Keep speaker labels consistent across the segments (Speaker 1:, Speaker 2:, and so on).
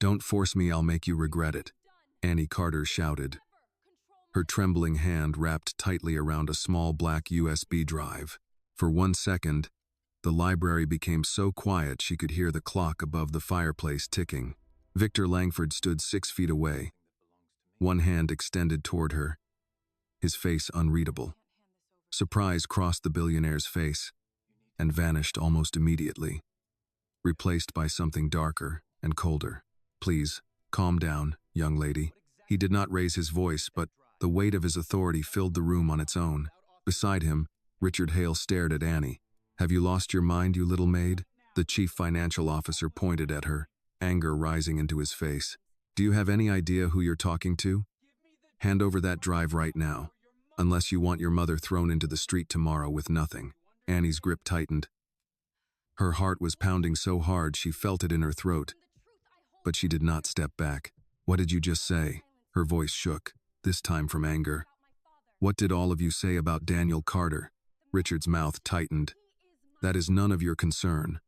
Speaker 1: Don't force me, I'll make you regret it, Annie Carter shouted, her trembling hand wrapped tightly around a small black USB drive. For 1 second, the library became so quiet she could hear the clock above the fireplace ticking. Victor Langford stood 6 feet away, one hand extended toward her, his face unreadable. Surprise crossed the billionaire's face and vanished almost immediately, replaced by something darker and colder. Please, calm down, young lady. He did not raise his voice, but the weight of his authority filled the room on its own. Beside him, Richard Hale stared at Annie. Have you lost your mind, you little maid? The chief financial officer pointed at her, anger rising into his face. Do you have any idea who you're talking to? Hand over that drive right now, unless you want your mother thrown into the street tomorrow with nothing. Annie's grip tightened. Her heart was pounding so hard she felt it in her throat, but she did not step back. What did you just say? Her voice shook, this time from anger. What did all of you say about Daniel Carter? Richard's mouth tightened. That is none of your concern.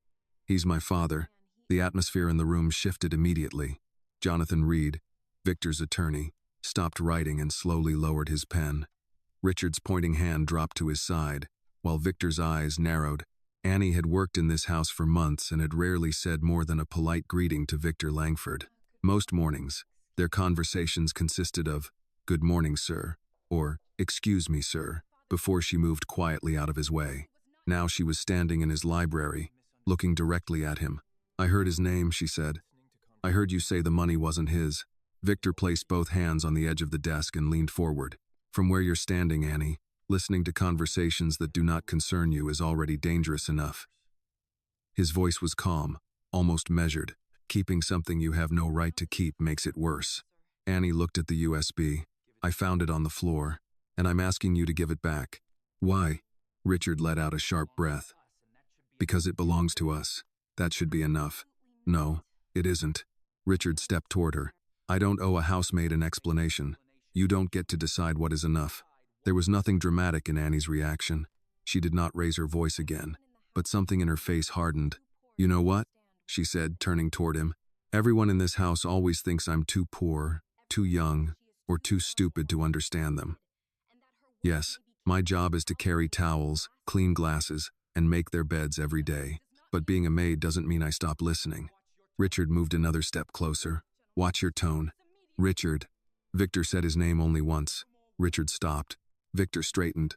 Speaker 1: He's my father. The atmosphere in the room shifted immediately. Jonathan Reed, Victor's attorney, stopped writing and slowly lowered his pen. Richard's pointing hand dropped to his side, while Victor's eyes narrowed. Annie had worked in this house for months and had rarely said more than a polite greeting to Victor Langford. Most mornings, their conversations consisted of, "Good morning, sir," or "Excuse me, sir," before she moved quietly out of his way. Now she was standing in his library, looking directly at him. I heard his name, she said. I heard you say the money wasn't his. Victor placed both hands on the edge of the desk and leaned forward. From where you're standing, Annie, listening to conversations that do not concern you is already dangerous enough. His voice was calm, almost measured. Keeping something you have no right to keep makes it worse. Annie looked at the USB. I found it on the floor, and I'm asking you to give it back. Why? Richard let out a sharp breath. Because it belongs to us. That should be enough. No, it isn't. Richard stepped toward her. I don't owe a housemaid an explanation. You don't get to decide what is enough. There was nothing dramatic in Annie's reaction. She did not raise her voice again, but something in her face hardened. You know what? She said, turning toward him. Everyone in this house always thinks I'm too poor, too young, or too stupid to understand them. Yes, my job is to carry towels, clean glasses, and make their beds every day. But being a maid doesn't mean I stop listening. Richard moved another step closer. Watch your tone. Richard. Victor said his name only once. Richard stopped. Victor straightened.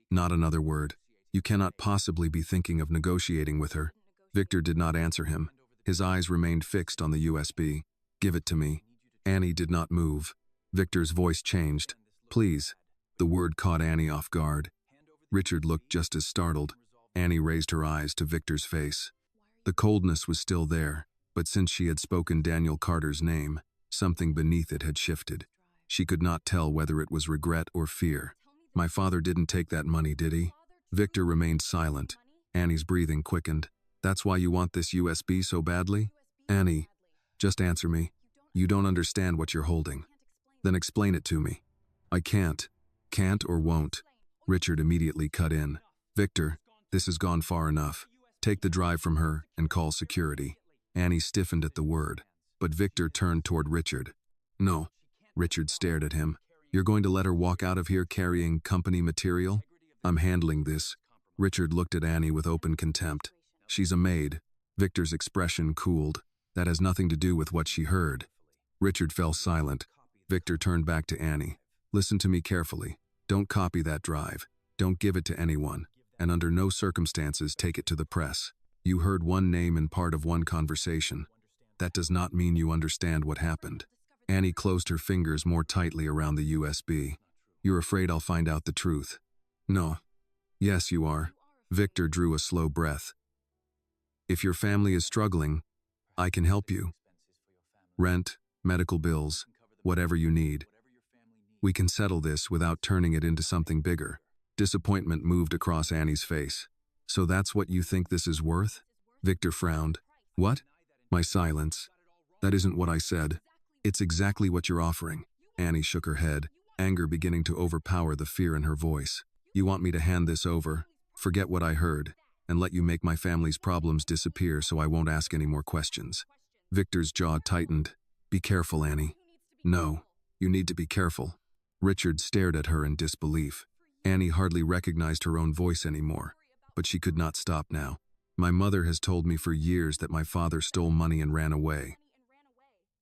Speaker 1: Not another word. You cannot possibly be thinking of negotiating with her. Victor did not answer him. His eyes remained fixed on the USB. Give it to me. Annie did not move. Victor's voice changed. Please. The word caught Annie off guard. Richard looked just as startled. Annie raised her eyes to Victor's face. The coldness was still there, but since she had spoken Daniel Carter's name, something beneath it had shifted. She could not tell whether it was regret or fear. My father didn't take that money, did he? Victor remained silent. Annie's breathing quickened. That's why you want this USB so badly? Annie, just answer me. You don't understand what you're holding. Then explain it to me. I can't. Can't or won't. Richard immediately cut in. Victor, this has gone far enough. Take the drive from her and call security. Annie stiffened at the word, but Victor turned toward Richard. No. Richard stared at him. You're going to let her walk out of here carrying company material? I'm handling this. Richard looked at Annie with open contempt. She's a maid. Victor's expression cooled. That has nothing to do with what she heard. Richard fell silent. Victor turned back to Annie. Listen to me carefully. Don't copy that drive. Don't give it to anyone. And under no circumstances take it to the press. You heard one name in part of one conversation. That does not mean you understand what happened. Annie closed her fingers more tightly around the USB. You're afraid I'll find out the truth. No. Yes, you are. Victor drew a slow breath. If your family is struggling, I can help you. Rent, medical bills, whatever you need. We can settle this without turning it into something bigger. Disappointment moved across Annie's face. So that's what you think this is worth? Victor frowned. What? My silence. That isn't what I said. It's exactly what you're offering. Annie shook her head, anger beginning to overpower the fear in her voice. You want me to hand this over, forget what I heard, and let you make my family's problems disappear so I won't ask any more questions. Victor's jaw tightened. Be careful, Annie. No, you need to be careful. Richard stared at her in disbelief. Annie hardly recognized her own voice anymore, but she could not stop now. My mother has told me for years that my father stole money and ran away.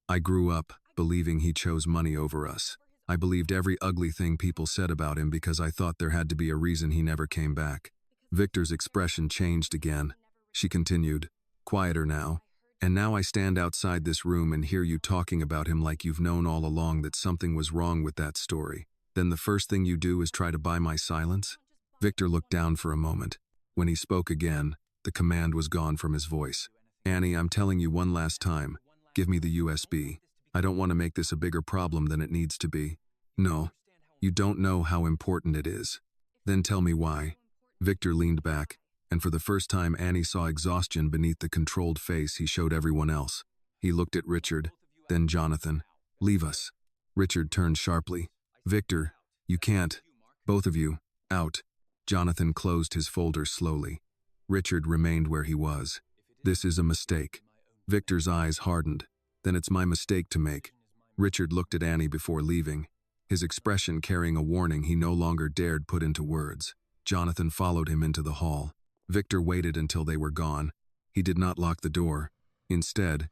Speaker 1: I grew up believing he chose money over us. I believed every ugly thing people said about him because I thought there had to be a reason he never came back. Victor's expression changed again. She continued, quieter now. And now I stand outside this room and hear you talking about him like you've known all along that something was wrong with that story. Then the first thing you do is try to buy my silence? Victor looked down for a moment. When he spoke again, the command was gone from his voice. Annie, I'm telling you one last time. Give me the USB. I don't want to make this a bigger problem than it needs to be. No, you don't know how important it is. Then tell me why. Victor leaned back, and for the first time Annie saw exhaustion beneath the controlled face he showed everyone else. He looked at Richard, then Jonathan. Leave us. Richard turned sharply. Victor, you can't. Both of you, out. Jonathan closed his folder slowly. Richard remained where he was. This is a mistake. Victor's eyes hardened. Then it's my mistake to make. Richard looked at Annie before leaving, his expression carrying a warning he no longer dared put into words. Jonathan followed him into the hall. Victor waited until they were gone. He did not lock the door. Instead,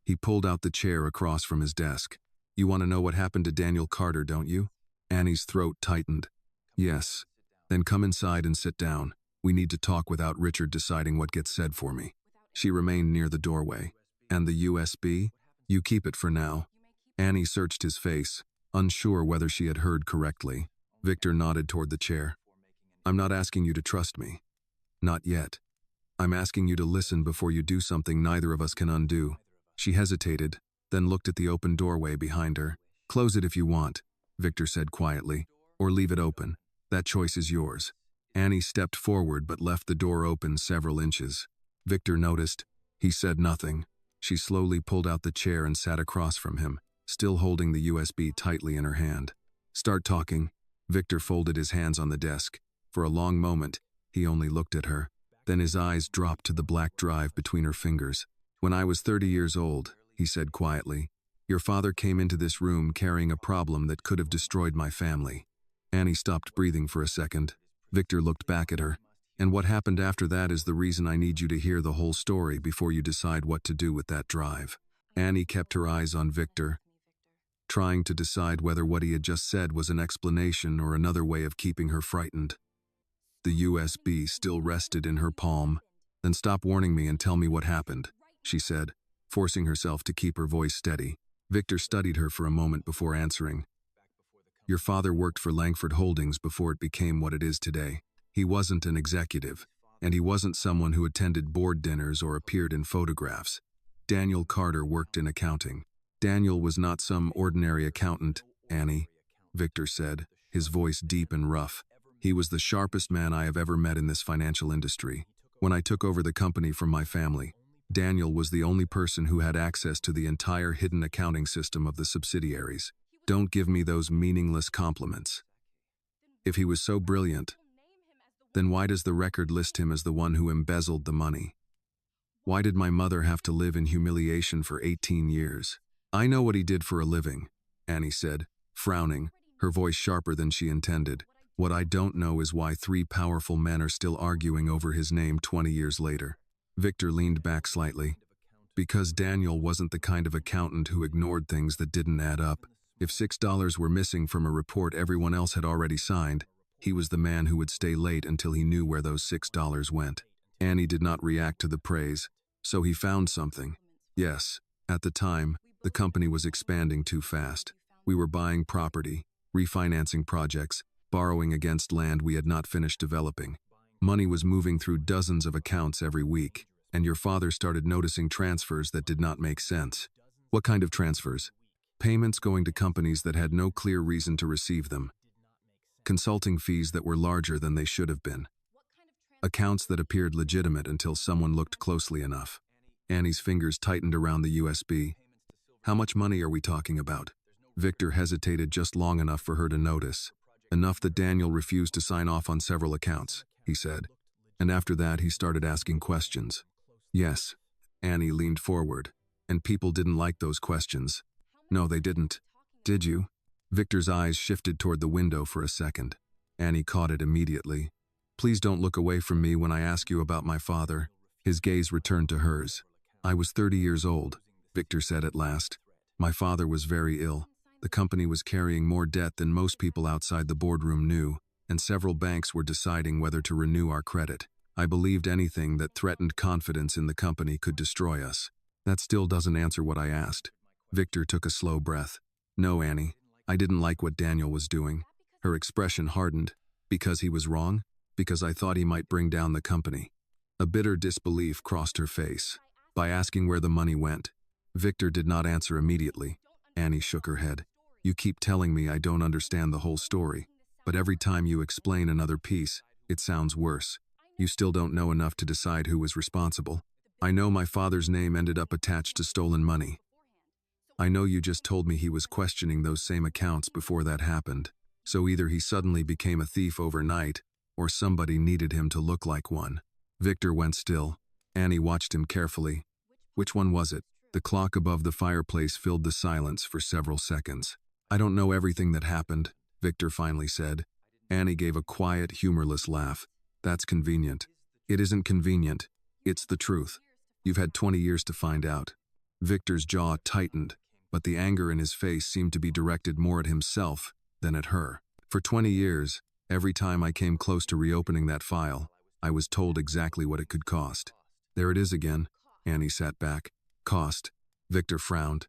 Speaker 1: he pulled out the chair across from his desk. You want to know what happened to Daniel Carter, don't you? Annie's throat tightened. Yes. Then come inside and sit down. We need to talk without Richard deciding what gets said for me. She remained near the doorway. And the USB? You keep it for now. Annie searched his face, unsure whether she had heard correctly. Victor nodded toward the chair. I'm not asking you to trust me. Not yet. I'm asking you to listen before you do something neither of us can undo. She hesitated, then looked at the open doorway behind her. Close it if you want, Victor said quietly, or leave it open. That choice is yours. Annie stepped forward but left the door open several inches. Victor noticed. He said nothing. She slowly pulled out the chair and sat across from him, still holding the USB tightly in her hand. Start talking. Victor folded his hands on the desk. For a long moment, he only looked at her. Then his eyes dropped to the black drive between her fingers. When I was 30 years old, he said quietly, your father came into this room carrying a problem that could have destroyed my family. Annie stopped breathing for a second. Victor looked back at her. And what happened after that is the reason I need you to hear the whole story before you decide what to do with that drive. Annie kept her eyes on Victor, trying to decide whether what he had just said was an explanation or another way of keeping her frightened. The USB still rested in her palm. Then stop warning me and tell me what happened, she said, forcing herself to keep her voice steady. Victor studied her for a moment before answering. Your father worked for Langford Holdings before it became what it is today. He wasn't an executive, and he wasn't someone who attended board dinners or appeared in photographs. Daniel Carter worked in accounting. Daniel was not some ordinary accountant, Annie, Victor said, his voice deep and rough. He was the sharpest man I have ever met in this financial industry. When I took over the company from my family, Daniel was the only person who had access to the entire hidden accounting system of the subsidiaries. Don't give me those meaningless compliments. If he was so brilliant, then why does the record list him as the one who embezzled the money? Why did my mother have to live in humiliation for 18 years? I know what he did for a living, Annie said, frowning, her voice sharper than she intended. What I don't know is why 3 powerful men are still arguing over his name 20 years later. Victor leaned back slightly. Because Daniel wasn't the kind of accountant who ignored things that didn't add up. If $6 were missing from a report everyone else had already signed, he was the man who would stay late until he knew where those $6 went. Annie did not react to the praise, so he found something. Yes, at the time, the company was expanding too fast. We were buying property, refinancing projects, borrowing against land we had not finished developing. Money was moving through dozens of accounts every week, and your father started noticing transfers that did not make sense. What kind of transfers? Payments going to companies that had no clear reason to receive them. Consulting fees that were larger than they should have been. Accounts that appeared legitimate until someone looked closely enough. Annie's fingers tightened around the USB. How much money are we talking about? Victor hesitated just long enough for her to notice. Enough that Daniel refused to sign off on several accounts, he said. And after that, he started asking questions. Yes. Annie leaned forward. And people didn't like those questions. No, they didn't. Did you? Victor's eyes shifted toward the window for a second. Annie caught it immediately. Please don't look away from me when I ask you about my father. His gaze returned to hers. I was 30 years old, Victor said at last. My father was very ill. The company was carrying more debt than most people outside the boardroom knew, and several banks were deciding whether to renew our credit. I believed anything that threatened confidence in the company could destroy us. That still doesn't answer what I asked. Victor took a slow breath. No, Annie, I didn't like what Daniel was doing. Her expression hardened. Because he was wrong? Because I thought he might bring down the company. A bitter disbelief crossed her face. By asking where the money went, Victor did not answer immediately. Annie shook her head. You keep telling me I don't understand the whole story, but every time you explain another piece, it sounds worse. You still don't know enough to decide who was responsible. I know my father's name ended up attached to stolen money. I know you just told me he was questioning those same accounts before that happened, so either he suddenly became a thief overnight, or somebody needed him to look like one. Victor went still. Annie watched him carefully. Which one was it? The clock above the fireplace filled the silence for several seconds. I don't know everything that happened, Victor finally said. Annie gave a quiet, humorless laugh. That's convenient. It isn't convenient. It's the truth. You've had 20 years to find out. Victor's jaw tightened, but the anger in his face seemed to be directed more at himself than at her. For 20 years, every time I came close to reopening that file, I was told exactly what it could cost. There it is again. Annie sat back. Cost. Victor frowned.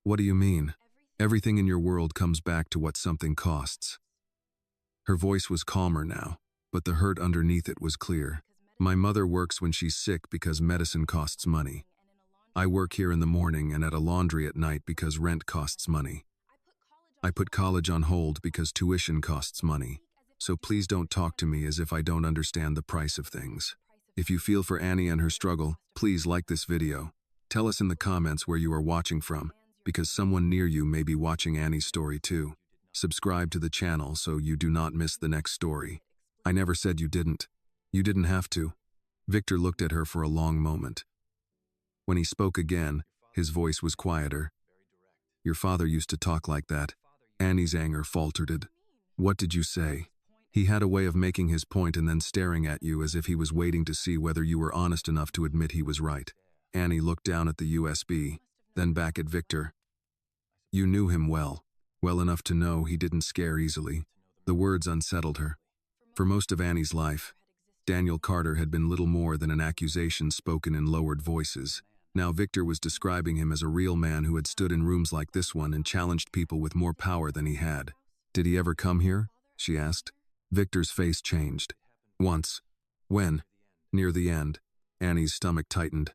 Speaker 1: What do you mean? Everything in your world comes back to what something costs. Her voice was calmer now, but the hurt underneath it was clear. My mother works when she's sick because medicine costs money. I work here in the morning and at a laundry at night because rent costs money. I put college on hold because tuition costs money. So please don't talk to me as if I don't understand the price of things. If you feel for Annie and her struggle, please like this video. Tell us in the comments where you are watching from, because someone near you may be watching Annie's story too. Subscribe to the channel so you do not miss the next story. I never said you didn't. You didn't have to. Victor looked at her for a long moment. When he spoke again, his voice was quieter. Your father used to talk like that. Annie's anger faltered. What did you say? He had a way of making his point and then staring at you as if he was waiting to see whether you were honest enough to admit he was right. Annie looked down at the USB, then back at Victor. You knew him well enough to know he didn't scare easily. The words unsettled her. For most of Annie's life, Daniel Carter had been little more than an accusation spoken in lowered voices. Now Victor was describing him as a real man who had stood in rooms like this one and challenged people with more power than he had. Did he ever come here? She asked. Victor's face changed. Once. When? Near the end. Annie's stomach tightened.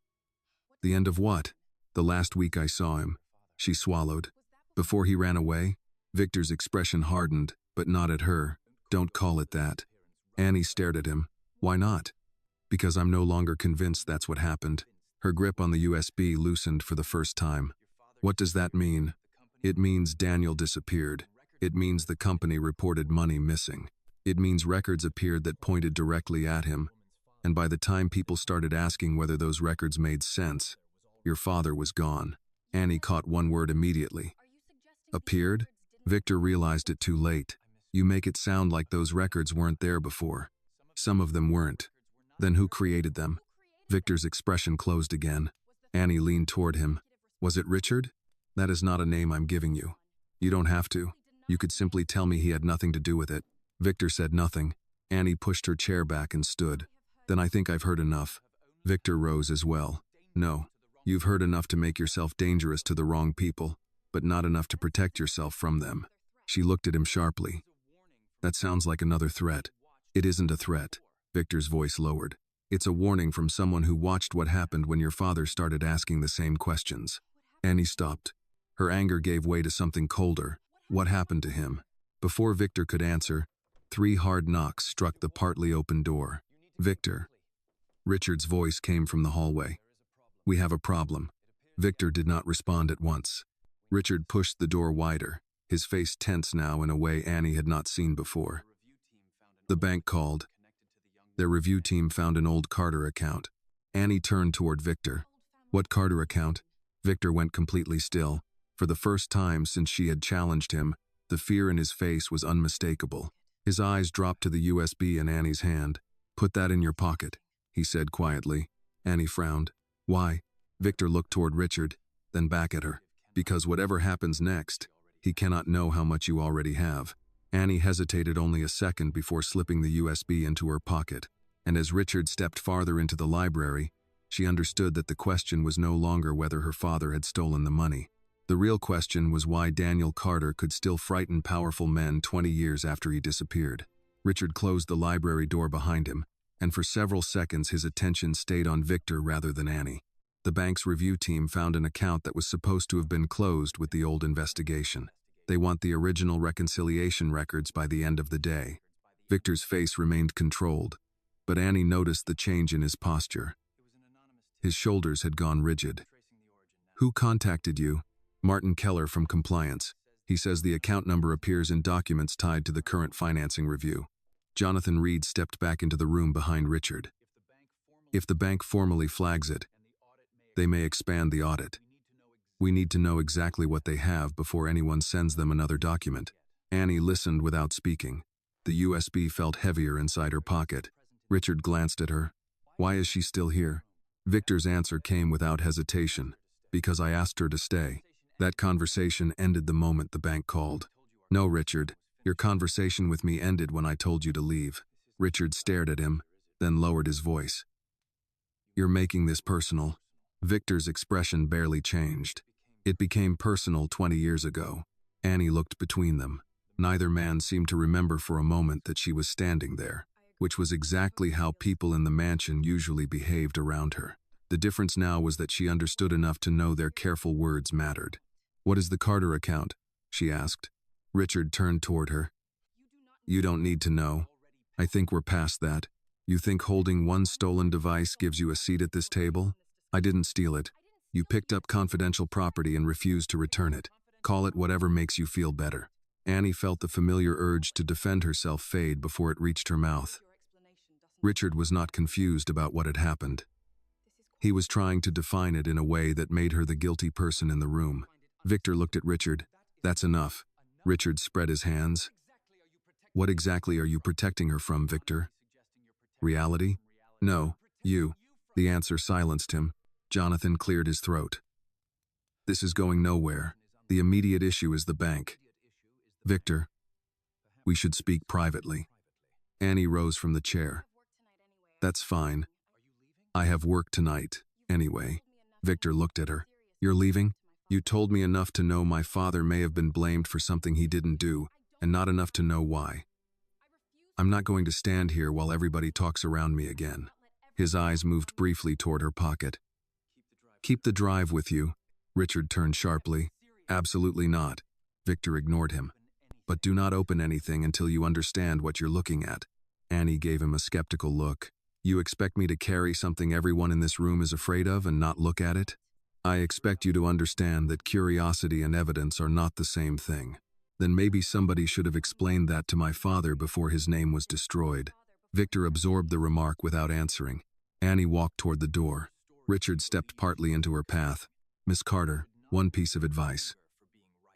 Speaker 1: The end of what? The last week I saw him. She swallowed. Before he ran away? Victor's expression hardened, but not at her. Don't call it that. Annie stared at him. Why not? Because I'm no longer convinced that's what happened. Her grip on the USB loosened for the first time. What does that mean? It means Daniel disappeared. It means the company reported money missing. It means records appeared that pointed directly at him. And by the time people started asking whether those records made sense, your father was gone. Annie caught one word immediately. Appeared? Victor realized it too late. You make it sound like those records weren't there before. Some of them weren't. Then who created them? Victor's expression closed again. Annie leaned toward him. Was it Richard? That is not a name I'm giving you. You don't have to. You could simply tell me he had nothing to do with it. Victor said nothing. Annie pushed her chair back and stood. Then I think I've heard enough. Victor rose as well. No. You've heard enough to make yourself dangerous to the wrong people, but not enough to protect yourself from them. She looked at him sharply. That sounds like another threat. It isn't a threat. Victor's voice lowered. It's a warning from someone who watched what happened when your father started asking the same questions. Annie stopped. Her anger gave way to something colder. What happened to him? Before Victor could answer, 3 hard knocks struck the partly open door. Victor. Richard's voice came from the hallway. We have a problem. Victor did not respond at once. Richard pushed the door wider, his face tense now in a way Annie had not seen before. The bank called. Their review team found an old Carter account. Annie turned toward Victor. What Carter account? Victor went completely still. For the first time since she had challenged him, the fear in his face was unmistakable. His eyes dropped to the USB in Annie's hand. "Put that in your pocket," he said quietly. Annie frowned. "Why?" Victor looked toward Richard, then back at her. "Because whatever happens next, he cannot know how much you already have." Annie hesitated only a second before slipping the USB into her pocket, and as Richard stepped farther into the library, she understood that the question was no longer whether her father had stolen the money. The real question was why Daniel Carter could still frighten powerful men 20 years after he disappeared. Richard closed the library door behind him, and for several seconds his attention stayed on Victor rather than Annie. The bank's review team found an account that was supposed to have been closed with the old investigation. They want the original reconciliation records by the end of the day. Victor's face remained controlled, but Annie noticed the change in his posture. His shoulders had gone rigid. "Who contacted you?" "Martin Keller from Compliance. He says the account number appears in documents tied to the current financing review." Jonathan Reed stepped back into the room behind Richard. "If the bank formally flags it, they may expand the audit. We need to know exactly what they have before anyone sends them another document." Annie listened without speaking. The USB felt heavier inside her pocket. Richard glanced at her. "Why is she still here?" Victor's answer came without hesitation. "Because I asked her to stay." That conversation ended the moment the bank called. "No, Richard, your conversation with me ended when I told you to leave." Richard stared at him, then lowered his voice. "You're making this personal." Victor's expression barely changed. "It became personal 20 years ago." Annie looked between them. Neither man seemed to remember for a moment that she was standing there, which was exactly how people in the mansion usually behaved around her. The difference now was that she understood enough to know their careful words mattered. "What is the Carter account?" she asked. Richard turned toward her. "You don't need to know. I think we're past that. You think holding one stolen device gives you a seat at this table? I didn't steal it. You picked up confidential property and refused to return it. Call it whatever makes you feel better." Annie felt the familiar urge to defend herself fade before it reached her mouth. Richard was not confused about what had happened. He was trying to define it in a way that made her the guilty person in the room. Victor looked at Richard. "That's enough." Richard spread his hands. "What exactly are you protecting her from, Victor?" "Reality?" "No, you." The answer silenced him. Jonathan cleared his throat. "This is going nowhere. The immediate issue is the bank. Victor, we should speak privately." Annie rose from the chair. "That's fine. I have work tonight, anyway." Victor looked at her. "You're leaving? You told me enough to know my father may have been blamed for something he didn't do, and not enough to know why. I'm not going to stand here while everybody talks around me again." His eyes moved briefly toward her pocket. "Keep the drive with you." Richard turned sharply. "Absolutely not." Victor ignored him. "But do not open anything until you understand what you're looking at." Annie gave him a skeptical look. "You expect me to carry something everyone in this room is afraid of and not look at it? I expect you to understand that curiosity and evidence are not the same thing." "Then maybe somebody should have explained that to my father before his name was destroyed." Victor absorbed the remark without answering. Annie walked toward the door. Richard stepped partly into her path. "Miss Carter, one piece of advice.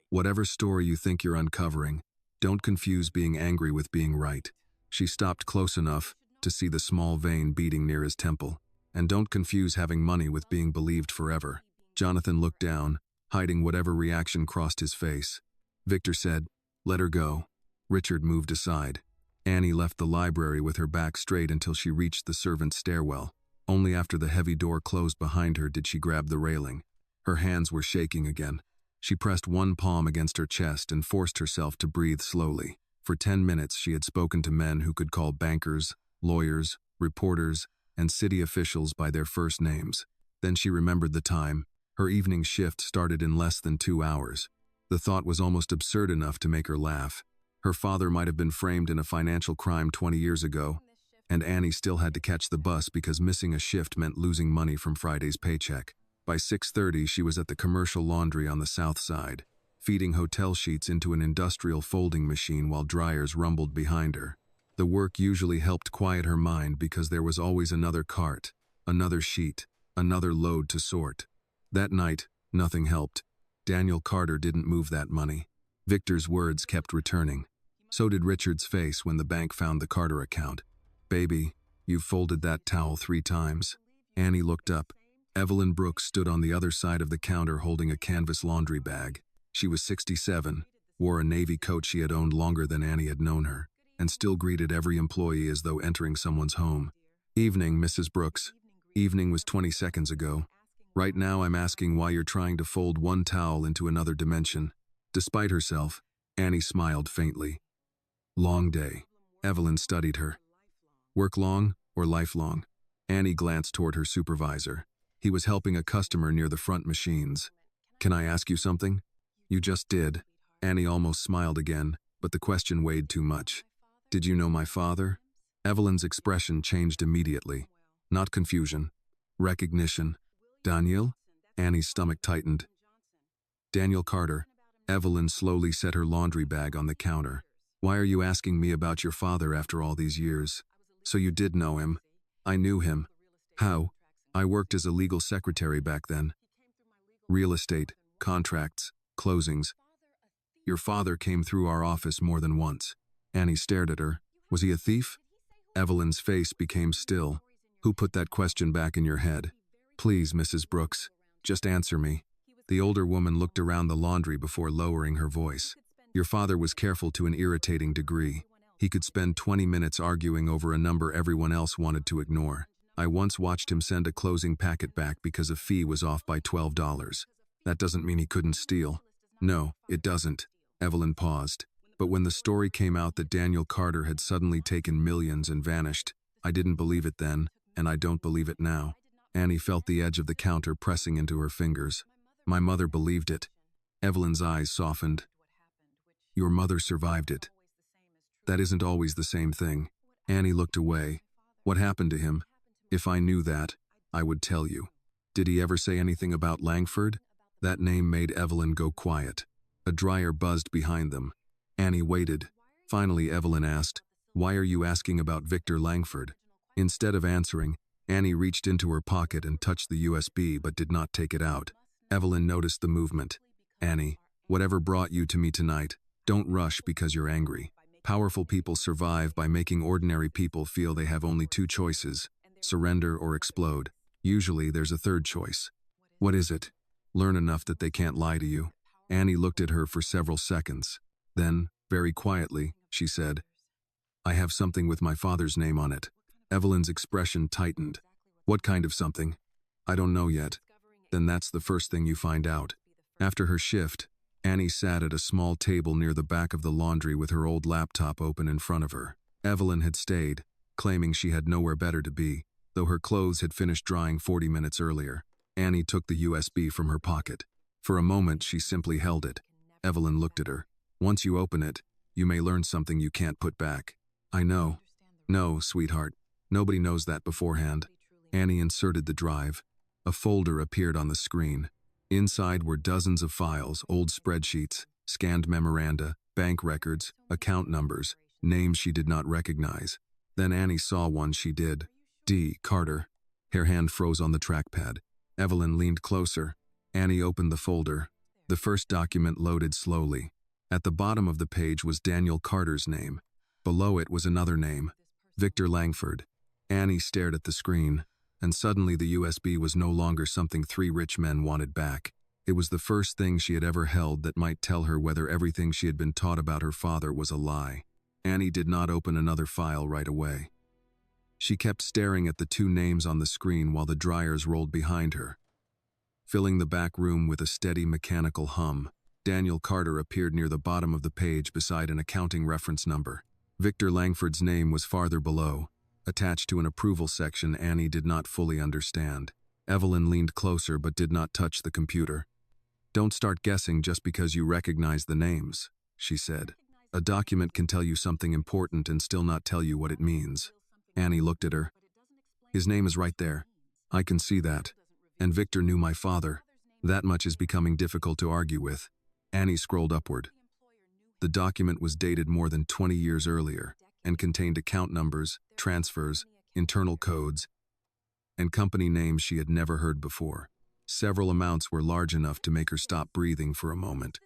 Speaker 1: Whatever story you think you're uncovering, don't confuse being angry with being right." She stopped close enough to see the small vein beating near his temple. "And don't confuse having money with being believed forever." Jonathan looked down, hiding whatever reaction crossed his face. Victor said, "Let her go." Richard moved aside. Annie left the library with her back straight until she reached the servants' stairwell. Only after the heavy door closed behind her did she grab the railing. Her hands were shaking again. She pressed one palm against her chest and forced herself to breathe slowly. For 10 minutes she had spoken to men who could call bankers, lawyers, reporters, and city officials by their first names. Then she remembered the time. Her evening shift started in less than 2 hours. The thought was almost absurd enough to make her laugh. Her father might have been framed in a financial crime 20 years ago, and Annie still had to catch the bus because missing a shift meant losing money from Friday's paycheck. By 6:30, she was at the commercial laundry on the south side, feeding hotel sheets into an industrial folding machine while dryers rumbled behind her. The work usually helped quiet her mind because there was always another cart, another sheet, another load to sort. That night, Nothing helped. Daniel Carter didn't move that money. Victor's words kept returning. So did Richard's face when the bank found the Carter account. "Baby, you've folded that towel 3 times. Annie looked up. Evelyn Brooks stood on the other side of the counter holding a canvas laundry bag. She was 67, wore a navy coat she had owned longer than Annie had known her, and still greeted every employee as though entering someone's home. "Evening, Mrs. Brooks." Evening was 20 seconds ago. "Right now I'm asking why you're trying to fold one towel into another dimension." Despite herself, Annie smiled faintly. "Long day." Evelyn studied her. "Work long or lifelong?" Annie glanced toward her supervisor. He was helping a customer near the front machines. "Can I ask you something?" "You just did." Annie almost smiled again, but the question weighed too much. "Did you know my father?" Evelyn's expression changed immediately. Not confusion. Recognition. "Daniel?" Annie's stomach tightened. "Daniel Carter." Evelyn slowly set her laundry bag on the counter. "Why are you asking me about your father after all these years?" "So you did know him." "I knew him." "How?" "I worked as a legal secretary back then." "Real estate, contracts, closings." "Your father came through our office more than once." Annie stared at her. "Was he a thief?" Evelyn's face became still. "Who put that question back in your head?" "Please, Mrs. Brooks, just answer me." The older woman looked around the laundry before lowering her voice. "Your father was careful to an irritating degree. He could spend 20 minutes arguing over a number everyone else wanted to ignore. I once watched him send a closing packet back because a fee was off by $12. That doesn't mean he couldn't steal." "No, it doesn't." Evelyn paused. "But when the story came out that Daniel Carter had suddenly taken millions and vanished, I didn't believe it then, and I don't believe it now." Annie felt the edge of the counter pressing into her fingers. "My mother believed it." Evelyn's eyes softened. "Your mother survived it." "That isn't always the same thing." Annie looked away. "What happened to him? If I knew that, I would tell you." "Did he ever say anything about Langford?" That name made Evelyn go quiet. A dryer buzzed behind them. Annie waited. Finally, Evelyn asked, "Why are you asking about Victor Langford?" Instead of answering, Annie reached into her pocket and touched the USB but did not take it out. Evelyn noticed the movement. "Annie, whatever brought you to me tonight, don't rush because you're angry. Powerful people survive by making ordinary people feel they have only 2 choices, surrender or explode. Usually there's a third choice." "What is it?" "Learn enough that they can't lie to you." Annie looked at her for several seconds. Then, very quietly, she said, "I have something with my father's name on it." Evelyn's expression tightened. "What kind of something?" "I don't know yet." "Then that's the first thing you find out." After her shift, Annie sat at a small table near the back of the laundry with her old laptop open in front of her. Evelyn had stayed, claiming she had nowhere better to be, though her clothes had finished drying 40 minutes earlier. Annie took the USB from her pocket. For a moment, she simply held it. Evelyn looked at her. "Once you open it, you may learn something you can't put back." "I know." "No, sweetheart. Nobody knows that beforehand." Annie inserted the drive. A folder appeared on the screen. Inside were dozens of files, old spreadsheets, scanned memoranda, bank records, account numbers, names she did not recognize. Then Annie saw one she did. D. Carter. Her hand froze on the trackpad. Evelyn leaned closer. Annie opened the folder. The first document loaded slowly. At the bottom of the page was Daniel Carter's name. Below it was another name, Victor Langford. Annie stared at the screen, and suddenly the USB was no longer something 3 rich men wanted back. It was the first thing she had ever held that might tell her whether everything she had been taught about her father was a lie. Annie did not open another file right away. She kept staring at the 2 names on the screen while the dryers rolled behind her. Filling the back room with a steady mechanical hum, Daniel Carter appeared near the bottom of the page beside an accounting reference number. Victor Langford's name was farther below, attached to an approval section Annie did not fully understand. Evelyn leaned closer but did not touch the computer. "Don't start guessing just because you recognize the names," she said. "A document can tell you something important and still not tell you what it means." Annie looked at her. "His name is right there. I can see that. And Victor knew my father. That much is becoming difficult to argue with." Annie scrolled upward. The document was dated more than 20 years earlier and contained account numbers, transfers, internal codes, and company names she had never heard before. Several amounts were large enough to make her stop breathing for a moment.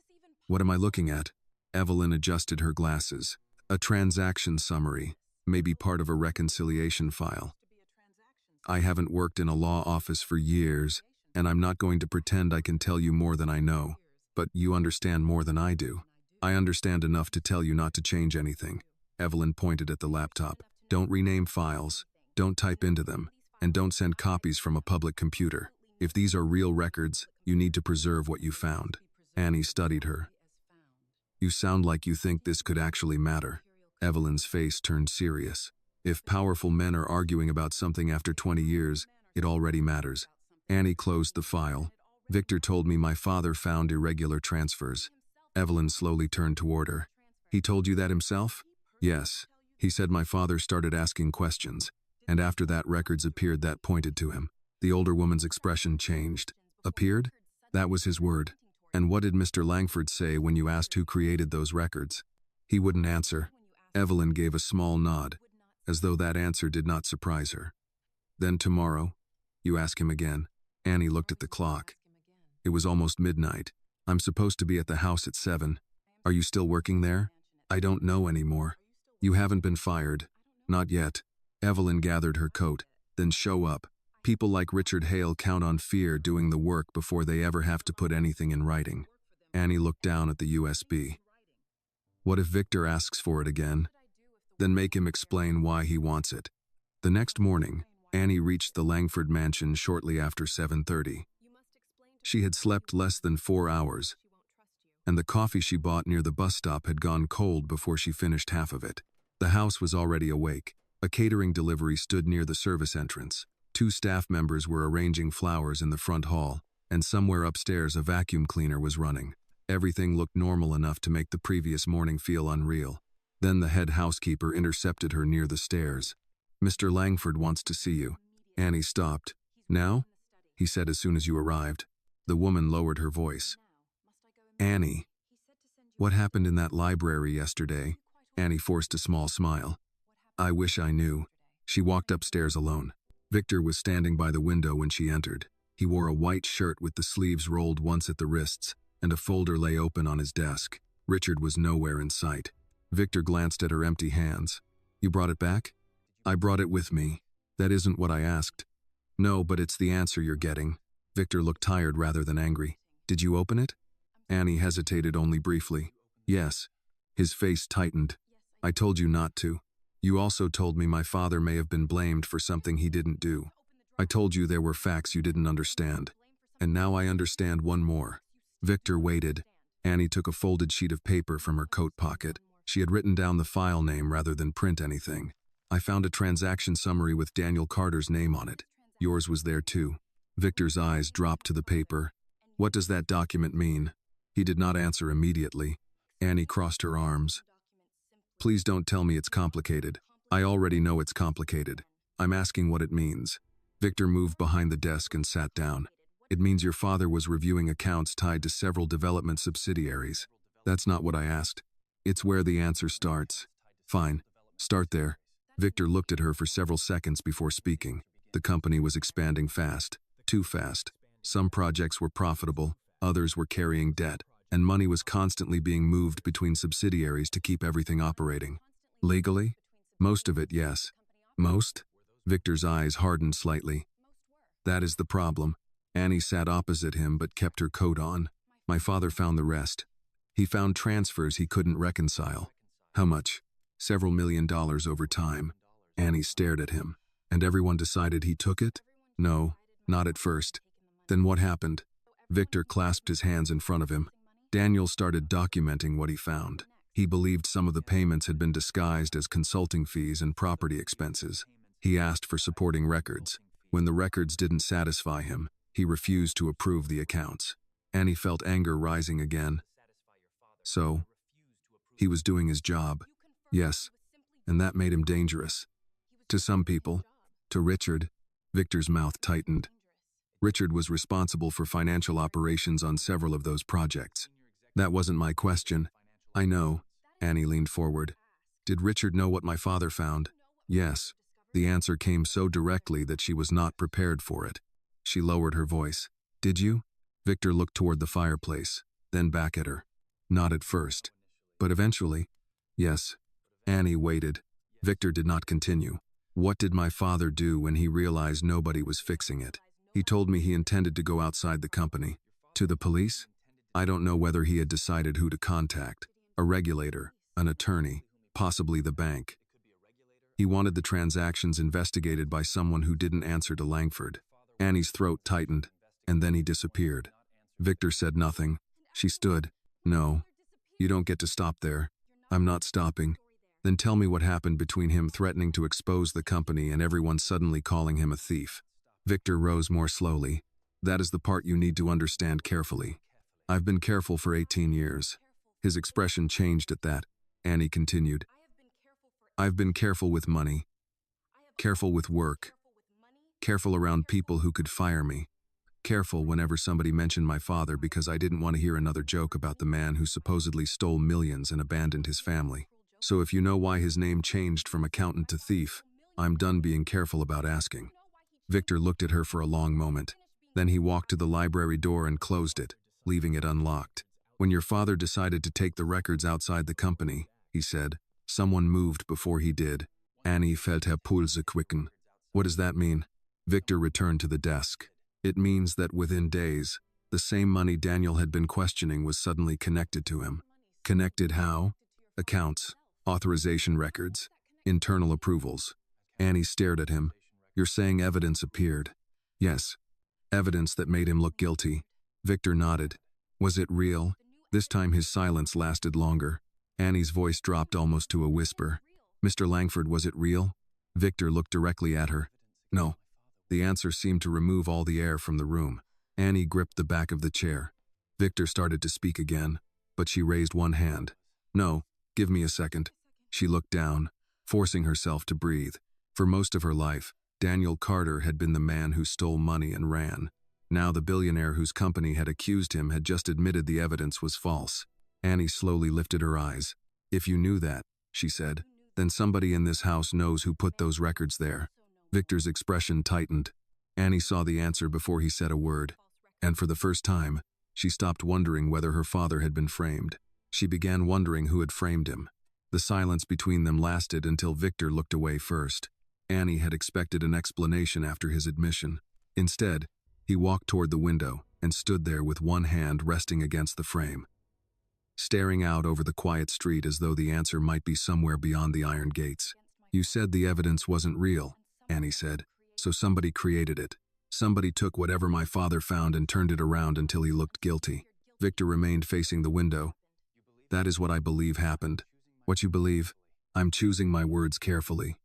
Speaker 1: What am I looking at? Evelyn adjusted her glasses. A transaction summary, maybe part of a reconciliation file. I haven't worked in a law office for years, and I'm not going to pretend I can tell you more than I know, but you understand more than I do. I understand enough to tell you not to change anything. Evelyn pointed at the laptop. Don't rename files, don't type into them, and don't send copies from a public computer. If these are real records, you need to preserve what you found. Annie studied her. You sound like you think this could actually matter. Evelyn's face turned serious. If powerful men are arguing about something after 20 years, it already matters. Annie closed the file. Victor told me my father found irregular transfers. Evelyn slowly turned toward her. He told you that himself? Yes. He said my father started asking questions, and after that records appeared that pointed to him. The older woman's expression changed. Appeared? That was his word. And what did Mr. Langford say when you asked who created those records? He wouldn't answer. Evelyn gave a small nod, as though that answer did not surprise her. Then tomorrow, you ask him again. Annie looked at the clock. It was almost midnight. I'm supposed to be at the house at 7. Are you still working there? I don't know anymore. You haven't been fired. Not yet. Evelyn gathered her coat. Then show up. People like Richard Hale count on fear doing the work before they ever have to put anything in writing. Annie looked down at the USB. What if Victor asks for it again? Then make him explain why he wants it. The next morning, Annie reached the Langford mansion shortly after 7:30. She had slept less than 4 hours, and the coffee she bought near the bus stop had gone cold before she finished half of it. The house was already awake. A catering delivery stood near the service entrance. 2 staff members were arranging flowers in the front hall, and somewhere upstairs a vacuum cleaner was running. Everything looked normal enough to make the previous morning feel unreal. Then the head housekeeper intercepted her near the stairs. Mr. Langford wants to see you. Annie stopped. Now? He said as soon as you arrived. The woman lowered her voice. Annie. What happened in that library yesterday? Annie forced a small smile. I wish I knew. She walked upstairs alone. Victor was standing by the window when she entered. He wore a white shirt with the sleeves rolled once at the wrists, and a folder lay open on his desk. Richard was nowhere in sight. Victor glanced at her empty hands. You brought it back? I brought it with me. That isn't what I asked. No, but it's the answer you're getting. Victor looked tired rather than angry. Did you open it? Annie hesitated only briefly. Yes. His face tightened. I told you not to. You also told me my father may have been blamed for something he didn't do. I told you there were facts you didn't understand. And now I understand one more. Victor waited. Annie took a folded sheet of paper from her coat pocket. She had written down the file name rather than print anything. I found a transaction summary with Daniel Carter's name on it. Yours was there too. Victor's eyes dropped to the paper. What does that document mean? He did not answer immediately. Annie crossed her arms. Please don't tell me it's complicated. I already know it's complicated. I'm asking what it means. Victor moved behind the desk and sat down. It means your father was reviewing accounts tied to several development subsidiaries. That's not what I asked. It's where the answer starts. Fine. Start there. Victor looked at her for several seconds before speaking. The company was expanding fast. Too fast. Some projects were profitable, others were carrying debt, and money was constantly being moved between subsidiaries to keep everything operating. Legally? Most of it, yes. Most? Victor's eyes hardened slightly. That is the problem. Annie sat opposite him but kept her coat on. My father found the rest. He found transfers he couldn't reconcile. How much? Several $1,000,000 over time. Annie stared at him. And everyone decided he took it? No, not at first. Then what happened? Victor clasped his hands in front of him. Daniel started documenting what he found. He believed some of the payments had been disguised as consulting fees and property expenses. He asked for supporting records. When the records didn't satisfy him, he refused to approve the accounts. Annie felt anger rising again. So, he was doing his job. Yes, and that made him dangerous. To some people. To Richard. Victor's mouth tightened. Richard was responsible for financial operations on several of those projects. That wasn't my question. I know. Annie leaned forward. Did Richard know what my father found? Yes. The answer came so directly that she was not prepared for it. She lowered her voice. Did you? Victor looked toward the fireplace, then back at her. Not at first. But eventually. Yes. Annie waited. Victor did not continue. What did my father do when he realized nobody was fixing it? He told me he intended to go outside the company. To the police? I don't know whether he had decided who to contact. A regulator, an attorney, possibly the bank. He wanted the transactions investigated by someone who didn't answer to Langford. Annie's throat tightened, and then he disappeared. Victor said nothing. She stood. No. You don't get to stop there. I'm not stopping. Then tell me what happened between him threatening to expose the company and everyone suddenly calling him a thief. Victor rose more slowly. That is the part you need to understand carefully. I've been careful for 18 years. His expression changed at that. Annie continued. I've been careful with money, careful with work, careful around people who could fire me, careful whenever somebody mentioned my father because I didn't want to hear another joke about the man who supposedly stole millions and abandoned his family. So if you know why his name changed from accountant to thief, I'm done being careful about asking. Victor looked at her for a long moment. Then he walked to the library door and closed it, leaving it unlocked. When your father decided to take the records outside the company, he said, someone moved before he did. Annie felt her pulse quicken. What does that mean? Victor returned to the desk. It means that within days, the same money Daniel had been questioning was suddenly connected to him. Connected how? Accounts, authorization records, internal approvals. Annie stared at him. You're saying evidence appeared? Yes. Evidence that made him look guilty. Victor nodded. Was it real? This time his silence lasted longer. Annie's voice dropped almost to a whisper. Mr. Langford, was it real? Victor looked directly at her. No. The answer seemed to remove all the air from the room. Annie gripped the back of the chair. Victor started to speak again, but she raised one hand. No, give me a second. She looked down, forcing herself to breathe. For most of her life, Daniel Carter had been the man who stole money and ran. Now the billionaire whose company had accused him had just admitted the evidence was false. Annie slowly lifted her eyes. If you knew that, she said, then somebody in this house knows who put those records there. Victor's expression tightened. Annie saw the answer before he said a word. And for the first time, she stopped wondering whether her father had been framed. She began wondering who had framed him. The silence between them lasted until Victor looked away first. Annie had expected an explanation after his admission. Instead, he walked toward the window and stood there with one hand resting against the frame, staring out over the quiet street as though the answer might be somewhere beyond the iron gates. You said the evidence wasn't real, Annie said, so somebody created it. Somebody took whatever my father found and turned it around until he looked guilty. Victor remained facing the window. That is what I believe happened. What you believe? I'm choosing my words carefully.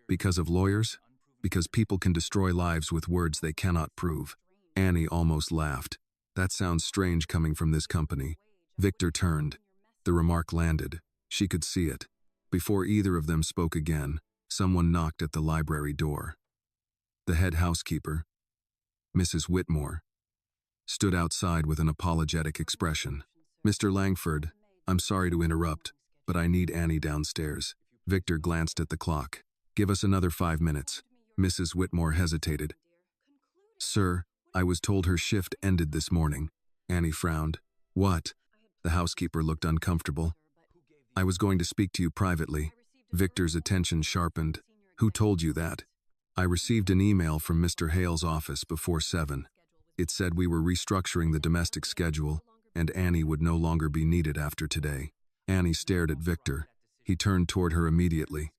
Speaker 1: Because of lawyers? Because people can destroy lives with words they cannot prove. Annie almost laughed. That sounds strange coming from this company. Victor turned. The remark landed. She could see it. Before either of them spoke again, someone knocked at the library door. The head housekeeper, Mrs. Whitmore, stood outside with an apologetic expression. Mr. Langford, I'm sorry to interrupt, but I need Annie downstairs. Victor glanced at the clock. Give us another 5 minutes. Mrs. Whitmore hesitated. Sir, I was told her shift ended this morning. Annie frowned. What? The housekeeper looked uncomfortable. I was going to speak to you privately. Victor's attention sharpened. Who told you that? I received an email from Mr. Hale's office before 7. It said we were restructuring the domestic schedule, and Annie would no longer be needed after today. Annie stared at Victor. He turned toward her immediately.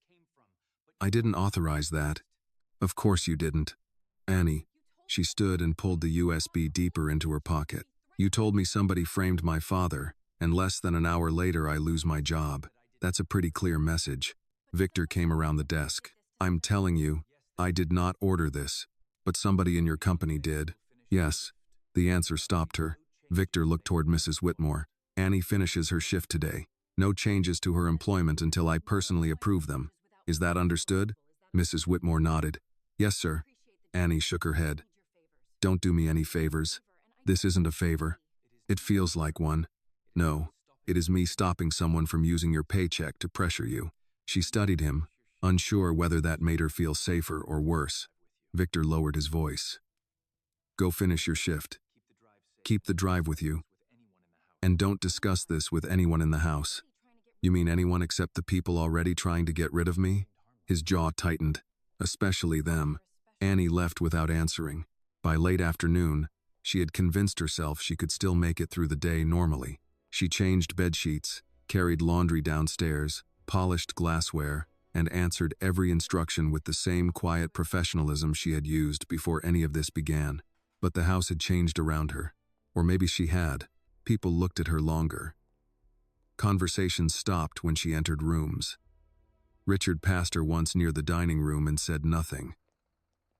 Speaker 1: I didn't authorize that. Of course you didn't. Annie. She stood and pulled the USB deeper into her pocket. You told me somebody framed my father, and less than an hour later I lose my job. That's a pretty clear message. Victor came around the desk. I'm telling you, I did not order this, but somebody in your company did. Yes. The answer stopped her. Victor looked toward Mrs. Whitmore. Annie finishes her shift today. No changes to her employment until I personally approve them. Is that understood? Mrs. Whitmore nodded. Yes, sir. Annie shook her head. Don't do me any favors. This isn't a favor. It feels like one. No, it is me stopping someone from using your paycheck to pressure you. She studied him, unsure whether that made her feel safer or worse. Victor lowered his voice. Go finish your shift. Keep the drive with you. And don't discuss this with anyone in the house. You mean anyone except the people already trying to get rid of me? His jaw tightened. Especially them. Annie left without answering. By late afternoon, she had convinced herself she could still make it through the day normally. She changed bedsheets, carried laundry downstairs, polished glassware, and answered every instruction with the same quiet professionalism she had used before any of this began. But the house had changed around her. Or maybe she had. People looked at her longer. Conversations stopped when she entered rooms. Richard passed her once near the dining room and said nothing.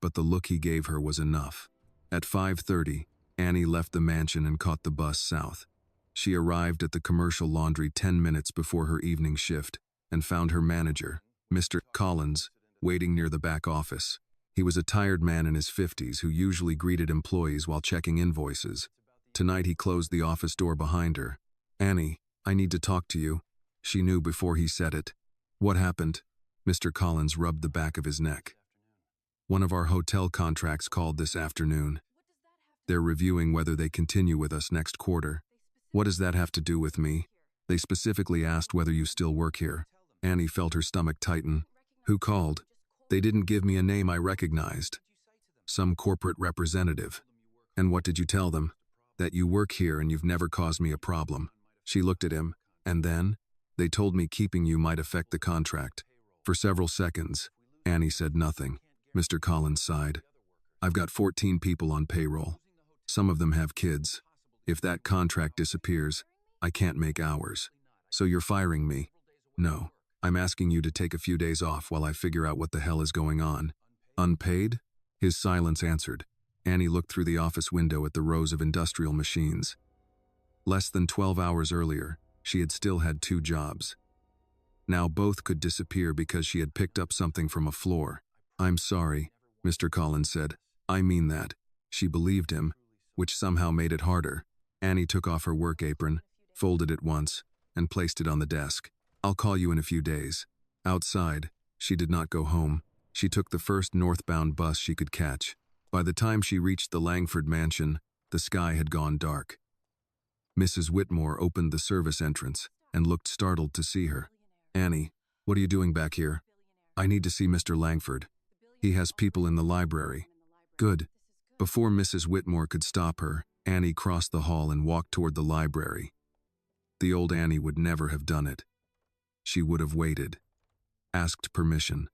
Speaker 1: But the look he gave her was enough. At 5:30, Annie left the mansion and caught the bus south. She arrived at the commercial laundry 10 minutes before her evening shift and found her manager, Mr. Collins, waiting near the back office. He was a tired man in his 50s who usually greeted employees while checking invoices. Tonight he closed the office door behind her. "Annie, I need to talk to you." She knew before he said it. "What happened?" Mr. Collins rubbed the back of his neck. "One of our hotel contracts called this afternoon. They're reviewing whether they continue with us next quarter." "What does that have to do with me?" "They specifically asked whether you still work here." Annie felt her stomach tighten. "Who called?" "They didn't give me a name I recognized." "Some corporate representative." "And what did you tell them?" "That you work here and you've never caused me a problem." She looked at him. "And then?" "They told me keeping you might affect the contract." For several seconds, Annie said nothing. Mr. Collins sighed. "I've got 14 people on payroll. Some of them have kids. If that contract disappears, I can't make hours. So you're firing me?" "No. I'm asking you to take a few days off while I figure out what the hell is going on." "Unpaid?" His silence answered. Annie looked through the office window at the rows of industrial machines. Less than 12 hours earlier, she had still had 2 jobs. Now both could disappear because she had picked up something from a floor. "I'm sorry," Mr. Collins said. "I mean that." She believed him, which somehow made it harder. Annie took off her work apron, folded it once, and placed it on the desk. "I'll call you in a few days." Outside, she did not go home. She took the first northbound bus she could catch. By the time she reached the Langford mansion, the sky had gone dark. Mrs. Whitmore opened the service entrance and looked startled to see her. "Annie, what are you doing back here?" "I need to see Mr. Langford. He has people in the library." "Good." Before Mrs. Whitmore could stop her, Annie crossed the hall and walked toward the library. The old Annie would never have done it. She would have waited. Asked permission.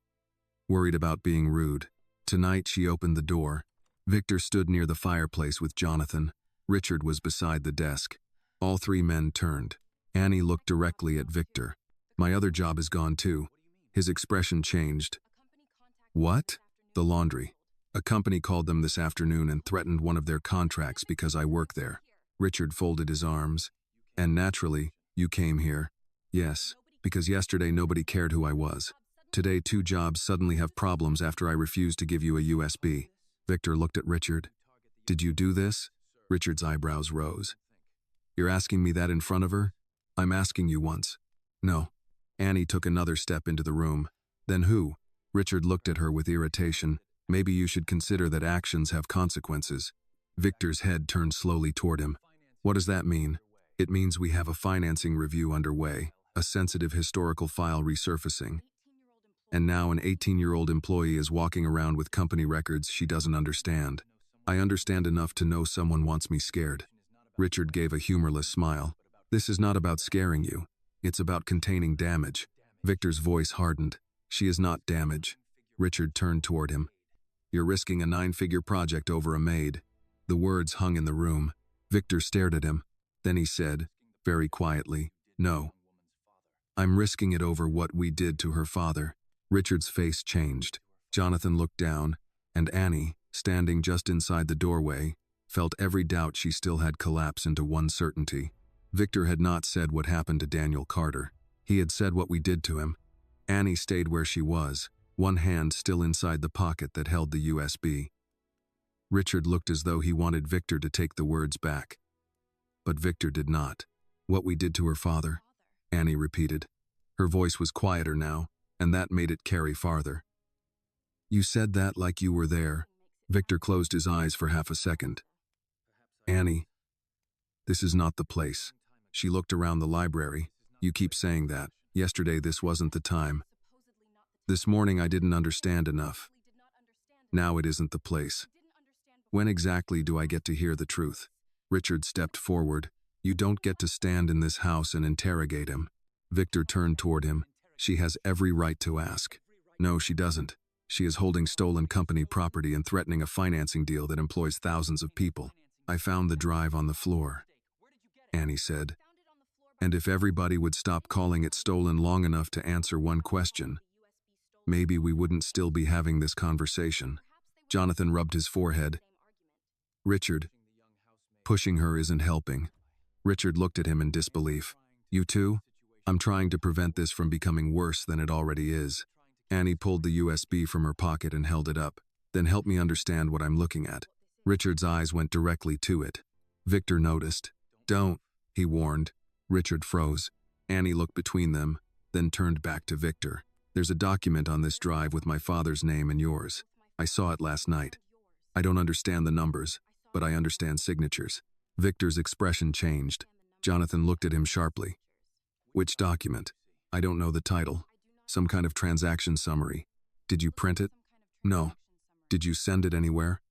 Speaker 1: Worried about being rude. Tonight she opened the door. Victor stood near the fireplace with Jonathan. Richard was beside the desk. All 3 men turned. Annie looked directly at Victor. "My other job is gone too." His expression changed. "What?" "The laundry. A company called them this afternoon and threatened one of their contracts because I work there." Richard folded his arms. "And naturally, you came here." "Yes, because yesterday nobody cared who I was. Today 2 jobs suddenly have problems after I refused to give you a USB." Victor looked at Richard. "Did you do this?" Richard's eyebrows rose. "You're asking me that in front of her?" "I'm asking you once." "No." Annie took another step into the room. "Then who?" Richard looked at her with irritation. "Maybe you should consider that actions have consequences." Victor's head turned slowly toward him. "What does that mean?" "It means we have a financing review underway, a sensitive historical file resurfacing. And now an 18-year-old employee is walking around with company records she doesn't understand. I understand enough to know someone wants me scared." Richard gave a humorless smile. "This is not about scaring you. It's about containing damage." Victor's voice hardened. "She is not damage." Richard turned toward him. "You're risking a 9-figure project over a maid." The words hung in the room. Victor stared at him. Then he said, very quietly, "No. I'm risking it over what we did to her father." Richard's face changed. Jonathan looked down, and Annie, standing just inside the doorway, felt every doubt she still had collapse into one certainty. Victor had not said what happened to Daniel Carter. He had said what we did to him. Annie stayed where she was, one hand still inside the pocket that held the USB. Richard looked as though he wanted Victor to take the words back. But Victor did not. "What we did to her father," Annie repeated. Her voice was quieter now, and that made it carry farther. "You said that like you were there." Victor closed his eyes for half a second. "Annie, This is not the place. She looked around the library. You keep saying that. Yesterday this wasn't the time. This morning I didn't understand enough. Now it isn't the place. When exactly do I get to hear the truth? Richard stepped forward. You don't get to stand in this house and interrogate him. Victor turned toward him. She has every right to ask. No, she doesn't. She is holding stolen company property and threatening a financing deal that employs thousands of people. I found the drive on the floor, Annie said. And if everybody would stop calling it stolen long enough to answer one question, maybe we wouldn't still be having this conversation. Jonathan rubbed his forehead. Richard, pushing her isn't helping. Richard looked at him in disbelief. You too? I'm trying to prevent this from becoming worse than it already is. Annie pulled the USB from her pocket and held it up. Then help me understand what I'm looking at. Richard's eyes went directly to it. Victor noticed. Don't, he warned. Richard froze. Annie looked between them, then turned back to Victor. There's a document on this drive with my father's name and yours. I saw it last night. I don't understand the numbers, but I understand signatures. Victor's expression changed. Jonathan looked at him sharply. Which document? I don't know the title. Some kind of transaction summary. Did you print it? No. Did you send it anywhere?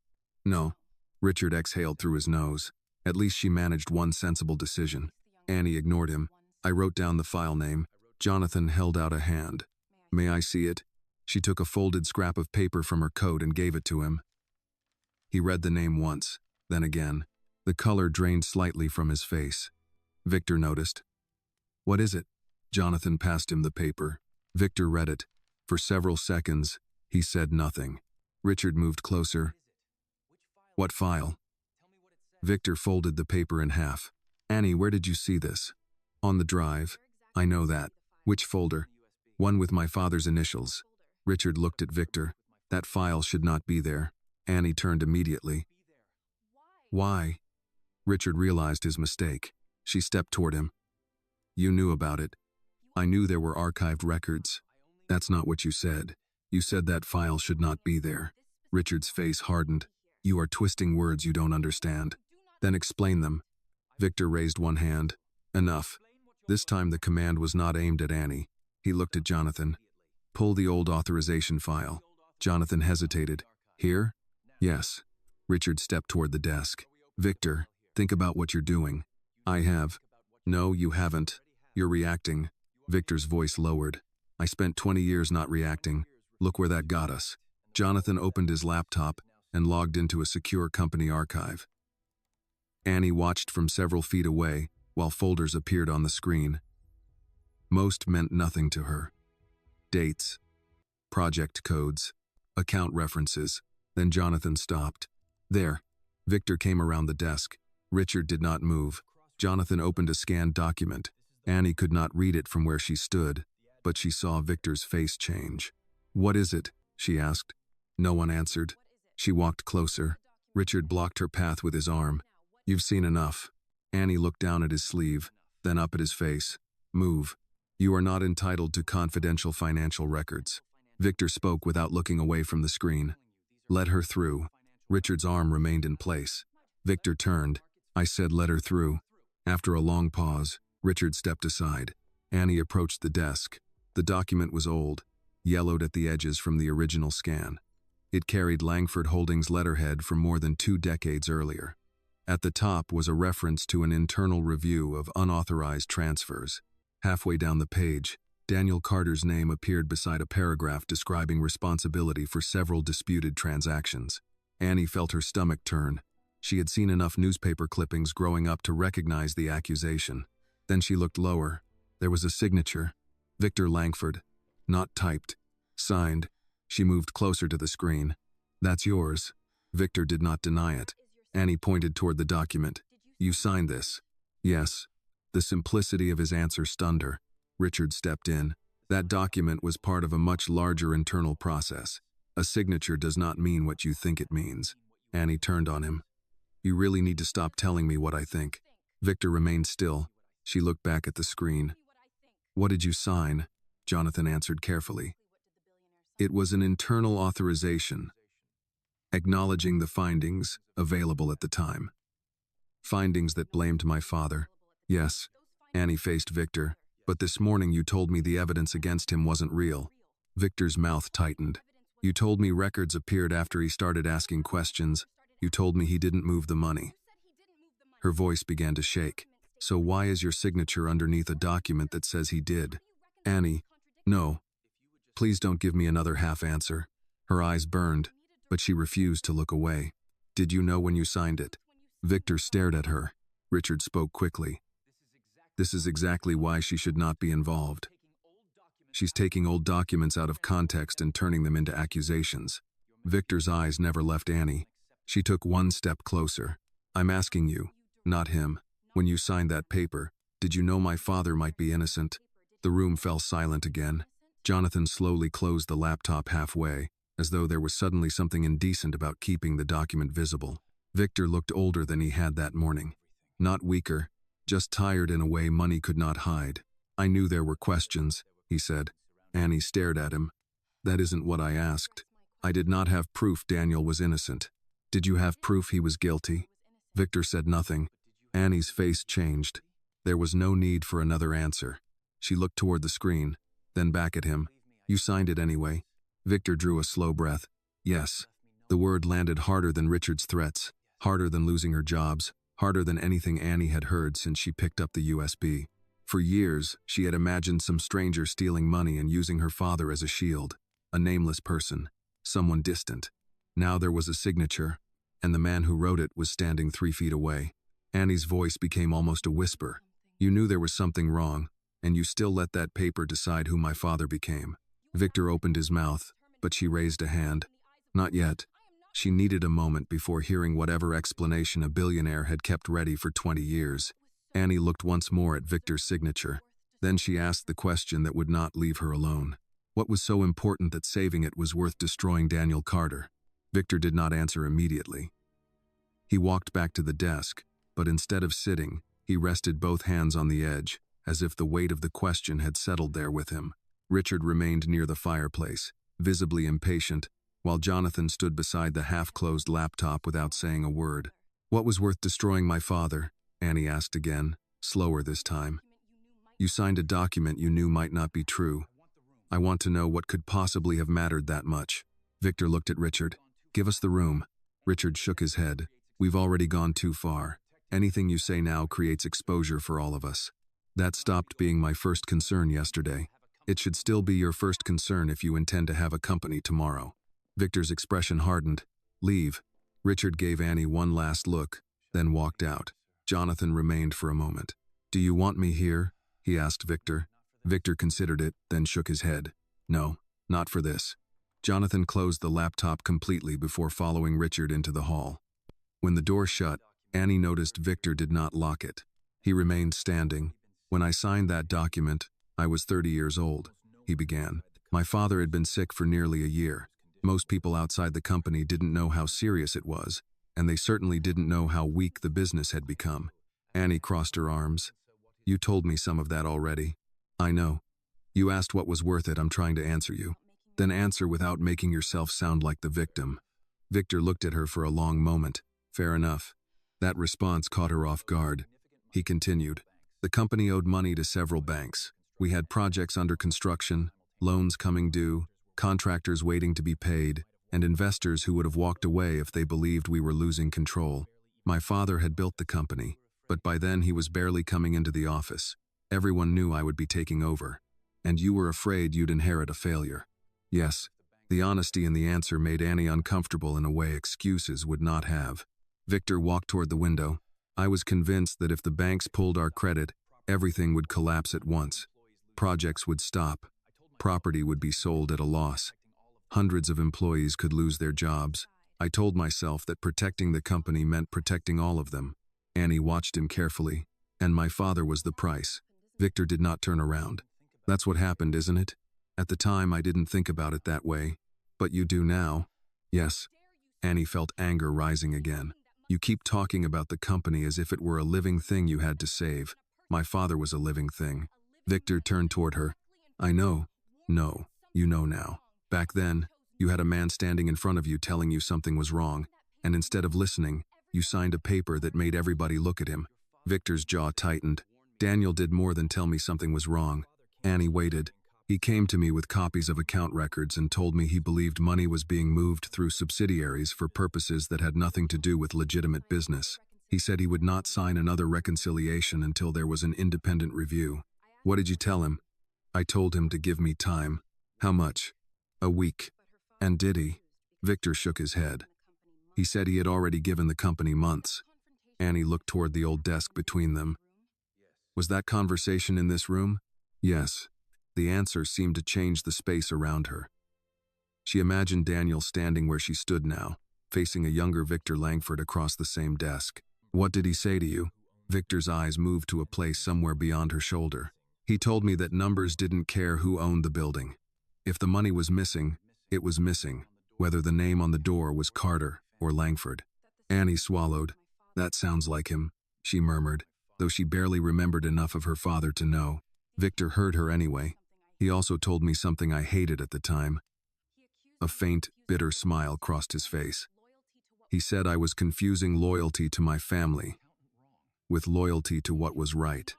Speaker 1: No. Richard exhaled through his nose. At least she managed one sensible decision. Annie ignored him. I wrote down the file name. Jonathan held out a hand. May I see it? She took a folded scrap of paper from her coat and gave it to him. He read the name once, then again. The color drained slightly from his face. Victor noticed. What is it? Jonathan passed him the paper. Victor read it. For several seconds, he said nothing. Richard moved closer. What file? Victor folded the paper in half. Annie, where did you see this? On the drive. I know that. Which folder? One with my father's initials. Richard looked at Victor. That file should not be there. Annie turned immediately. Why? Richard realized his mistake. She stepped toward him. You knew about it. I knew there were archived records. That's not what you said. You said that file should not be there. Richard's face hardened. You are twisting words you don't understand. Then explain them. Victor raised one hand. Enough. This time the command was not aimed at Annie. He looked at Jonathan. Pull the old authorization file. Jonathan hesitated. Here? Yes. Richard stepped toward the desk. Victor, think about what you're doing. I have. No, you haven't. You're reacting. Victor's voice lowered. I spent 20 years not reacting. Look where that got us. Jonathan opened his laptop and logged into a secure company archive. Annie watched from several feet away while folders appeared on the screen. Most meant nothing to her. Dates, project codes, account references. Then Jonathan stopped. There. Victor came around the desk. Richard did not move. Jonathan opened a scanned document. Annie could not read it from where she stood, but she saw Victor's face change. What is it? She asked. No one answered. She walked closer. Richard blocked her path with his arm. You've seen enough. Annie looked down at his sleeve, then up at his face. Move. You are not entitled to confidential financial records. Victor spoke without looking away from the screen. Let her through. Richard's arm remained in place. Victor turned. I said let her through. After a long pause, Richard stepped aside. Annie approached the desk. The document was old, yellowed at the edges from the original scan. It carried Langford Holdings' letterhead from more than 2 decades earlier. At the top was a reference to an internal review of unauthorized transfers. Halfway down the page, Daniel Carter's name appeared beside a paragraph describing responsibility for several disputed transactions. Annie felt her stomach turn. She had seen enough newspaper clippings growing up to recognize the accusation. Then she looked lower. There was a signature. Victor Langford. Not typed. Signed. She moved closer to the screen. That's yours. Victor did not deny it. Annie pointed toward the document. You signed this? Yes. The simplicity of his answer stunned her. Richard stepped in. That document was part of a much larger internal process. A signature does not mean what you think it means. Annie turned on him. You really need to stop telling me what I think. Victor remained still. She looked back at the screen. What did you sign? Jonathan answered carefully. It was an internal authorization, acknowledging the findings available at the time. Findings that blamed my father. Yes, Annie faced Victor, but this morning you told me the evidence against him wasn't real. Victor's mouth tightened. You told me records appeared after he started asking questions. You told me he didn't move the money. Her voice began to shake. So why is your signature underneath a document that says he did? Annie, no. Please don't give me another half answer. Her eyes burned, but she refused to look away. Did you know when you signed it? Victor stared at her. Richard spoke quickly. This is exactly why she should not be involved. She's taking old documents out of context and turning them into accusations. Victor's eyes never left Annie. She took one step closer. I'm asking you, not him. When you signed that paper, did you know my father might be innocent? The room fell silent again. Jonathan slowly closed the laptop halfway, as though there was suddenly something indecent about keeping the document visible. Victor looked older than he had that morning. Not weaker, just tired in a way money could not hide. I knew there were questions, he said. Annie stared at him. That isn't what I asked. I did not have proof Daniel was innocent. Did you have proof he was guilty? Victor said nothing. Annie's face changed. There was no need for another answer. She looked toward the screen, then back at him. You signed it anyway. Victor drew a slow breath. Yes. The word landed harder than Richard's threats, harder than losing her jobs, harder than anything Annie had heard since she picked up the USB. For years, she had imagined some stranger stealing money and using her father as a shield, a nameless person, someone distant. Now there was a signature, and the man who wrote it was standing 3 feet away. Annie's voice became almost a whisper. You knew there was something wrong, and you still let that paper decide who my father became. Victor opened his mouth, but she raised a hand. Not yet. She needed a moment before hearing whatever explanation a billionaire had kept ready for 20 years. Annie looked once more at Victor's signature. Then she asked the question that would not leave her alone. What was so important that saving it was worth destroying Daniel Carter? Victor did not answer immediately. He walked back to the desk, but instead of sitting, he rested both hands on the edge, as if the weight of the question had settled there with him. Richard remained near the fireplace, visibly impatient, while Jonathan stood beside the half-closed laptop without saying a word. What was worth destroying my father? Annie asked again, slower this time. You signed a document you knew might not be true. I want to know what could possibly have mattered that much. Victor looked at Richard. Give us the room. Richard shook his head. We've already gone too far. Anything you say now creates exposure for all of us. That stopped being my first concern yesterday. It should still be your first concern if you intend to have a company tomorrow. Victor's expression hardened. Leave. Richard gave Annie one last look, then walked out. Jonathan remained for a moment. Do you want me here? He asked Victor. Victor considered it, then shook his head. No, not for this. Jonathan closed the laptop completely before following Richard into the hall. When the door shut, Annie noticed Victor did not lock it. He remained standing. When I signed that document, I was 30 years old, he began. My father had been sick for nearly a year. Most people outside the company didn't know how serious it was, and they certainly didn't know how weak the business had become. Annie crossed her arms. You told me some of that already. I know. You asked what was worth it. I'm trying to answer you. Then answer without making yourself sound like the victim. Victor looked at her for a long moment. Fair enough. That response caught her off guard. He continued. The company owed money to several banks. We had projects under construction, loans coming due, contractors waiting to be paid, and investors who would have walked away if they believed we were losing control. My father had built the company, but by then he was barely coming into the office. Everyone knew I would be taking over, and you were afraid you'd inherit a failure. Yes, the honesty in the answer made Annie uncomfortable in a way excuses would not have. Victor walked toward the window. I was convinced that if the banks pulled our credit, everything would collapse at once. Projects would stop. Property would be sold at a loss. Hundreds of employees could lose their jobs. I told myself that protecting the company meant protecting all of them. Annie watched him carefully. And my father was the price. Victor did not turn around. That's what happened, isn't it? At the time, I didn't think about it that way. But you do now. Yes. Annie felt anger rising again. You keep talking about the company as if it were a living thing you had to save. My father was a living thing. Victor turned toward her. I know. No, you know now. Back then, you had a man standing in front of you telling you something was wrong, and instead of listening, You signed a paper that made everybody look at him. Victor's jaw tightened. Daniel did more than tell me something was wrong. Annie waited. He came to me with copies of account records and told me he believed money was being moved through subsidiaries for purposes that had nothing to do with legitimate business. He said he would not sign another reconciliation until there was an independent review. What did you tell him? I told him to give me time. How much? A week. And did he? Victor shook his head. He said he had already given the company months. Annie looked toward the old desk between them. Was that conversation in this room? Yes. The answer seemed to change the space around her. She imagined Daniel standing where she stood now, facing a younger Victor Langford across the same desk. What did he say to you? Victor's eyes moved to a place somewhere beyond her shoulder. He told me that numbers didn't care who owned the building. If the money was missing, it was missing, whether the name on the door was Carter or Langford. Annie swallowed. That sounds like him, she murmured, though she barely remembered enough of her father to know. Victor heard her anyway. He also told me something I hated at the time. A faint, bitter smile crossed his face. He said I was confusing loyalty to my family with loyalty to what was right.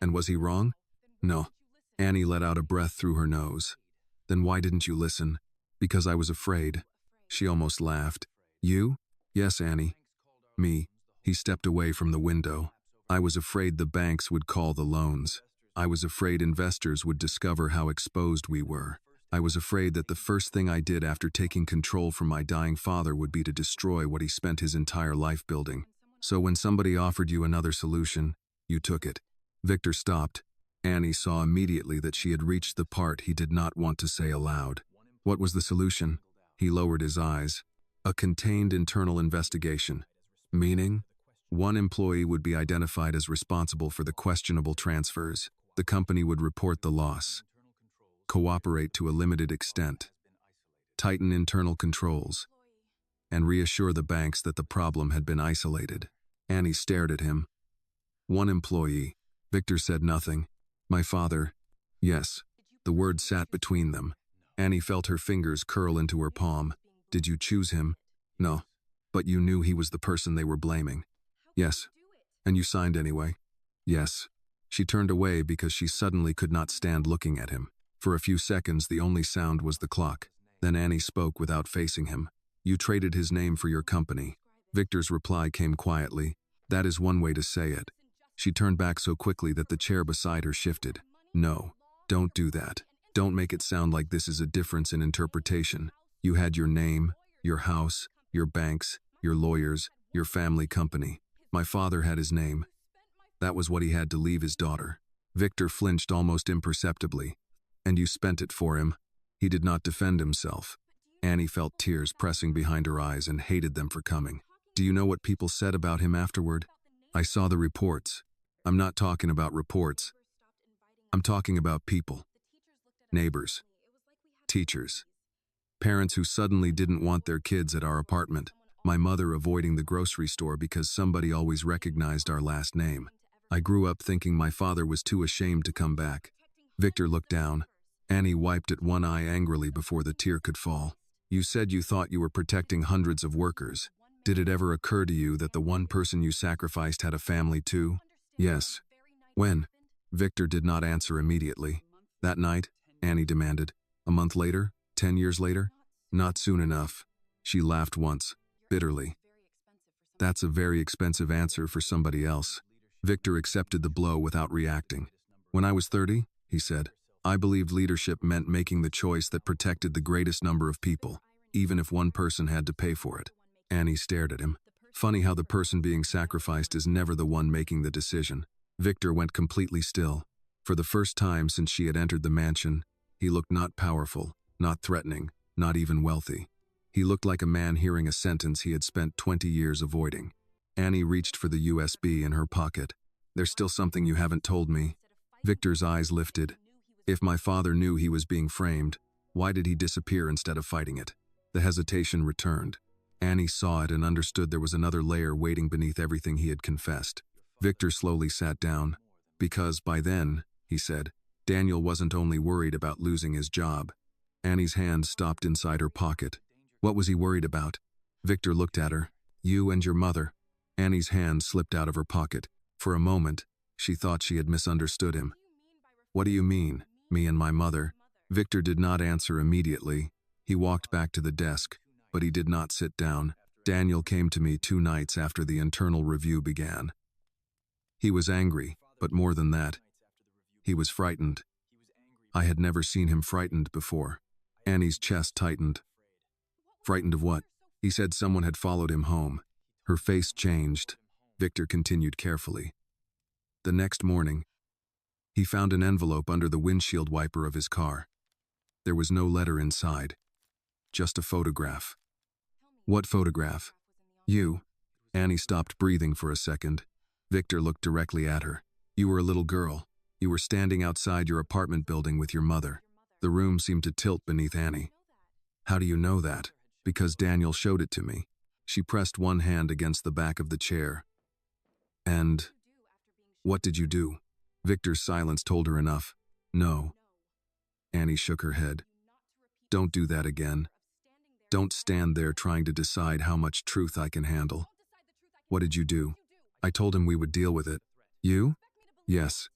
Speaker 1: And was he wrong? No. Annie let out a breath through her nose. Then why didn't you listen? Because I was afraid. She almost laughed. You? Yes, Annie. Me. He stepped away from the window. I was afraid the banks would call the loans. I was afraid investors would discover how exposed we were. I was afraid that the first thing I did after taking control from my dying father would be to destroy what he spent his entire life building. So when somebody offered you another solution, you took it. Victor stopped. Annie saw immediately that she had reached the part he did not want to say aloud. What was the solution? He lowered his eyes. A contained internal investigation. Meaning? One employee would be identified as responsible for the questionable transfers. The company would report the loss. Cooperate to a limited extent. Tighten internal controls. And reassure the banks that the problem had been isolated. Annie stared at him. One employee. Victor said nothing. My father. Yes. The word sat between them. Annie felt her fingers curl into her palm. Did you choose him? No. But you knew he was the person they were blaming. Yes. And you signed anyway? Yes. She turned away because she suddenly could not stand looking at him. For a few seconds, the only sound was the clock. Then Annie spoke without facing him. You traded his name for your company. Victor's reply came quietly. That is one way to say it. She turned back so quickly that the chair beside her shifted. No, don't do that. Don't make it sound like this is a difference in interpretation. You had your name, your house, your banks, your lawyers, your family company. My father had his name. That was what he had to leave his daughter. Victor flinched almost imperceptibly. And you spent it for him. He did not defend himself. Annie felt tears pressing behind her eyes and hated them for coming. Do you know what people said about him afterward? I saw the reports. I'm not talking about reports. I'm talking about people. Neighbors. Teachers. Parents who suddenly didn't want their kids at our apartment. My mother avoiding the grocery store because somebody always recognized our last name. I grew up thinking my father was too ashamed to come back. Victor looked down. Annie wiped at one eye angrily before the tear could fall. You said you thought you were protecting hundreds of workers. Did it ever occur to you that the one person you sacrificed had a family too? Yes. When? Victor did not answer immediately. That night? Annie demanded. A month later? 10 years later? Not soon enough. She laughed once, bitterly. That's a very expensive answer for somebody else. Victor accepted the blow without reacting. When I was 30, he said, I believed leadership meant making the choice that protected the greatest number of people, even if one person had to pay for it. Annie stared at him. Funny how the person being sacrificed is never the one making the decision. Victor went completely still. For the first time since she had entered the mansion, he looked not powerful, not threatening, not even wealthy. He looked like a man hearing a sentence he had spent 20 years avoiding. Annie reached for the USB in her pocket. There's still something you haven't told me. Victor's eyes lifted. If my father knew he was being framed, why did he disappear instead of fighting it? The hesitation returned. Annie saw it and understood there was another layer waiting beneath everything he had confessed. Victor slowly sat down. Because by then, he said, Daniel wasn't only worried about losing his job. Annie's hand stopped inside her pocket. What was he worried about? Victor looked at her. You and your mother. Annie's hand slipped out of her pocket. For a moment, she thought she had misunderstood him. What do you mean, me and my mother? Victor did not answer immediately. He walked back to the desk, but he did not sit down. Daniel came to me 2 nights after the internal review began. He was angry, but more than that, he was frightened. I had never seen him frightened before. Annie's chest tightened. Frightened of what? He said someone had followed him home. Her face changed. Victor continued carefully. The next morning, he found an envelope under the windshield wiper of his car. There was no letter inside, just a photograph. What photograph? You. Annie stopped breathing for a second. Victor looked directly at her. You were a little girl. You were standing outside your apartment building with your mother. The room seemed to tilt beneath Annie. How do you know that? Because Daniel showed it to me. She pressed one hand against the back of the chair. And what did you do? Victor's silence told her enough. No. Annie shook her head. Don't do that again. Don't stand there trying to decide how much truth I can handle. What did you do? I told him we would deal with it. You? Yes.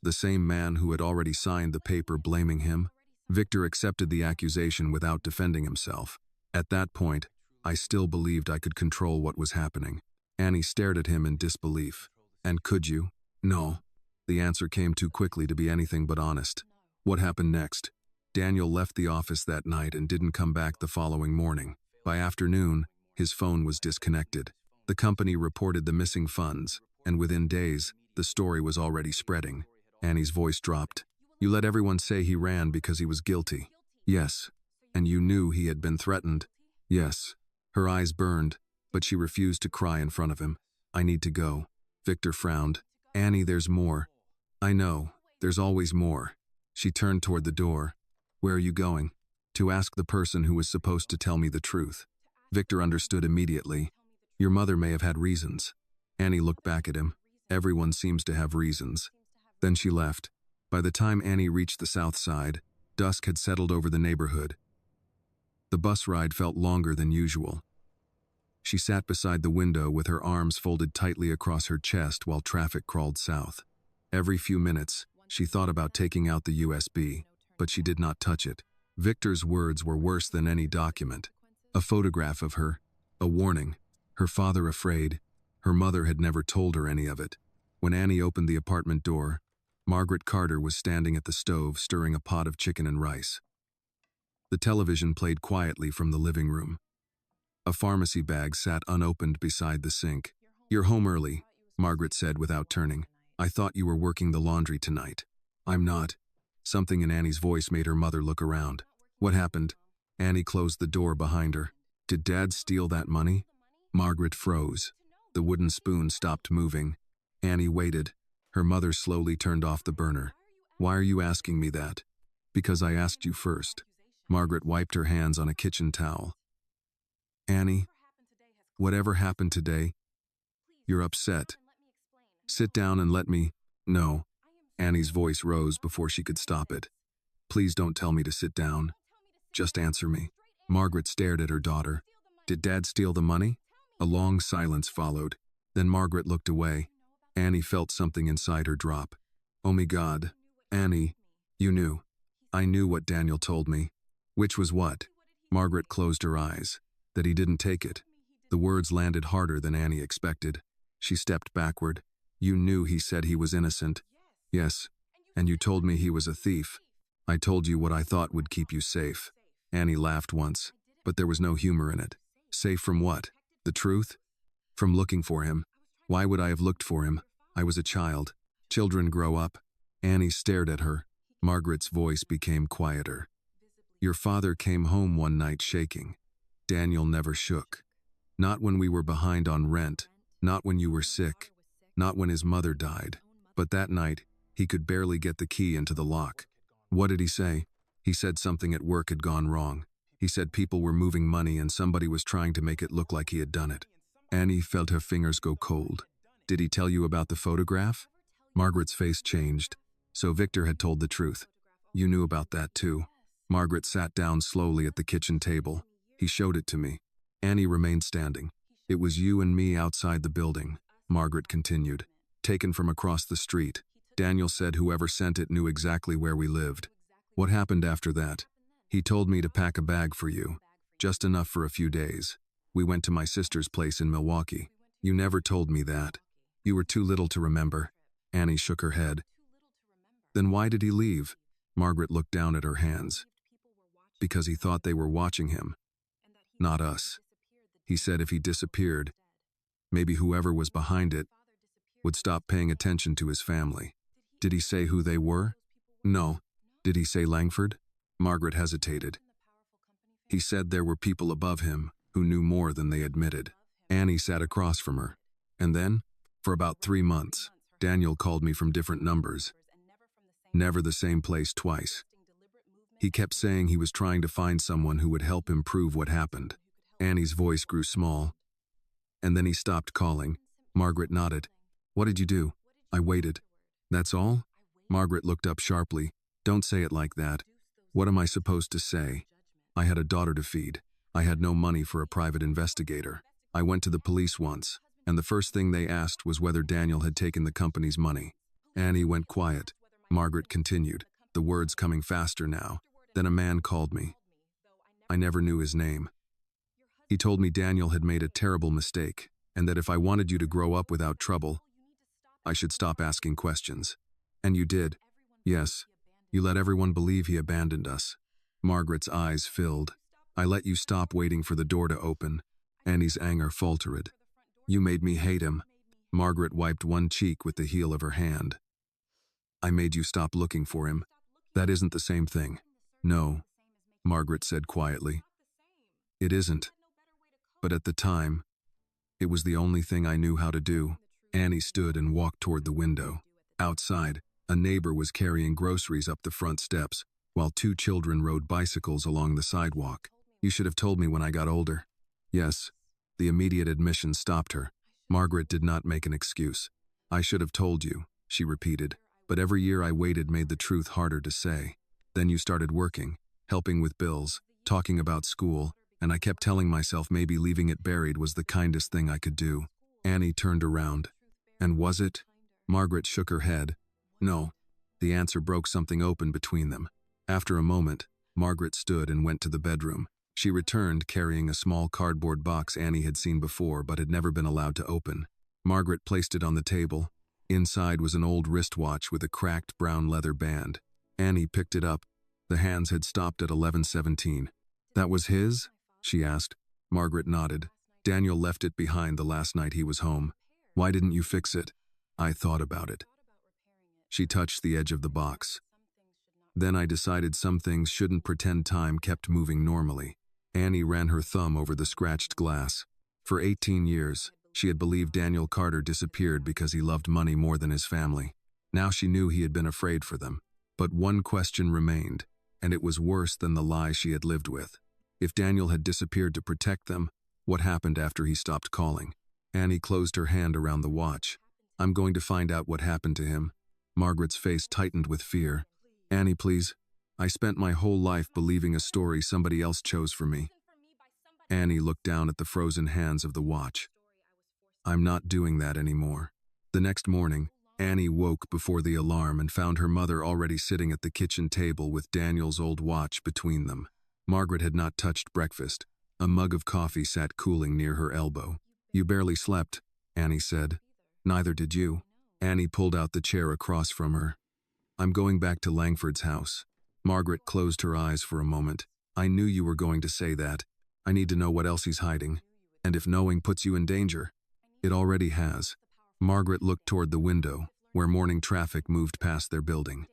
Speaker 1: The same man who had already signed the paper blaming him. Victor accepted the accusation without defending himself. At that point, I still believed I could control what was happening. Annie stared at him in disbelief. And could you? No. The answer came too quickly to be anything but honest. What happened next? Daniel left the office that night and didn't come back the following morning. By afternoon, his phone was disconnected. The company reported the missing funds, and within days, the story was already spreading. Annie's voice dropped. You let everyone say he ran because he was guilty. Yes. And you knew he had been threatened. Yes. Her eyes burned, but she refused to cry in front of him. I need to go. Victor frowned. Annie, there's more. I know. There's always more. She turned toward the door. Where are you going? To ask the person who was supposed to tell me the truth. Victor understood immediately. Your mother may have had reasons. Annie looked back at him. Everyone seems to have reasons. Then she left. By the time Annie reached the south side, dusk had settled over the neighborhood. The bus ride felt longer than usual. She sat beside the window with her arms folded tightly across her chest while traffic crawled south. Every few minutes, she thought about taking out the USB, but she did not touch it. Victor's words were worse than any document. A photograph of her, a warning, her father afraid. Her mother had never told her any of it. When Annie opened the apartment door, Margaret Carter was standing at the stove stirring a pot of chicken and rice. The television played quietly from the living room. A pharmacy bag sat unopened beside the sink. You're home early, Margaret said without turning. I thought you were working the laundry tonight. I'm not. Something in Annie's voice made her mother look around. What happened? Annie closed the door behind her. Did Dad steal that money? Margaret froze. The wooden spoon stopped moving. Annie waited. Her mother slowly turned off the burner. Why are you asking me that? Because I asked you first. Margaret wiped her hands on a kitchen towel. Annie, whatever happened today, you're upset. Sit down and let me... No. Annie's voice rose before she could stop it. Please don't tell me to sit down. Just answer me. Margaret stared at her daughter. Did Dad steal the money? A long silence followed. Then Margaret looked away. Annie felt something inside her drop. Oh my God. Annie, you knew. I knew what Daniel told me. Which was what? Margaret closed her eyes. That he didn't take it. The words landed harder than Annie expected. She stepped backward. You knew he said he was innocent. Yes, and you told me he was a thief. I told you what I thought would keep you safe. Annie laughed once, but there was no humor in it. Safe from what? The truth? From looking for him. Why would I have looked for him? I was a child. Children grow up. Annie stared at her. Margaret's voice became quieter. Your father came home one night shaking. Daniel never shook. Not when we were behind on rent. Not when you were sick. Not when his mother died. But that night, he could barely get the key into the lock. What did he say? He said something at work had gone wrong. He said people were moving money and somebody was trying to make it look like he had done it. Annie felt her fingers go cold. Did he tell you about the photograph? Margaret's face changed. So Victor had told the truth. You knew about that too. Margaret sat down slowly at the kitchen table. He showed it to me. Annie remained standing. It was you and me outside the building, Margaret continued. Taken from across the street. Daniel said whoever sent it knew exactly where we lived. What happened after that? He told me to pack a bag for you. Just enough for a few days. We went to my sister's place in Milwaukee. You never told me that. You were too little to remember. Annie shook her head. Then why did he leave? Margaret looked down at her hands. Because he thought they were watching him. Not us. He said if he disappeared, maybe whoever was behind it would stop paying attention to his family. Did he say who they were? No. Did he say Langford? Margaret hesitated. He said there were people above him who knew more than they admitted. Annie sat across from her. And then, for about 3 months, Daniel called me from different numbers. Never the same place twice. He kept saying he was trying to find someone who would help him prove what happened. Annie's voice grew small. And then he stopped calling. Margaret nodded. What did you do? I waited. That's all? Margaret looked up sharply. Don't say it like that. What am I supposed to say? I had a daughter to feed. I had no money for a private investigator. I went to the police once, and the first thing they asked was whether Daniel had taken the company's money. Annie went quiet. Margaret continued, the words coming faster now. Then a man called me. I never knew his name. He told me Daniel had made a terrible mistake, and that if I wanted you to grow up without trouble, I should stop asking questions. And you did. Yes. You let everyone believe he abandoned us. Margaret's eyes filled. I let you stop waiting for the door to open. Annie's anger faltered. You made me hate him. Margaret wiped one cheek with the heel of her hand. I made you stop looking for him. That isn't the same thing. No, Margaret said quietly. It isn't. But at the time, it was the only thing I knew how to do. Annie stood and walked toward the window. Outside, a neighbor was carrying groceries up the front steps, while 2 children rode bicycles along the sidewalk. You should have told me when I got older. Yes. The immediate admission stopped her. Margaret did not make an excuse. I should have told you, she repeated. But every year I waited made the truth harder to say. Then you started working, helping with bills, talking about school, and I kept telling myself maybe leaving it buried was the kindest thing I could do. Annie turned around. And was it? Margaret shook her head. No. The answer broke something open between them. After a moment, Margaret stood and went to the bedroom. She returned carrying a small cardboard box Annie had seen before but had never been allowed to open. Margaret placed it on the table. Inside was an old wristwatch with a cracked brown leather band. Annie picked it up. The hands had stopped at 11:17. That was his? She asked. Margaret nodded. Daniel left it behind the last night he was home. Why didn't you fix it? I thought about it. She touched the edge of the box. Then I decided some things shouldn't pretend time kept moving normally. Annie ran her thumb over the scratched glass. For 18 years, she had believed Daniel Carter disappeared because he loved money more than his family. Now she knew he had been afraid for them. But one question remained, and it was worse than the lie she had lived with. If Daniel had disappeared to protect them, what happened after he stopped calling? Annie closed her hand around the watch. I'm going to find out what happened to him. Margaret's face tightened with fear. Annie, please. I spent my whole life believing a story somebody else chose for me. Annie looked down at the frozen hands of the watch. I'm not doing that anymore. The next morning, Annie woke before the alarm and found her mother already sitting at the kitchen table with Daniel's old watch between them. Margaret had not touched breakfast. A mug of coffee sat cooling near her elbow. You barely slept, Annie said. Neither did you. Annie pulled out the chair across from her. I'm going back to Langford's house. Margaret closed her eyes for a moment. I knew you were going to say that. I need to know what else he's hiding. And if knowing puts you in danger. It already has. Margaret looked toward the window, where morning traffic moved past their building.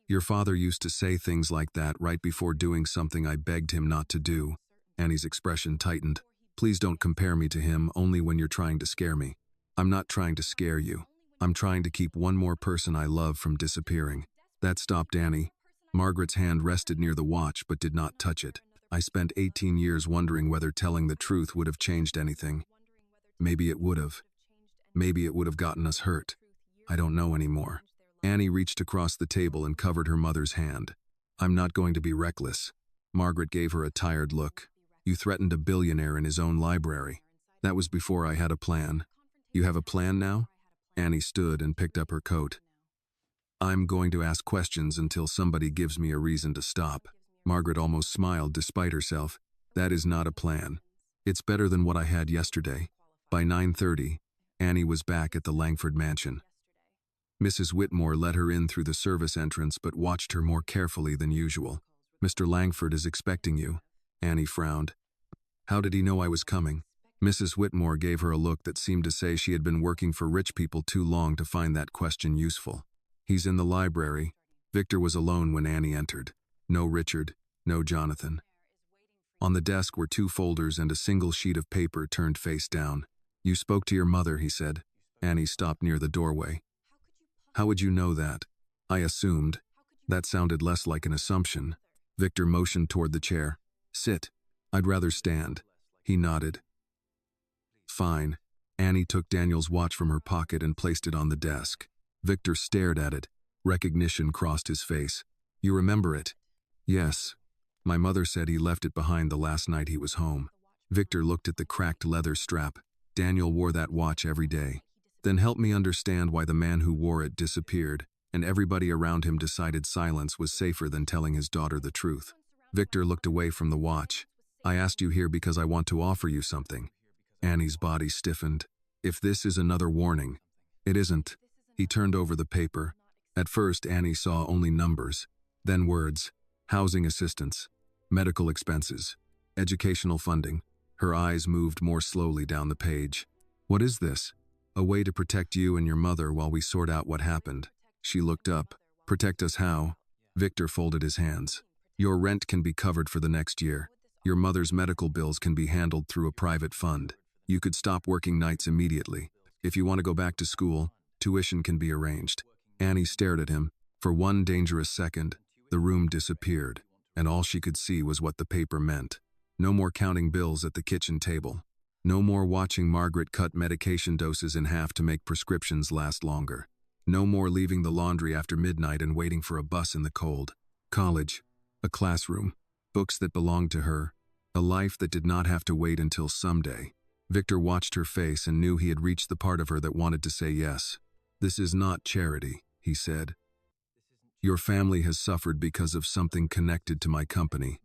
Speaker 1: Your father used to say things like that right before doing something I begged him not to do. Annie's expression tightened. Please don't compare me to him only when you're trying to scare me. I'm not trying to scare you. I'm trying to keep one more person I love from disappearing. That stopped Annie. Margaret's hand rested near the watch but did not touch it. I spent 18 years wondering whether telling the truth would have changed anything. Maybe it would have. Maybe it would have gotten us hurt. I don't know anymore. Annie reached across the table and covered her mother's hand. I'm not going to be reckless. Margaret gave her a tired look. You threatened a billionaire in his own library. That was before I had a plan. You have a plan now? Annie stood and picked up her coat. I'm going to ask questions until somebody gives me a reason to stop. Margaret almost smiled despite herself. That is not a plan. It's better than what I had yesterday. By 9:30, Annie was back at the Langford mansion. Mrs. Whitmore let her in through the service entrance but watched her more carefully than usual. Mr. Langford is expecting you. Annie frowned. How did he know I was coming? Mrs. Whitmore gave her a look that seemed to say she had been working for rich people too long to find that question useful. He's in the library. Victor was alone when Annie entered. No Richard, no Jonathan. On the desk were 2 folders and a single sheet of paper turned face down. You spoke to your mother, he said. Annie stopped near the doorway. How would you know that? I assumed. That sounded less like an assumption. Victor motioned toward the chair. Sit. I'd rather stand. He nodded. Fine. Annie took Daniel's watch from her pocket and placed it on the desk. Victor stared at it. Recognition crossed his face. You remember it? Yes. My mother said he left it behind the last night he was home. Victor looked at the cracked leather strap. Daniel wore that watch every day. Then help me understand why the man who wore it disappeared, and everybody around him decided silence was safer than telling his daughter the truth. Victor looked away from the watch. I asked you here because I want to offer you something. Annie's body stiffened. If this is another warning. It isn't. He turned over the paper. At first, Annie saw only numbers, then words. Housing assistance, medical expenses, educational funding. Her eyes moved more slowly down the page. What is this? A way to protect you and your mother while we sort out what happened. She looked up. Protect us how? Victor folded his hands. Your rent can be covered for the next year. Your mother's medical bills can be handled through a private fund. You could stop working nights immediately. If you want to go back to school, tuition can be arranged. Annie stared at him. For one dangerous second, the room disappeared, and all she could see was what the paper meant. No more counting bills at the kitchen table. No more watching Margaret cut medication doses in half to make prescriptions last longer. No more leaving the laundry after midnight and waiting for a bus in the cold. College, a classroom, books that belonged to her, a life that did not have to wait until someday. Victor watched her face and knew he had reached the part of her that wanted to say yes. This is not charity, he said. Your family has suffered because of something connected to my company.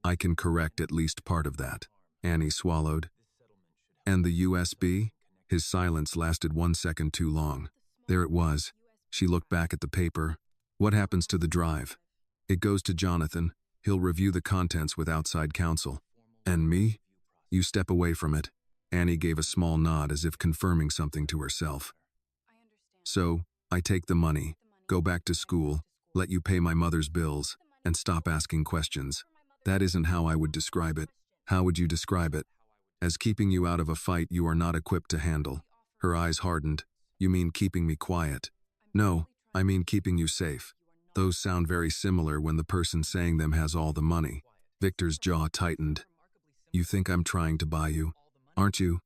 Speaker 1: I can correct at least part of that. Annie swallowed. And the USB? His silence lasted 1 second too long. There it was. She looked back at the paper. What happens to the drive? It goes to Jonathan. He'll review the contents with outside counsel. And me? You step away from it. Annie gave a small nod as if confirming something to herself. So, I take the money, go back to school, let you pay my mother's bills, and stop asking questions. That isn't how I would describe it. How would you describe it? As keeping you out of a fight you are not equipped to handle. Her eyes hardened. You mean keeping me quiet? No, I mean keeping you safe. Those sound very similar when the person saying them has all the money. Victor's jaw tightened. You think I'm trying to buy you, aren't you?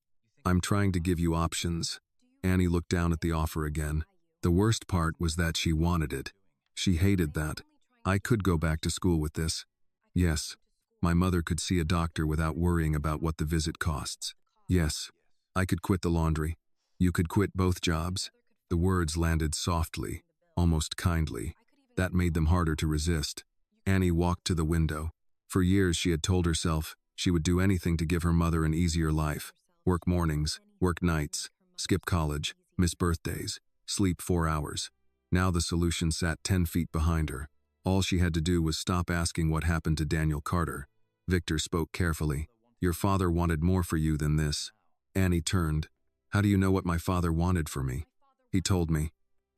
Speaker 1: I'm trying to give you options. Annie looked down at the offer again. The worst part was that she wanted it. She hated that. I could go back to school with this. Yes. My mother could see a doctor without worrying about what the visit costs. Yes. I could quit the laundry. You could quit both jobs. The words landed softly, almost kindly. That made them harder to resist. Annie walked to the window. For years she had told herself she would do anything to give her mother an easier life. Work mornings, work nights, skip college, miss birthdays, sleep 4 hours. Now the solution sat 10 feet behind her. All she had to do was stop asking what happened to Daniel Carter. Victor spoke carefully. Your father wanted more for you than this. Annie turned. How do you know what my father wanted for me? He told me.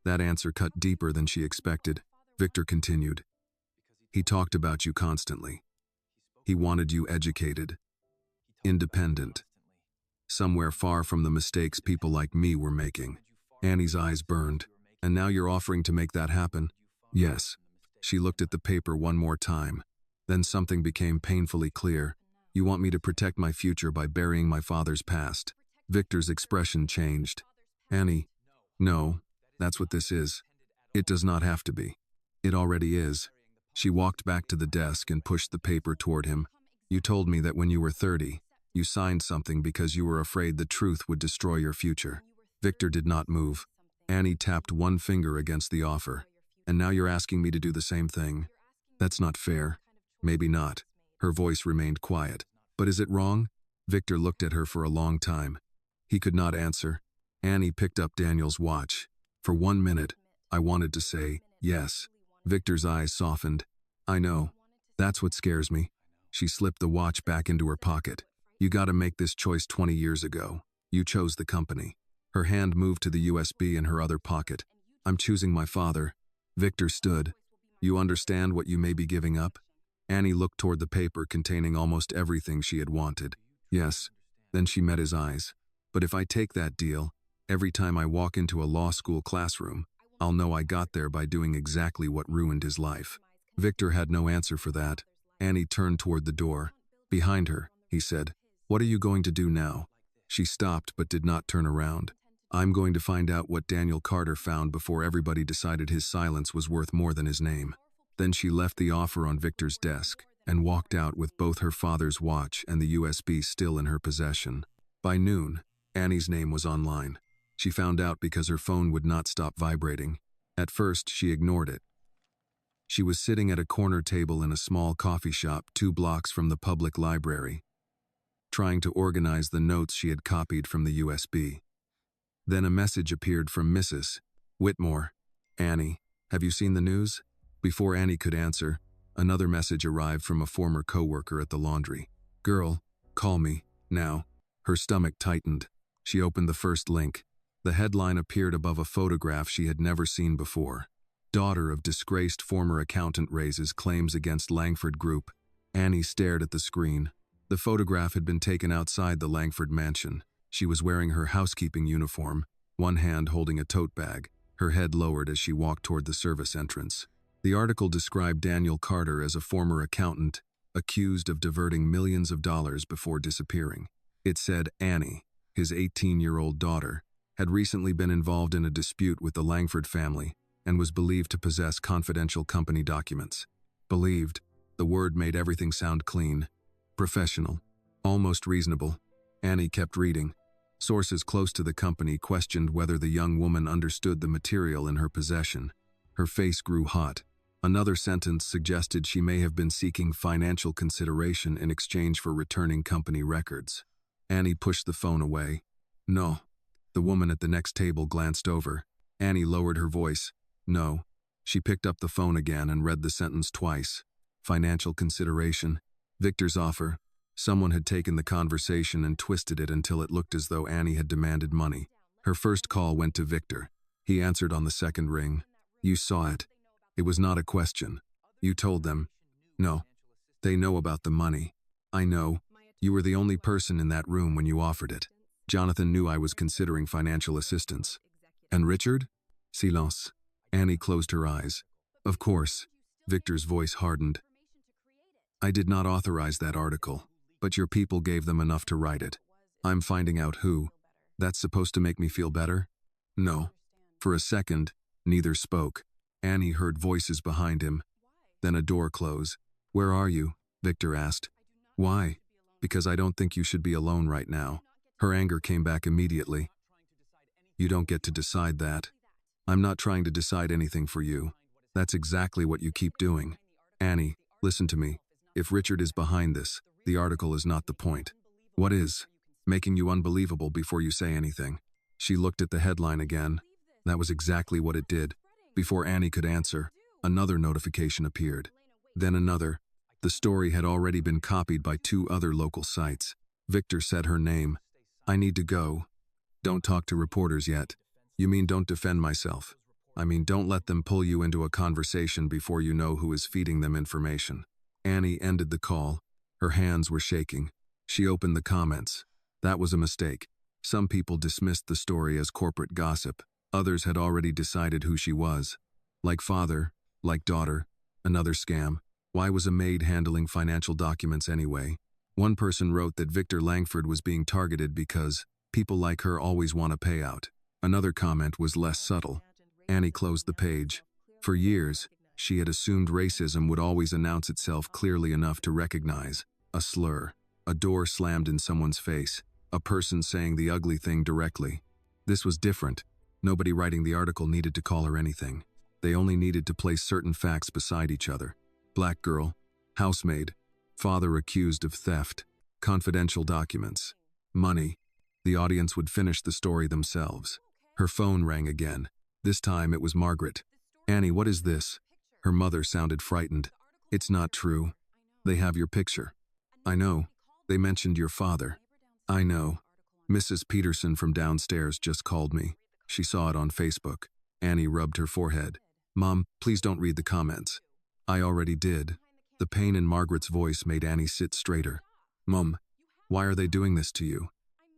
Speaker 1: That answer cut deeper than she expected. Victor continued. He talked about you constantly. He wanted you educated, independent, somewhere far from the mistakes people like me were making. Annie's eyes burned. And now you're offering to make that happen? Yes. She looked at the paper one more time. Then something became painfully clear. You want me to protect my future by burying my father's past. Victor's expression changed. Annie, no, that's what this is. It does not have to be. It already is. She walked back to the desk and pushed the paper toward him. You told me that when you were 30, You signed something because you were afraid the truth would destroy your future. Victor did not move. Annie tapped one finger against the offer. And now you're asking me to do the same thing? That's not fair. Maybe not. Her voice remained quiet. But is it wrong? Victor looked at her for a long time. He could not answer. Annie picked up Daniel's watch. For 1 minute, I wanted to say, yes. Victor's eyes softened. I know. That's what scares me. She slipped the watch back into her pocket. You gotta make this choice 20 years ago. You chose the company. Her hand moved to the USB in her other pocket. I'm choosing my father. Victor stood. You understand what you may be giving up? Annie looked toward the paper containing almost everything she had wanted. Yes. Then she met his eyes. But if I take that deal, every time I walk into a law school classroom, I'll know I got there by doing exactly what ruined his life. Victor had no answer for that. Annie turned toward the door. Behind her, he said, What are you going to do now? She stopped but did not turn around. I'm going to find out what Daniel Carter found before everybody decided his silence was worth more than his name. Then she left the offer on Victor's desk and walked out with both her father's watch and the USB still in her possession. By noon, Annie's name was online. She found out because her phone would not stop vibrating. At first, she ignored it. She was sitting at a corner table in a small coffee shop 2 blocks from the public library, trying to organize the notes she had copied from the USB. Then a message appeared from Mrs. Whitmore. Annie, have you seen the news? Before Annie could answer, another message arrived from a former coworker at the laundry. Girl, call me, now. Her stomach tightened. She opened the first link. The headline appeared above a photograph she had never seen before. Daughter of disgraced former accountant raises claims against Langford Group. Annie stared at the screen. The photograph had been taken outside the Langford mansion. She was wearing her housekeeping uniform, one hand holding a tote bag, her head lowered as she walked toward the service entrance. The article described Daniel Carter as a former accountant, accused of diverting millions of dollars before disappearing. It said Annie, his 18-year-old daughter, had recently been involved in a dispute with the Langford family and was believed to possess confidential company documents. Believed, the word made everything sound clean, professional, almost reasonable. Annie kept reading. Sources close to the company questioned whether the young woman understood the material in her possession. Her face grew hot. Another sentence suggested she may have been seeking financial consideration in exchange for returning company records. Annie pushed the phone away. No. The woman at the next table glanced over. Annie lowered her voice. No. She picked up the phone again and read the sentence twice. Financial consideration. Victor's offer. Someone had taken the conversation and twisted it until it looked as though Annie had demanded money. Her first call went to Victor. He answered on the second ring. You saw it. It was not a question. You told them. No. They know about the money. I know. You were the only person in that room when you offered it. Jonathan knew I was considering financial assistance. And Richard? Silence. Annie closed her eyes. Of course. Victor's voice hardened. I did not authorize that article, but your people gave them enough to write it. I'm finding out who. That's supposed to make me feel better? No. For a second, neither spoke. Annie heard voices behind him. Then a door close. Where are you? Victor asked. Why? Because I don't think you should be alone right now. Her anger came back immediately. You don't get to decide that. I'm not trying to decide anything for you. That's exactly what you keep doing. Annie, listen to me. If Richard is behind this, the article is not the point. What is? Making you unbelievable before you say anything. She looked at the headline again. That was exactly what it did. Before Annie could answer, another notification appeared. Then another. The story had already been copied by 2 other local sites. Victor said her name. I need to go. Don't talk to reporters yet. You mean don't defend myself. I mean don't let them pull you into a conversation before you know who is feeding them information. Annie ended the call. Her hands were shaking. She opened the comments. That was a mistake. Some people dismissed the story as corporate gossip. Others had already decided who she was. Like father, like daughter, another scam. Why was a maid handling financial documents anyway? One person wrote that Victor Langford was being targeted because people like her always want a payout. Another comment was less subtle. Annie closed the page. For years, she had assumed racism would always announce itself clearly enough to recognize a slur. A door slammed in someone's face, a person saying the ugly thing directly. This was different. Nobody writing the article needed to call her anything. They only needed to place certain facts beside each other. Black girl, housemaid, father accused of theft, confidential documents, money. The audience would finish the story themselves. Her phone rang again. This time it was Margaret. "Annie, what is this?" Her mother sounded frightened. "It's not true. They have your picture." "I know. They mentioned your father." "I know. Mrs. Peterson from downstairs just called me. She saw it on Facebook." Annie rubbed her forehead. "Mom, please don't read the comments." "I already did." The pain in Margaret's voice made Annie sit straighter. "Mom, why are they doing this to you?"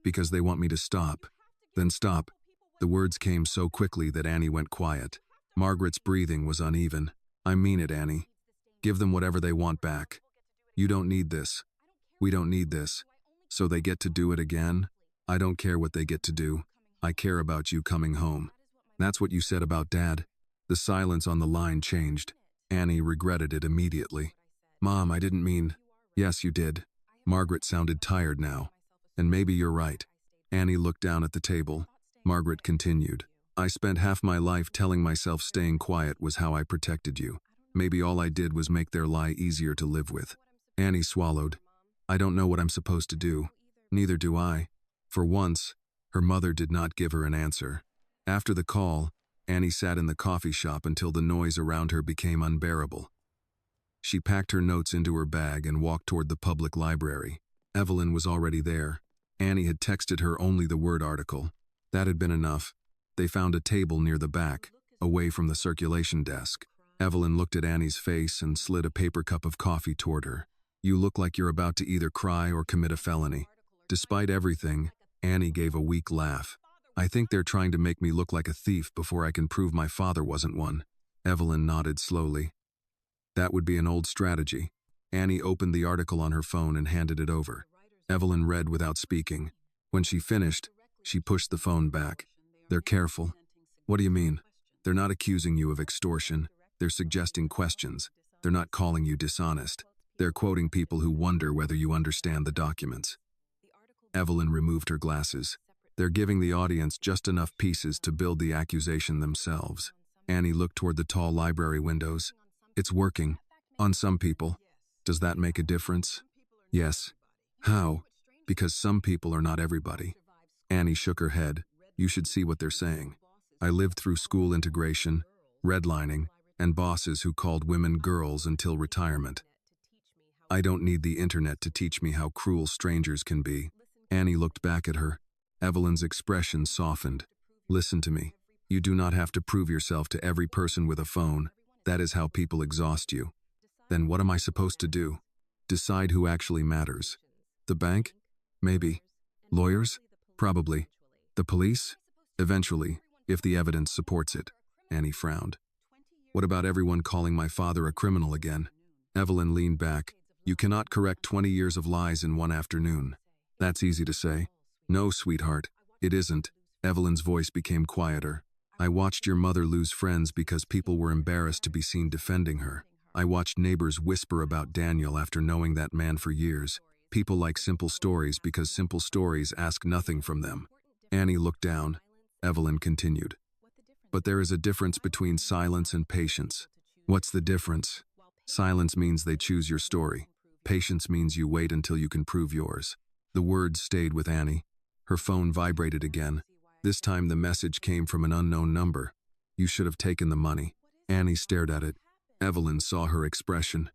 Speaker 1: "Because they want me to stop." "Then stop." The words came so quickly that Annie went quiet. Margaret's breathing was uneven. "I mean it, Annie. Give them whatever they want back. You don't need this. We don't need this. So they get to do it again? I don't care what they get to do. I care about you coming home." "That's what you said about Dad." The silence on the line changed. Annie regretted it immediately. "Mom, I didn't mean—" "Yes, you did." Margaret sounded tired now. "And maybe you're right." Annie looked down at the table. Margaret continued. "I spent half my life telling myself staying quiet was how I protected you. Maybe all I did was make their lie easier to live with." Annie swallowed. "I don't know what I'm supposed to do." "Neither do I." For once, her mother did not give her an answer. After the call, Annie sat in the coffee shop until the noise around her became unbearable. She packed her notes into her bag and walked toward the public library. Evelyn was already there. Annie had texted her only the word article. That had been enough. They found a table near the back, away from the circulation desk. Evelyn looked at Annie's face and slid a paper cup of coffee toward her. "You look like you're about to either cry or commit a felony." Despite everything, Annie gave a weak laugh. "I think they're trying to make me look like a thief before I can prove my father wasn't one." Evelyn nodded slowly. "That would be an old strategy." Annie opened the article on her phone and handed it over. Evelyn read without speaking. When she finished, she pushed the phone back. "They're careful." "What do you mean?" "They're not accusing you of extortion. They're suggesting questions. They're not calling you dishonest. They're quoting people who wonder whether you understand the documents." Evelyn removed her glasses. "They're giving the audience just enough pieces to build the accusation themselves." Annie looked toward the tall library windows. "It's working. On some people. Does that make a difference?" "Yes." "How?" "Because some people are not everybody." Annie shook her head. "You should see what they're saying. I lived through school integration, redlining, and bosses who called women girls until retirement. I don't need the internet to teach me how cruel strangers can be." Annie looked back at her. Evelyn's expression softened. "Listen to me. You do not have to prove yourself to every person with a phone. That is how people exhaust you." "Then what am I supposed to do?" "Decide who actually matters." "The bank? Maybe. Lawyers? Probably. The police? Eventually, if the evidence supports it." Annie frowned. "What about everyone calling my father a criminal again?" Evelyn leaned back. "You cannot correct 20 years of lies in one afternoon." "That's easy to say." "No, sweetheart, it isn't." Evelyn's voice became quieter. "I watched your mother lose friends because people were embarrassed to be seen defending her. I watched neighbors whisper about Daniel after knowing that man for years. People like simple stories because simple stories ask nothing from them." Annie looked down. Evelyn continued. "But there is a difference between silence and patience." "What's the difference?" "Silence means they choose your story. Patience means you wait until you can prove yours." The words stayed with Annie. Her phone vibrated again. This time the message came from an unknown number. "You should have taken the money." Annie stared at it. Evelyn saw her expression.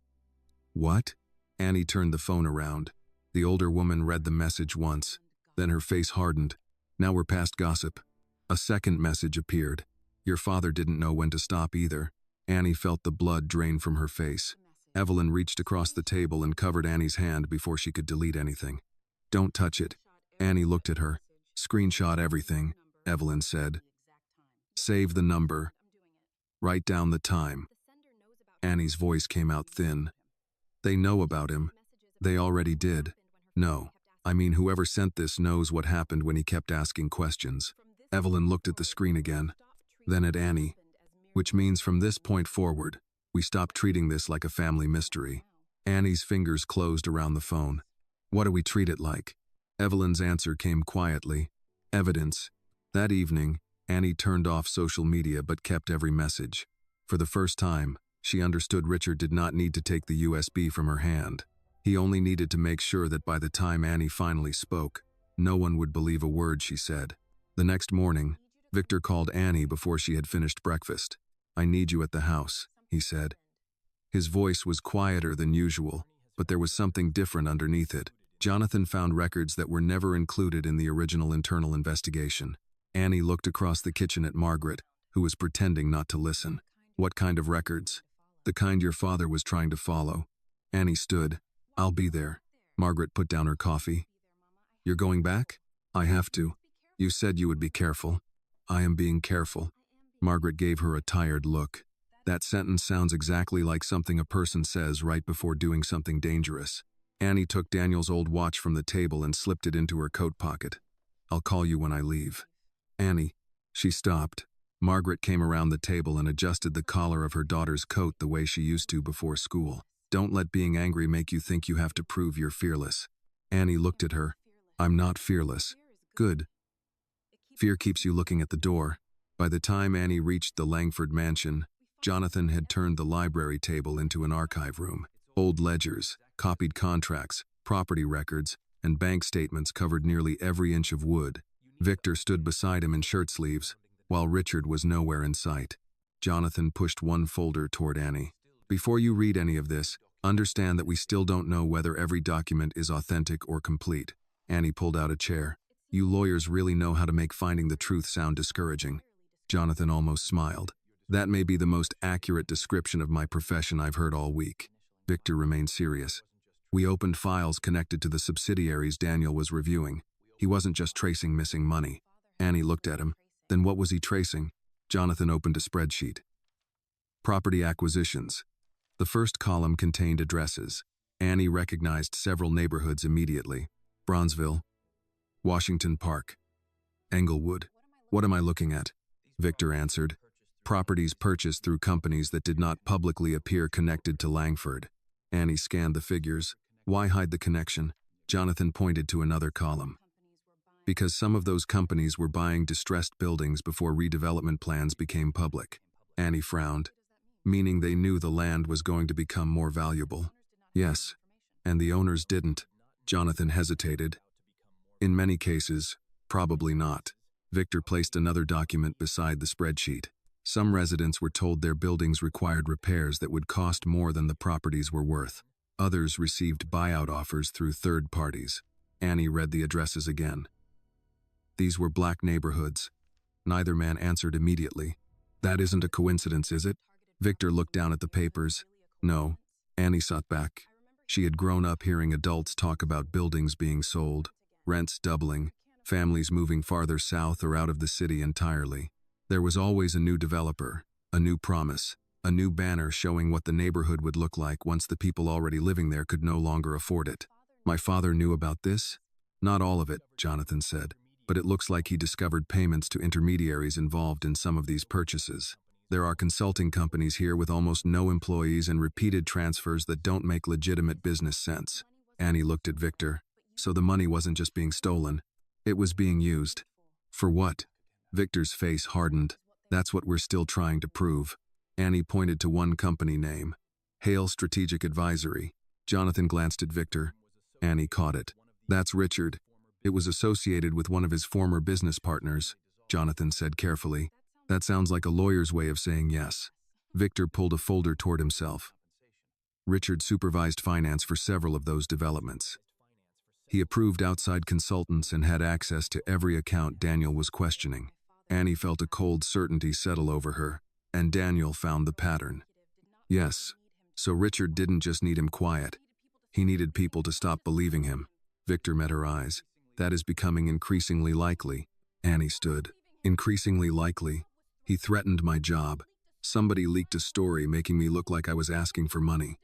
Speaker 1: "What?" Annie turned the phone around. The older woman read the message once. Then her face hardened. "Now we're past gossip." A second message appeared. "Your father didn't know when to stop either." Annie felt the blood drain from her face. Evelyn reached across the table and covered Annie's hand before she could delete anything. "Don't touch it." Annie looked at her. "Screenshot everything," Evelyn said. "Save the number. Write down the time." Annie's voice came out thin. "They know about him." "They already did." "No. I mean whoever sent this knows what happened when he kept asking questions." Evelyn looked at the screen again, then at Annie. "Which means from this point forward, we stop treating this like a family mystery." Annie's fingers closed around the phone. What do we treat it like? Evelyn's answer came quietly. Evidence. That evening, Annie turned off social media but kept every message. For the first time, she understood Richard did not need to take the USB from her hand. He only needed to make sure that by the time Annie finally spoke, no one would believe a word she said. The next morning, Victor called Annie before she had finished breakfast. "I need you at the house," he said. His voice was quieter than usual, but there was something different underneath it. Jonathan found records that were never included in the original internal investigation. Annie looked across the kitchen at Margaret, who was pretending not to listen. "What kind of records?" "The kind your father was trying to follow." Annie stood. "I'll be there." Margaret put down her coffee. "You're going back?" "I have to. You said you would be careful." "I am being careful." Margaret gave her a tired look. That sentence sounds exactly like something a person says right before doing something dangerous. Annie took Daniel's old watch from the table and slipped it into her coat pocket. "I'll call you when I leave." "Annie." She stopped. Margaret came around the table and adjusted the collar of her daughter's coat the way she used to before school. "Don't let being angry make you think you have to prove you're fearless." Annie looked at her. "I'm not fearless." "Good. Fear keeps you looking at the door." By the time Annie reached the Langford mansion, Jonathan had turned the library table into an archive room. Old ledgers, copied contracts, property records, and bank statements covered nearly every inch of wood. Victor stood beside him in shirt sleeves, while Richard was nowhere in sight. Jonathan pushed one folder toward Annie. "Before you read any of this, understand that we still don't know whether every document is authentic or complete." Annie pulled out a chair. "You lawyers really know how to make finding the truth sound discouraging." Jonathan almost smiled. "That may be the most accurate description of my profession I've heard all week." Victor remained serious. "We opened files connected to the subsidiaries Daniel was reviewing. He wasn't just tracing missing money." Annie looked at him. "Then what was he tracing?" Jonathan opened a spreadsheet. Property acquisitions. The first column contained addresses. Annie recognized several neighborhoods immediately. Bronzeville, Washington Park, Englewood. "What am I looking at?" Victor answered. "Properties purchased through companies that did not publicly appear connected to Langford." Annie scanned the figures. "Why hide the connection?" Jonathan pointed to another column. "Because some of those companies were buying distressed buildings before redevelopment plans became public." Annie frowned. "Meaning they knew the land was going to become more valuable." "Yes. And the owners didn't." Jonathan hesitated. "In many cases, probably not." Victor placed another document beside the spreadsheet. Some residents were told their buildings required repairs that would cost more than the properties were worth. Others received buyout offers through third parties. Annie read the addresses again. These were black neighborhoods. Neither man answered immediately. "That isn't a coincidence, is it?" Victor looked down at the papers. "No." Annie sat back. She had grown up hearing adults talk about buildings being sold, rents doubling, families moving farther south or out of the city entirely. There was always a new developer, a new promise, a new banner showing what the neighborhood would look like once the people already living there could no longer afford it. "My father knew about this?" "Not all of it," Jonathan said, "but it looks like he discovered payments to intermediaries involved in some of these purchases. There are consulting companies here with almost no employees and repeated transfers that don't make legitimate business sense." Annie looked at Victor. "So the money wasn't just being stolen. It was being used." "For what?" Victor's face hardened. "That's what we're still trying to prove." Annie pointed to one company name. "Hale Strategic Advisory." Jonathan glanced at Victor. Annie caught it. "That's Richard. It was associated with one of his former business partners," Jonathan said carefully. "That sounds like a lawyer's way of saying yes." Victor pulled a folder toward himself. Richard supervised finance for several of those developments. He approved outside consultants and had access to every account Daniel was questioning. Annie felt a cold certainty settle over her, and Daniel found the pattern. Yes, so Richard didn't just need him quiet. He needed people to stop believing him. Victor met her eyes. "That is becoming increasingly likely." Annie stood. "Increasingly likely? He threatened my job. Somebody leaked a story making me look like I was asking for money.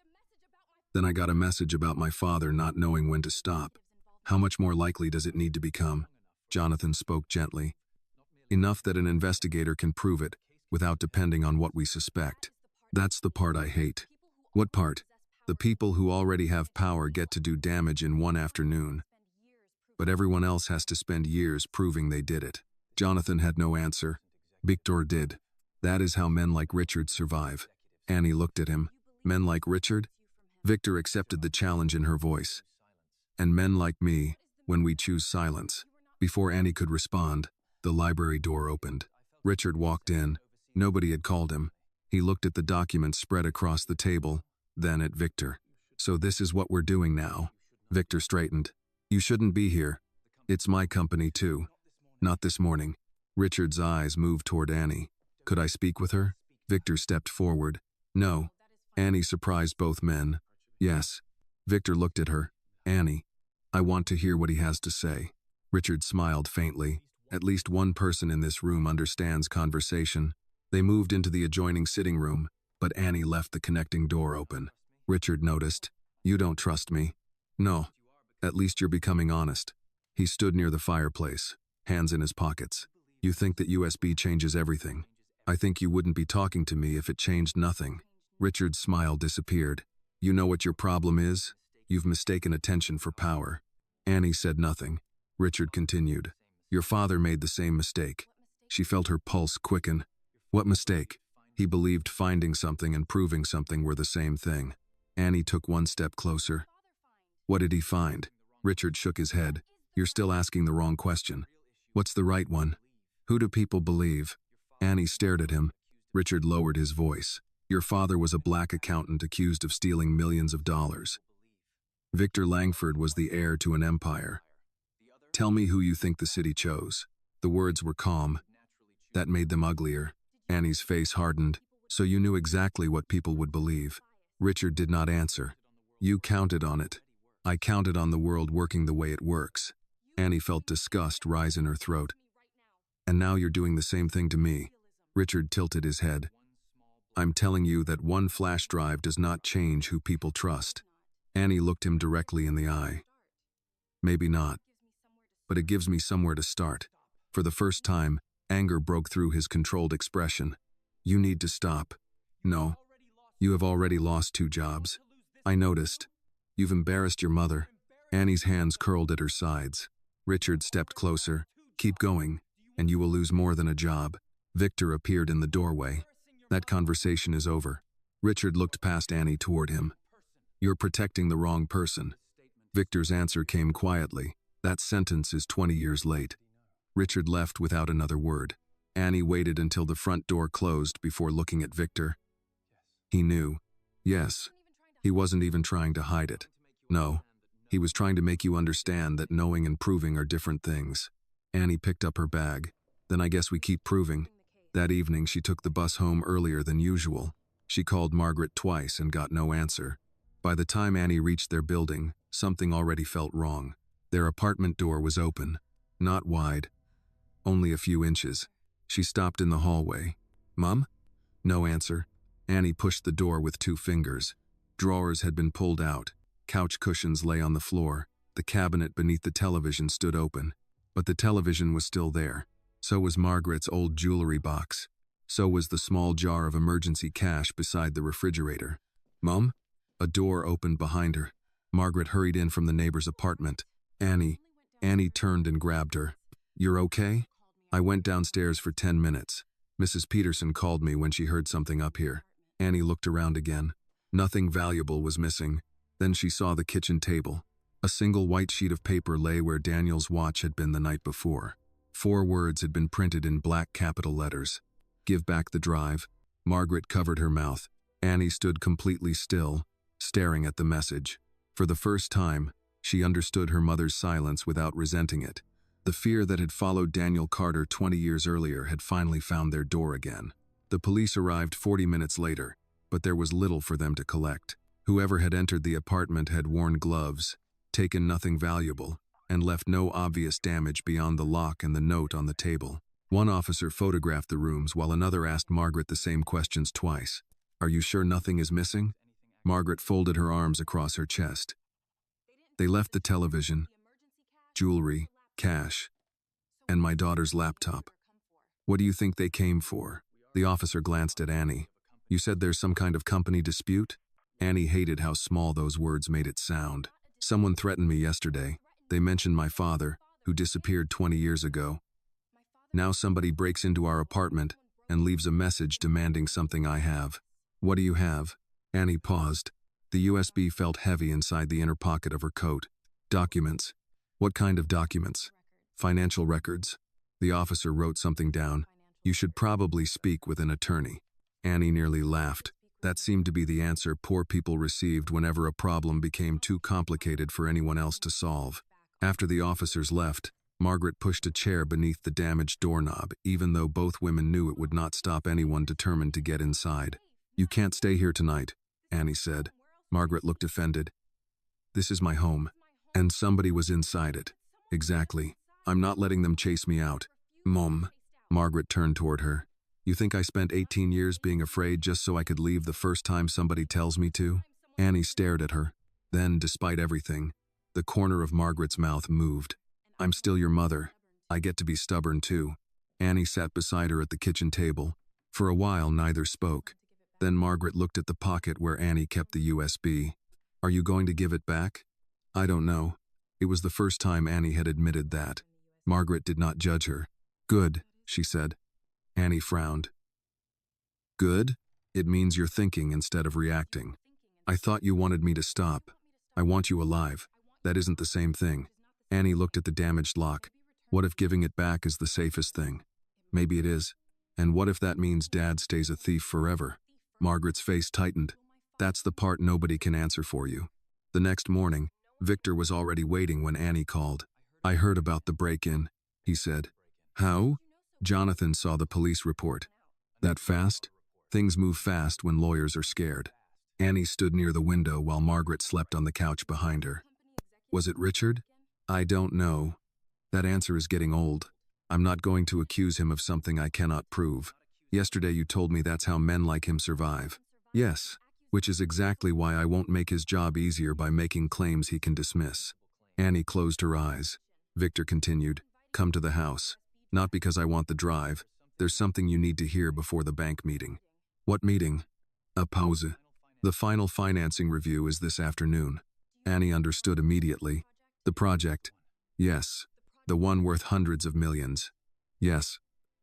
Speaker 1: Then I got a message about my father not knowing when to stop. How much more likely does it need to become?" Jonathan spoke gently. "Enough that an investigator can prove it, without depending on what we suspect. That's the part I hate." "What part?" The people who already have power get to do damage in one afternoon, but everyone else has to spend years proving they did it. Jonathan had no answer. Victor did. That is how men like Richard survive. Annie looked at him. Men like Richard? Victor accepted the challenge in her voice. And men like me, when we choose silence. Before Annie could respond, the library door opened. Richard walked in. Nobody had called him. He looked at the documents spread across the table, then at Victor. So this is what we're doing now. Victor straightened. You shouldn't be here. It's my company too. Not this morning. Richard's eyes moved toward Annie. Could I speak with her? Victor stepped forward. No. Annie surprised both men. Yes. Victor looked at her. Annie, I want to hear what he has to say. Richard smiled faintly. At least one person in this room understands conversation. They moved into the adjoining sitting room, but Annie left the connecting door open. Richard noticed. You don't trust me. No. At least you're becoming honest. He stood near the fireplace, hands in his pockets. You think that USB changes everything. I think you wouldn't be talking to me if it changed nothing. Richard's smile disappeared. You know what your problem is? You've mistaken attention for power. Annie said nothing. Richard continued. Your father made the same mistake. She felt her pulse quicken. What mistake? He believed finding something and proving something were the same thing. Annie took one step closer. What did he find? Richard shook his head. You're still asking the wrong question. What's the right one? Who do people believe? Annie stared at him. Richard lowered his voice. Your father was a black accountant accused of stealing millions of dollars. Victor Langford was the heir to an empire. Tell me who you think the city chose. The words were calm. That made them uglier. Annie's face hardened. So you knew exactly what people would believe. Richard did not answer. You counted on it. I counted on the world working the way it works. Annie felt disgust rise in her throat. And now you're doing the same thing to me. Richard tilted his head. I'm telling you that one flash drive does not change who people trust. Annie looked him directly in the eye. Maybe not. But it gives me somewhere to start. For the first time, anger broke through his controlled expression. You need to stop. No. You have already lost 2 jobs. I noticed. You've embarrassed your mother. Annie's hands curled at her sides. Richard stepped closer. Keep going, and you will lose more than a job. Victor appeared in the doorway. That conversation is over. Richard looked past Annie toward him. You're protecting the wrong person. Victor's answer came quietly. That sentence is 20 years late. Richard left without another word. Annie waited until the front door closed before looking at Victor. He knew. Yes. He wasn't even trying to hide it. No. He was trying to make you understand that knowing and proving are different things. Annie picked up her bag. Then I guess we keep proving. That evening she took the bus home earlier than usual. She called Margaret twice and got no answer. By the time Annie reached their building, something already felt wrong. Their apartment door was open. Not wide. Only a few inches. She stopped in the hallway. Mom? No answer. Annie pushed the door with 2 fingers. Drawers had been pulled out. Couch cushions lay on the floor. The cabinet beneath the television stood open. But the television was still there. So was Margaret's old jewelry box. So was the small jar of emergency cash beside the refrigerator. Mom? A door opened behind her. Margaret hurried in from the neighbor's apartment. Annie turned and grabbed her. You're okay? I went downstairs for 10 minutes. Mrs. Peterson called me when she heard something up here. Annie looked around again. Nothing valuable was missing. Then she saw the kitchen table. A single white sheet of paper lay where Daniel's watch had been the night before. 4 words had been printed in black capital letters. Give back the drive. Margaret covered her mouth. Annie stood completely still, staring at the message. For the first time, she understood her mother's silence without resenting it. The fear that had followed Daniel Carter 20 years earlier had finally found their door again. The police arrived 40 minutes later, but there was little for them to collect. Whoever had entered the apartment had worn gloves, taken nothing valuable, and left no obvious damage beyond the lock and the note on the table. One officer photographed the rooms while another asked Margaret the same questions twice. Are you sure nothing is missing? Margaret folded her arms across her chest. They left the television, jewelry, cash, and my daughter's laptop. What do you think they came for? The officer glanced at Annie. You said there's some kind of company dispute? Annie hated how small those words made it sound. Someone threatened me yesterday. They mentioned my father, who disappeared 20 years ago. Now somebody breaks into our apartment and leaves a message demanding something I have. What do you have? Annie paused. The USB felt heavy inside the inner pocket of her coat. Documents. What kind of documents? Financial records. The officer wrote something down. You should probably speak with an attorney. Annie nearly laughed. That seemed to be the answer poor people received whenever a problem became too complicated for anyone else to solve. After the officers left, Margaret pushed a chair beneath the damaged doorknob, even though both women knew it would not stop anyone determined to get inside. You can't stay here tonight, Annie said. Margaret looked offended. This is my home, and somebody was inside it. Exactly. I'm not letting them chase me out. Mom. Margaret turned toward her. You think I spent 18 years being afraid just so I could leave the first time somebody tells me to? Annie stared at her. Then, despite everything, the corner of Margaret's mouth moved. I'm still your mother. I get to be stubborn too. Annie sat beside her at the kitchen table. For a while, neither spoke. Then Margaret looked at the pocket where Annie kept the USB. Are you going to give it back? I don't know. It was the first time Annie had admitted that. Margaret did not judge her. Good, she said. Annie frowned. Good? It means you're thinking instead of reacting. I thought you wanted me to stop. I want you alive. That isn't the same thing. Annie looked at the damaged lock. What if giving it back is the safest thing? Maybe it is. And what if that means Dad stays a thief forever? Margaret's face tightened. That's the part nobody can answer for you. The next morning, Victor was already waiting when Annie called. I heard about the break-in, he said. How? Jonathan saw the police report. That fast? Things move fast when lawyers are scared. Annie stood near the window while Margaret slept on the couch behind her. Was it Richard? I don't know. That answer is getting old. I'm not going to accuse him of something I cannot prove. Yesterday you told me that's how men like him survive. Yes, which is exactly why I won't make his job easier by making claims he can dismiss. Annie closed her eyes. Victor continued, Come to the house. Not because I want the drive. There's something you need to hear before the bank meeting. What meeting? A pause. The final financing review is this afternoon. Annie understood immediately. The project. Yes. The one worth hundreds of millions. Yes.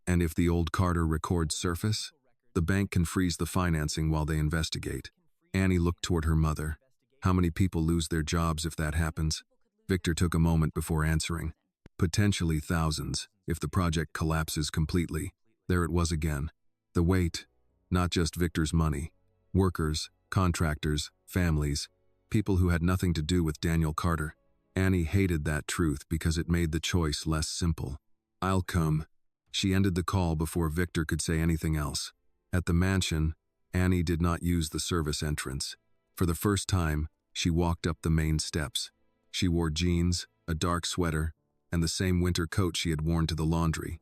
Speaker 1: And if the old Carter records surface, the bank can freeze the financing while they investigate. Annie looked toward her mother. How many people lose their jobs if that happens? Victor took a moment before answering. Potentially thousands, if the project collapses completely. There it was again. The weight. Not just Victor's money. Workers, contractors, families, people who had nothing to do with Daniel Carter. Annie hated that truth because it made the choice less simple. I'll come. She ended the call before Victor could say anything else. At the mansion, Annie did not use the service entrance. For the first time, she walked up the main steps. She wore jeans, a dark sweater, and the same winter coat she had worn to the laundry.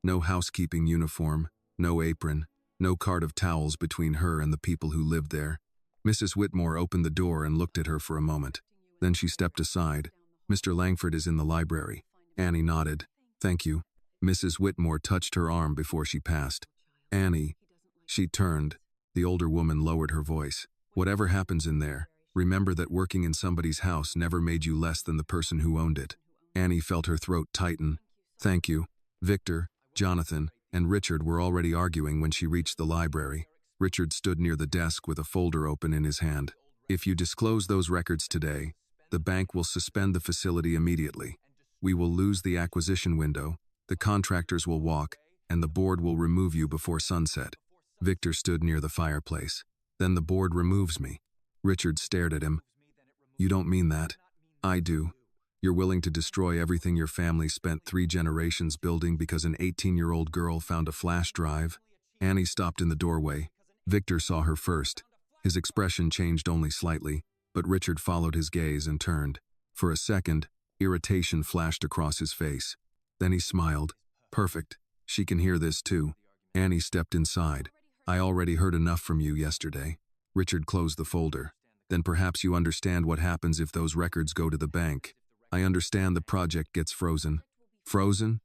Speaker 1: No housekeeping uniform, no apron, no cart of towels between her and the people who lived there. Mrs. Whitmore opened the door and looked at her for a moment. Then she stepped aside. Mr. Langford is in the library. Annie nodded. Thank you. Mrs. Whitmore touched her arm before she passed. Annie. She turned. The older woman lowered her voice. Whatever happens in there, remember that working in somebody's house never made you less than the person who owned it. Annie felt her throat tighten. Thank you. Victor, Jonathan, and Richard were already arguing when she reached the library. Richard stood near the desk with a folder open in his hand. If you disclose those records today, the bank will suspend the facility immediately. We will lose the acquisition window, the contractors will walk, and the board will remove you before sunset. Victor stood near the fireplace. Then the board removes me. Richard stared at him. You don't mean that. I do. You're willing to destroy everything your family spent 3 generations building because an 18-year-old girl found a flash drive? Annie stopped in the doorway. Victor saw her first. His expression changed only slightly, but Richard followed his gaze and turned. For a second, irritation flashed across his face. Then he smiled. Perfect. She can hear this too. Annie stepped inside. I already heard enough from you yesterday. Richard closed the folder. Then perhaps you understand what happens if those records go to the bank. I understand the project gets frozen. Frozen?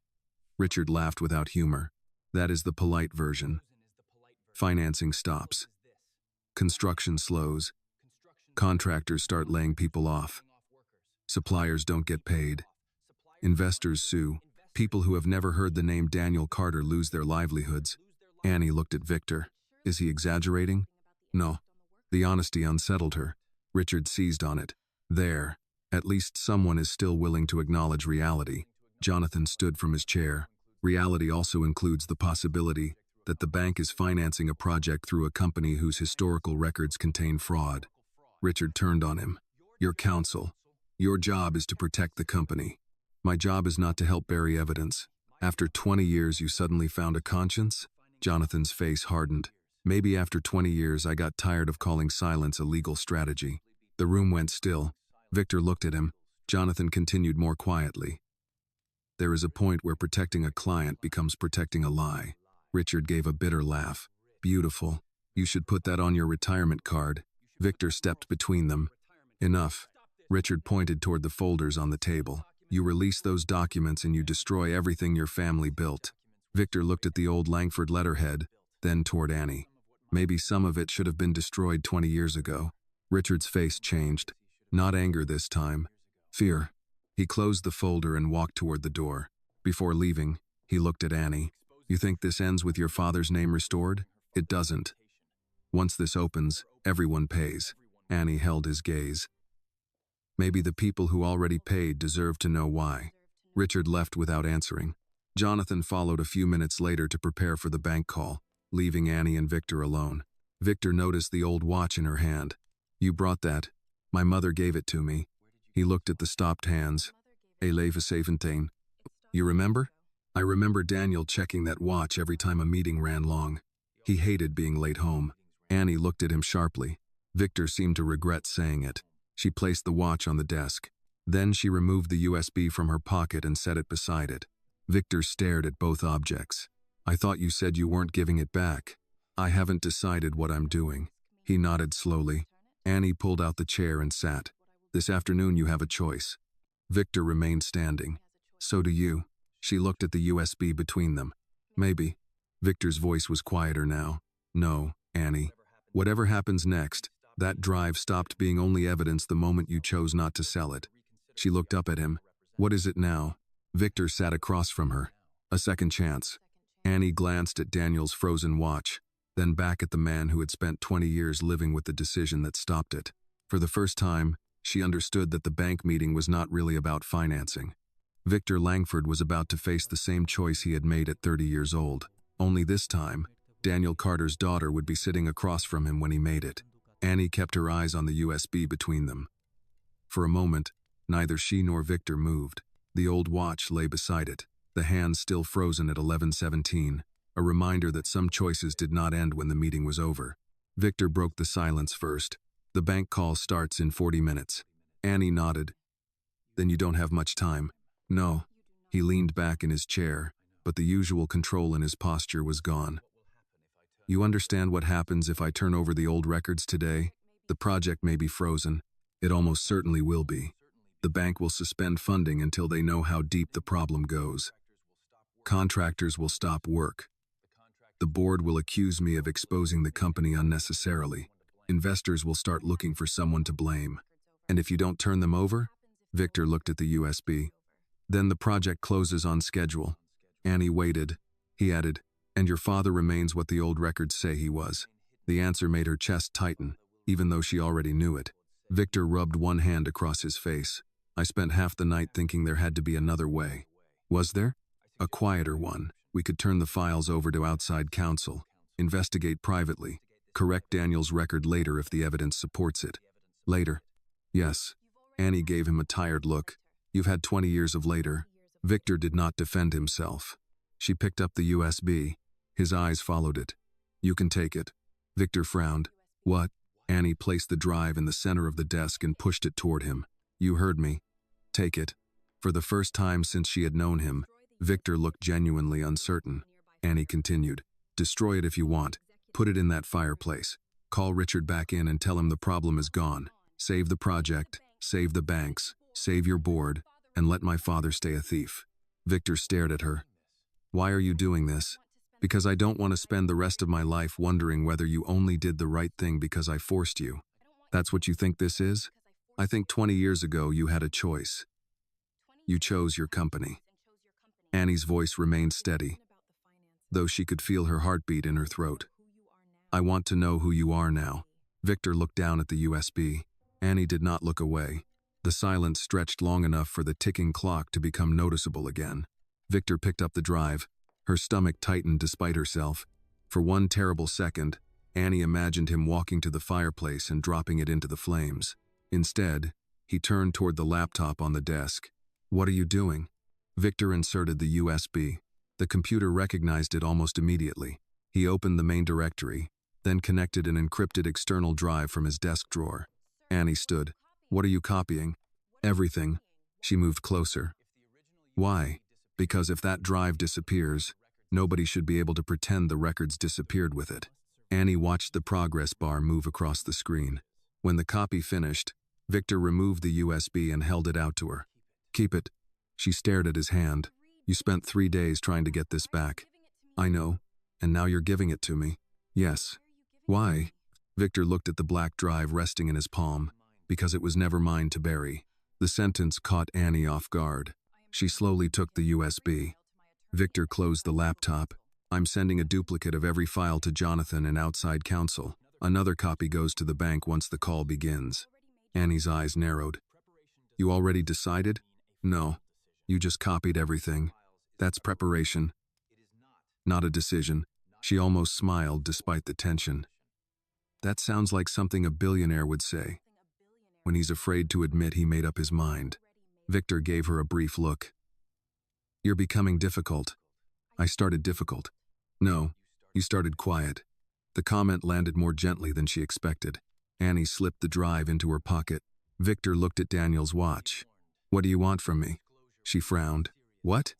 Speaker 1: Richard laughed without humor. That is the polite version. Financing stops. Construction slows. Contractors start laying people off. Suppliers don't get paid. Investors sue. People who have never heard the name Daniel Carter lose their livelihoods. Annie looked at Victor. Is he exaggerating? No. The honesty unsettled her. Richard seized on it. There. At least someone is still willing to acknowledge reality. Jonathan stood from his chair. Reality also includes the possibility that the bank is financing a project through a company whose historical records contain fraud. Richard turned on him. Your counsel. Your job is to protect the company. My job is not to help bury evidence. After 20 years you suddenly found a conscience? Jonathan's face hardened. Maybe after 20 years I got tired of calling silence a legal strategy. The room went still. Victor looked at him. Jonathan continued more quietly. There is a point where protecting a client becomes protecting a lie. Richard gave a bitter laugh. Beautiful. You should put that on your retirement card. Victor stepped between them. Enough. Richard pointed toward the folders on the table. You release those documents and you destroy everything your family built. Victor looked at the old Langford letterhead, then toward Annie. Maybe some of it should have been destroyed 20 years ago. Richard's face changed. Not anger this time. Fear. He closed the folder and walked toward the door. Before leaving, he looked at Annie. You think this ends with your father's name restored? It doesn't. Once this opens, everyone pays. Annie held his gaze. Maybe the people who already paid deserve to know why. Richard left without answering. Jonathan followed a few minutes later to prepare for the bank call, leaving Annie and Victor alone. Victor noticed the old watch in her hand. You brought that. My mother gave it to me. He looked at the stopped hands. Eleva Saventain. You remember? I remember Daniel checking that watch every time a meeting ran long. He hated being late home. Annie looked at him sharply. Victor seemed to regret saying it. She placed the watch on the desk. Then she removed the USB from her pocket and set it beside it. Victor stared at both objects. I thought you said you weren't giving it back. I haven't decided what I'm doing. He nodded slowly. Annie pulled out the chair and sat. This afternoon you have a choice. Victor remained standing. So do you. She looked at the USB between them. Maybe. Victor's voice was quieter now. No, Annie. Whatever happens next, that drive stopped being only evidence the moment you chose not to sell it. She looked up at him. What is it now? Victor sat across from her. A second chance. Annie glanced at Daniel's frozen watch, then back at the man who had spent 20 years living with the decision that stopped it. For the first time, she understood that the bank meeting was not really about financing. Victor Langford was about to face the same choice he had made at 30 years old. Only this time, Daniel Carter's daughter would be sitting across from him when he made it. Annie kept her eyes on the USB between them. For a moment, neither she nor Victor moved. The old watch lay beside it, the hands still frozen at 11:17, a reminder that some choices did not end when the meeting was over. Victor broke the silence first. The bank call starts in 40 minutes. Annie nodded. Then you don't have much time. No. He leaned back in his chair, but the usual control in his posture was gone. You understand what happens if I turn over the old records today? The project may be frozen. It almost certainly will be. The bank will suspend funding until they know how deep the problem goes. Contractors will stop work. The board will accuse me of exposing the company unnecessarily. Investors will start looking for someone to blame. And if you don't turn them over? Victor looked at the USB. Then the project closes on schedule. Annie waited. He added, and your father remains what the old records say he was. The answer made her chest tighten, even though she already knew it. Victor rubbed one hand across his face. I spent half the night thinking there had to be another way. Was there? A quieter one. We could turn the files over to outside counsel, investigate privately, correct Daniel's record later if the evidence supports it. Later? Yes. Annie gave him a tired look. You've had 20 years of later. Victor did not defend himself. She picked up the USB. His eyes followed it. You can take it. Victor frowned. What? Annie placed the drive in the center of the desk and pushed it toward him. You heard me. Take it. For the first time since she had known him, Victor looked genuinely uncertain. Annie continued. Destroy it if you want. Put it in that fireplace. Call Richard back in and tell him the problem is gone. Save the project, save the banks, save your board, and let my father stay a thief. Victor stared at her. Why are you doing this? Because I don't want to spend the rest of my life wondering whether you only did the right thing because I forced you. That's what you think this is? I think 20 years ago you had a choice. You chose your company. Annie's voice remained steady, though she could feel her heartbeat in her throat. I want to know who you are now. Victor looked down at the USB. Annie did not look away. The silence stretched long enough for the ticking clock to become noticeable again. Victor picked up the drive. Her stomach tightened despite herself. For one terrible second, Annie imagined him walking to the fireplace and dropping it into the flames. Instead, he turned toward the laptop on the desk. What are you doing? Victor inserted the USB. The computer recognized it almost immediately. He opened the main directory, then connected an encrypted external drive from his desk drawer. Annie stood. What are you copying? Everything. She moved closer. Why? Because if that drive disappears, nobody should be able to pretend the records disappeared with it. Annie watched the progress bar move across the screen. When the copy finished, Victor removed the USB and held it out to her. Keep it. She stared at his hand. You spent 3 days trying to get this back. I know, and now you're giving it to me. Yes. Why? Victor looked at the black drive resting in his palm. Because it was never mine to bury. The sentence caught Annie off guard. She slowly took the USB. Victor closed the laptop. I'm sending a duplicate of every file to Jonathan and outside counsel. Another copy goes to the bank once the call begins. Annie's eyes narrowed. You already decided? No. You just copied everything. That's preparation. Not a decision. She almost smiled despite the tension. That sounds like something a billionaire would say. When he's afraid to admit he made up his mind. Victor gave her a brief look. You're becoming difficult. I started difficult. No, you started quiet. The comment landed more gently than she expected. Annie slipped the drive into her pocket. Victor looked at Daniel's watch. What do you want from me? She frowned. What?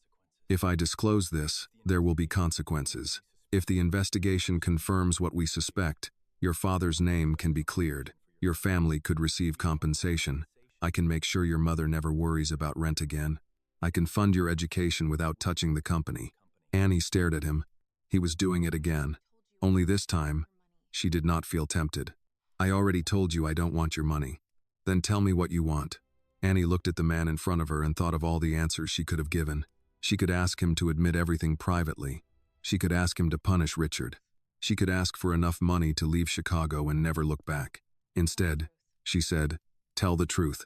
Speaker 1: If I disclose this, there will be consequences. If the investigation confirms what we suspect, your father's name can be cleared. Your family could receive compensation. I can make sure your mother never worries about rent again. I can fund your education without touching the company. Annie stared at him. He was doing it again. Only this time, she did not feel tempted. I already told you I don't want your money. Then tell me what you want. Annie looked at the man in front of her and thought of all the answers she could have given. She could ask him to admit everything privately. She could ask him to punish Richard. She could ask for enough money to leave Chicago and never look back. Instead, she said, tell the truth.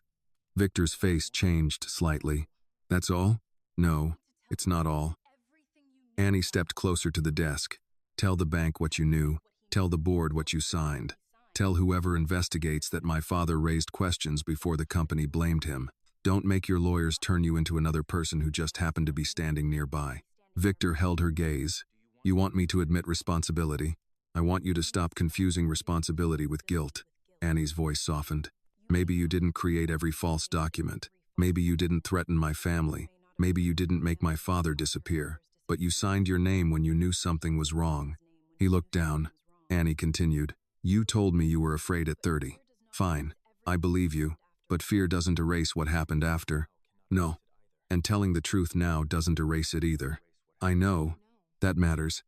Speaker 1: Victor's face changed slightly. That's all? No, it's not all. Annie stepped closer to the desk. Tell the bank what you knew. Tell the board what you signed. Tell whoever investigates that my father raised questions before the company blamed him. Don't make your lawyers turn you into another person who just happened to be standing nearby. Victor held her gaze. You want me to admit responsibility? I want you to stop confusing responsibility with guilt. Annie's voice softened. Maybe you didn't create every false document. Maybe you didn't threaten my family. Maybe you didn't make my father disappear. But you signed your name when you knew something was wrong. He looked down. Annie continued. You told me you were afraid at 30. Fine, I believe you. But fear doesn't erase what happened after. No. And telling the truth now doesn't erase it either. I know. That matters.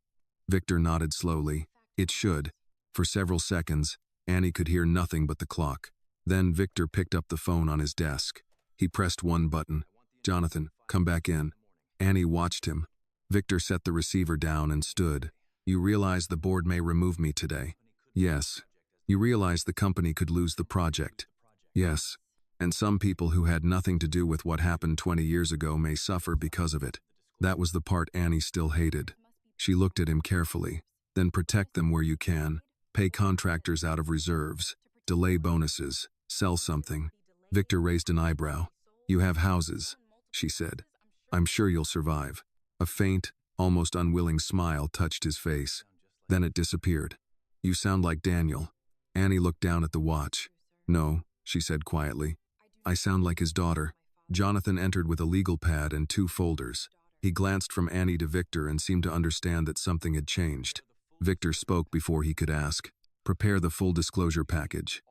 Speaker 1: Victor nodded slowly. It should. For several seconds, Annie could hear nothing but the clock. Then Victor picked up the phone on his desk. He pressed one button. Jonathan, come back in. Annie watched him. Victor set the receiver down and stood. You realize the board may remove me today? Yes. You realize the company could lose the project? Yes. And some people who had nothing to do with what happened 20 years ago may suffer because of it. That was the part Annie still hated. She looked at him carefully. Then protect them where you can. Pay contractors out of reserves. Delay bonuses. Sell something. Victor raised an eyebrow. You have houses, she said. I'm sure you'll survive. A faint, almost unwilling smile touched his face. Then it disappeared. You sound like Daniel. Annie looked down at the watch. No, she said quietly. I sound like his daughter. Jonathan entered with a legal pad and 2 folders. He glanced from Annie to Victor and seemed to understand that something had changed. Victor spoke before he could ask. Prepare the full disclosure package.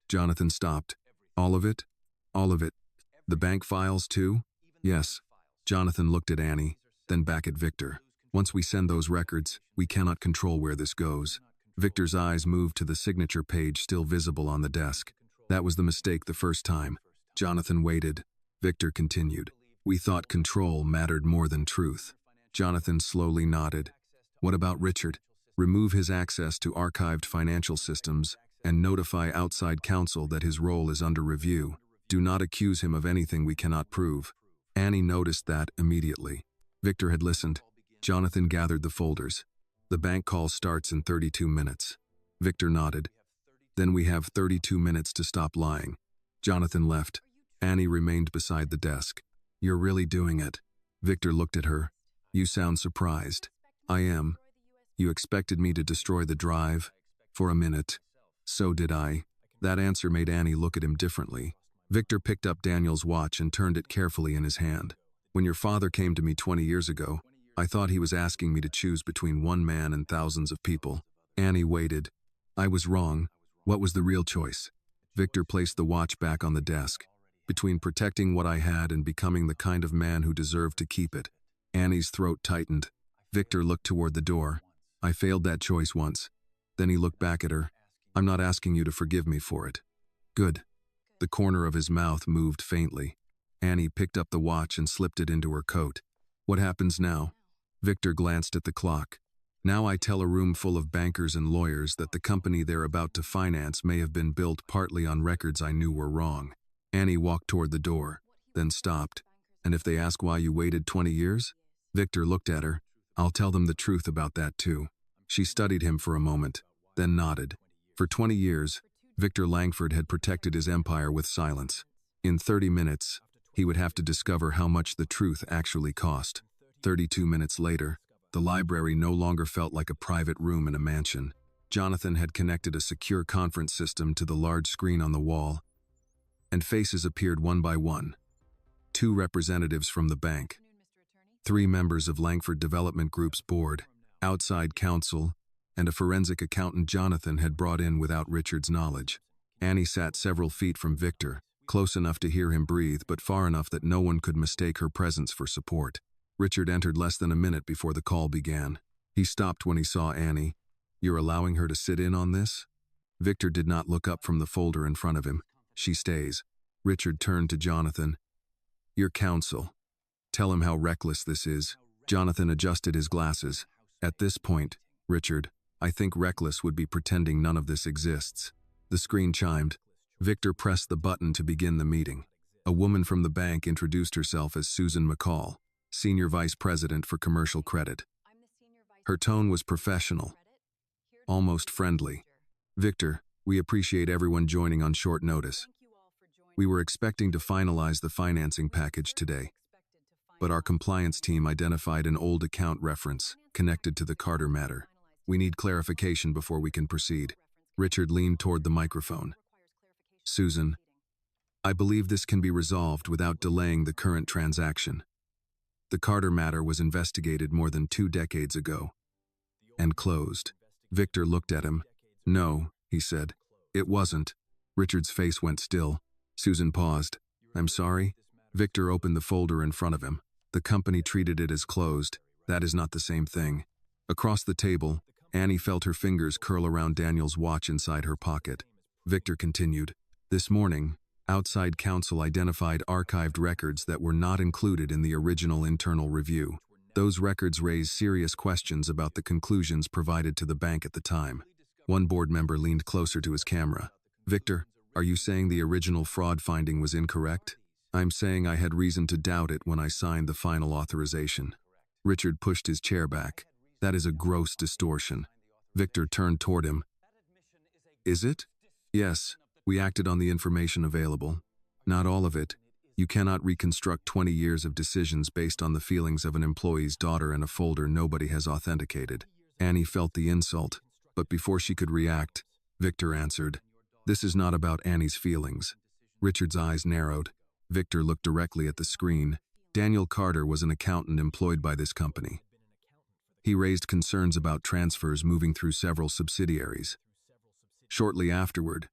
Speaker 1: Jonathan stopped. All of it? All of it. The bank files too? Yes. Jonathan looked at Annie, then back at Victor. Once we send those records, we cannot control where this goes. Victor's eyes moved to the signature page still visible on the desk. That was the mistake the first time. Jonathan waited. Victor continued. We thought control mattered more than truth. Jonathan slowly nodded. What about Richard? Remove his access to archived financial systems and notify outside counsel that his role is under review. Do not accuse him of anything we cannot prove. Annie noticed that immediately. Victor had listened. Jonathan gathered the folders. The bank call starts in 32 minutes. Victor nodded. Then we have 32 minutes to stop lying. Jonathan left. Annie remained beside the desk. You're really doing it. Victor looked at her. You sound surprised. I am. You expected me to destroy the drive? For a minute. So did I. That answer made Annie look at him differently. Victor picked up Daniel's watch and turned it carefully in his hand. When your father came to me 20 years ago, I thought he was asking me to choose between one man and thousands of people. Annie waited. I was wrong. What was the real choice? Victor placed the watch back on the desk. Between protecting what I had and becoming the kind of man who deserved to keep it. Annie's throat tightened. Victor looked toward the door. I failed that choice once. Then he looked back at her. I'm not asking you to forgive me for it. Good. The corner of his mouth moved faintly. Annie picked up the watch and slipped it into her coat. What happens now? Victor glanced at the clock. Now I tell a room full of bankers and lawyers that the company they're about to finance may have been built partly on records I knew were wrong. Annie walked toward the door, then stopped. And if they ask why you waited 20 years? Victor looked at her. I'll tell them the truth about that too. She studied him for a moment, then nodded. For 20 years, Victor Langford had protected his empire with silence. In 30 minutes, he would have to discover how much the truth actually cost. 32 minutes later, the library no longer felt like a private room in a mansion. Jonathan had connected a secure conference system to the large screen on the wall, and faces appeared one by one. 2 representatives from the bank, 3 members of Langford Development Group's board, outside counsel, and a forensic accountant Jonathan had brought in without Richard's knowledge. Annie sat several feet from Victor, close enough to hear him breathe but far enough that no one could mistake her presence for support. Richard entered less than a minute before the call began. He stopped when he saw Annie. You're allowing her to sit in on this? Victor did not look up from the folder in front of him. She stays. Richard turned to Jonathan. Your counsel. Tell him how reckless this is. Jonathan adjusted his glasses. At this point, Richard, I think reckless would be pretending none of this exists. The screen chimed. Victor pressed the button to begin the meeting. A woman from the bank introduced herself as Susan McCall, Senior Vice President for Commercial Credit. Her tone was professional, almost friendly. Victor, we appreciate everyone joining on short notice. We were expecting to finalize the financing package today, but our compliance team identified an old account reference connected to the Carter matter. We need clarification before we can proceed. Richard leaned toward the microphone. Susan, I believe this can be resolved without delaying the current transaction. The Carter matter was investigated more than 2 decades ago and closed. Victor looked at him. No, he said. It wasn't. Richard's face went still. Susan paused. I'm sorry. Victor opened the folder in front of him. The company treated it as closed. That is not the same thing. Across the table, Annie felt her fingers curl around Daniel's watch inside her pocket. Victor continued. This morning, outside counsel identified archived records that were not included in the original internal review. Those records raised serious questions about the conclusions provided to the bank at the time. One board member leaned closer to his camera. Victor, are you saying the original fraud finding was incorrect? I'm saying I had reason to doubt it when I signed the final authorization. Richard pushed his chair back. That is a gross distortion. Victor turned toward him. Is it? Yes. We acted on the information available. Not all of it. You cannot reconstruct 20 years of decisions based on the feelings of an employee's daughter in a folder nobody has authenticated. Annie felt the insult, but before she could react, Victor answered, This is not about Annie's feelings. Richard's eyes narrowed. Victor looked directly at the screen. Daniel Carter was an accountant employed by this company. He raised concerns about transfers moving through several subsidiaries. Shortly afterward,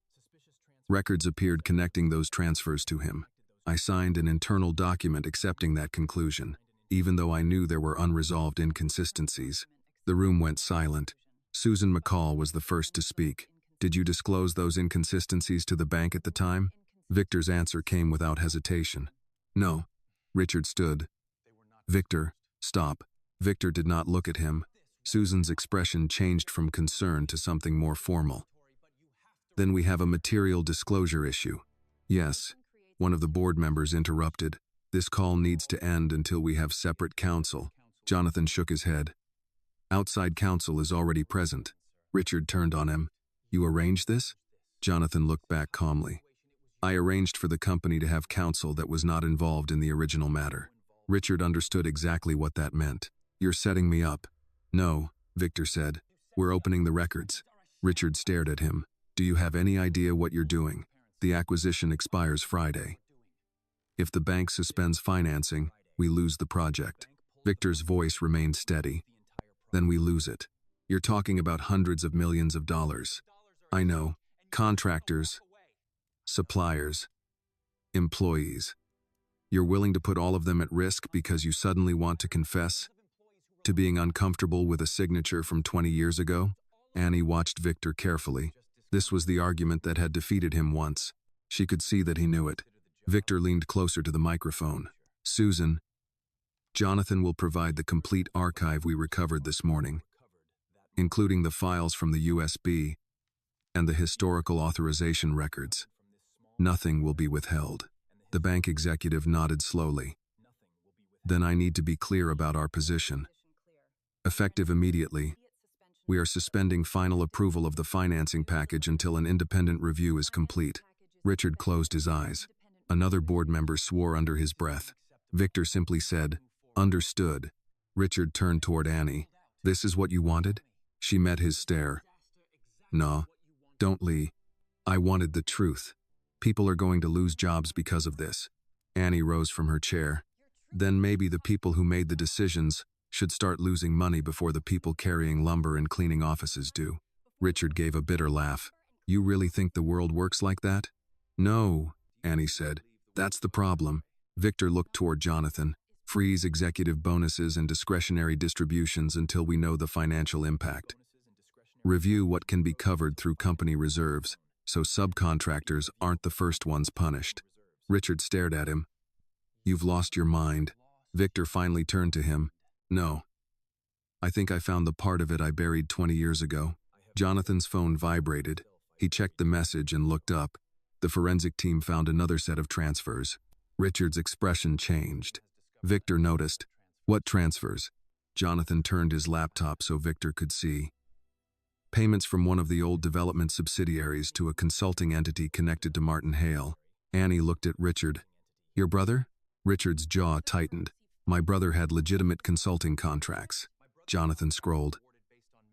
Speaker 1: records appeared connecting those transfers to him. I signed an internal document accepting that conclusion. even though I knew there were unresolved inconsistencies. The room went silent. Susan McCall was the first to speak. Did you disclose those inconsistencies to the bank at the time? Victor's answer came without hesitation. No. Richard stood. Victor, stop. Victor did not look at him. Susan's expression changed from concern to something more formal. Then we have a material disclosure issue. Yes, one of the board members interrupted. This call needs to end until we have separate counsel. Jonathan shook his head. Outside counsel is already present. Richard turned on him. You arranged this? Jonathan looked back calmly. I arranged for the company to have counsel that was not involved in the original matter. Richard understood exactly what that meant. You're setting me up. No, Victor said. We're opening the records. Richard stared at him. Do you have any idea what you're doing? The acquisition expires Friday. If the bank suspends financing, we lose the project. Victor's voice remained steady. Then we lose it. You're talking about hundreds of millions of dollars. I know. Contractors, suppliers, employees. You're willing to put all of them at risk because you suddenly want to confess to being uncomfortable with a signature from 20 years ago? Annie watched Victor carefully. This was the argument that had defeated him once. She could see that he knew it. Victor leaned closer to the microphone. Susan, Jonathan will provide the complete archive we recovered this morning, including the files from the USB and the historical authorization records. Nothing will be withheld. The bank executive nodded slowly. Then I need to be clear about our position. Effective immediately, we are suspending final approval of the financing package until an independent review is complete. Richard closed his eyes. Another board member swore under his breath. Victor simply said, Understood. Richard turned toward Annie. This is what you wanted? She met his stare. No. Don't, Lee. I wanted the truth. People are going to lose jobs because of this. Annie rose from her chair. Then maybe the people who made the decisions should start losing money before the people carrying lumber and cleaning offices do. Richard gave a bitter laugh. You really think the world works like that? No, Annie said. That's the problem. Victor looked toward Jonathan. Freeze executive bonuses and discretionary distributions until we know the financial impact. Review what can be covered through company reserves, so subcontractors aren't the first ones punished. Richard stared at him. You've lost your mind. Victor finally turned to him. No. I think I found the part of it I buried 20 years ago. Jonathan's phone vibrated. He checked the message and looked up. The forensic team found another set of transfers. Richard's expression changed. Victor noticed. What transfers? Jonathan turned his laptop so Victor could see. Payments from one of the old development subsidiaries to a consulting entity connected to Martin Hale. Annie looked at Richard. Your brother? Richard's jaw tightened. My brother had legitimate consulting contracts. Jonathan scrolled.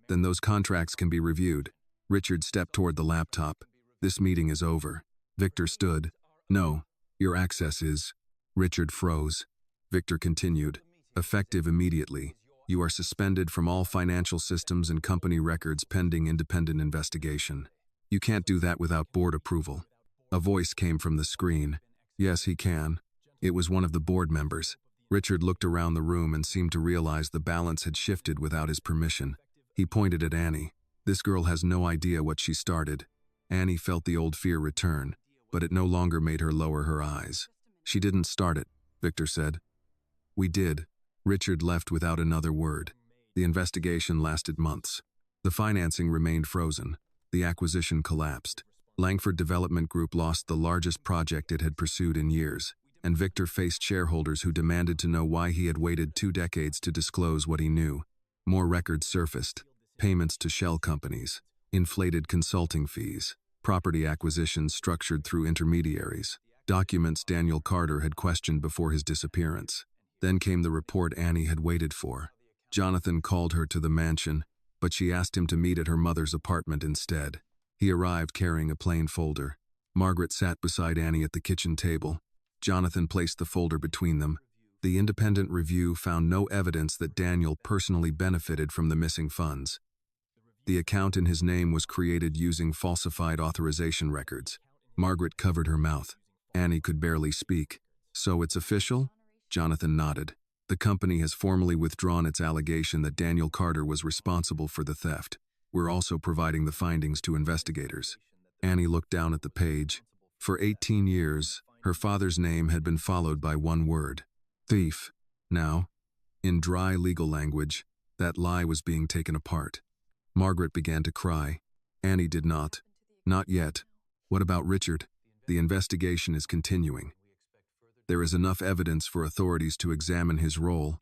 Speaker 1: Then those contracts can be reviewed. Richard stepped toward the laptop. This meeting is over. Victor stood. No, your access is. Richard froze. Victor continued. Effective immediately. You are suspended from all financial systems and company records pending independent investigation. You can't do that without board approval. A voice came from the screen. Yes, he can. It was one of the board members. Richard looked around the room and seemed to realize the balance had shifted without his permission. He pointed at Annie. This girl has no idea what she started. Annie felt the old fear return, but it no longer made her lower her eyes. She didn't start it, Victor said. We did. Richard left without another word. The investigation lasted months. The financing remained frozen. The acquisition collapsed. Langford Development Group lost the largest project it had pursued in years, and Victor faced shareholders who demanded to know why he had waited 2 decades to disclose what he knew. More records surfaced. Payments to shell companies, inflated consulting fees, property acquisitions structured through intermediaries, documents Daniel Carter had questioned before his disappearance. Then came the report Annie had waited for. Jonathan called her to the mansion, but she asked him to meet at her mother's apartment instead. He arrived carrying a plain folder. Margaret sat beside Annie at the kitchen table. Jonathan placed the folder between them. The independent review found no evidence that Daniel personally benefited from the missing funds. The account in his name was created using falsified authorization records. Margaret covered her mouth. Annie could barely speak. So it's official? Jonathan nodded. The company has formally withdrawn its allegation that Daniel Carter was responsible for the theft. We're also providing the findings to investigators." Annie looked down at the page. For 18 years, her father's name had been followed by one word: thief. Now, in dry legal language, that lie was being taken apart. Margaret began to cry. Annie did not. "Not yet. What about Richard? The investigation is continuing. There is enough evidence for authorities to examine his role,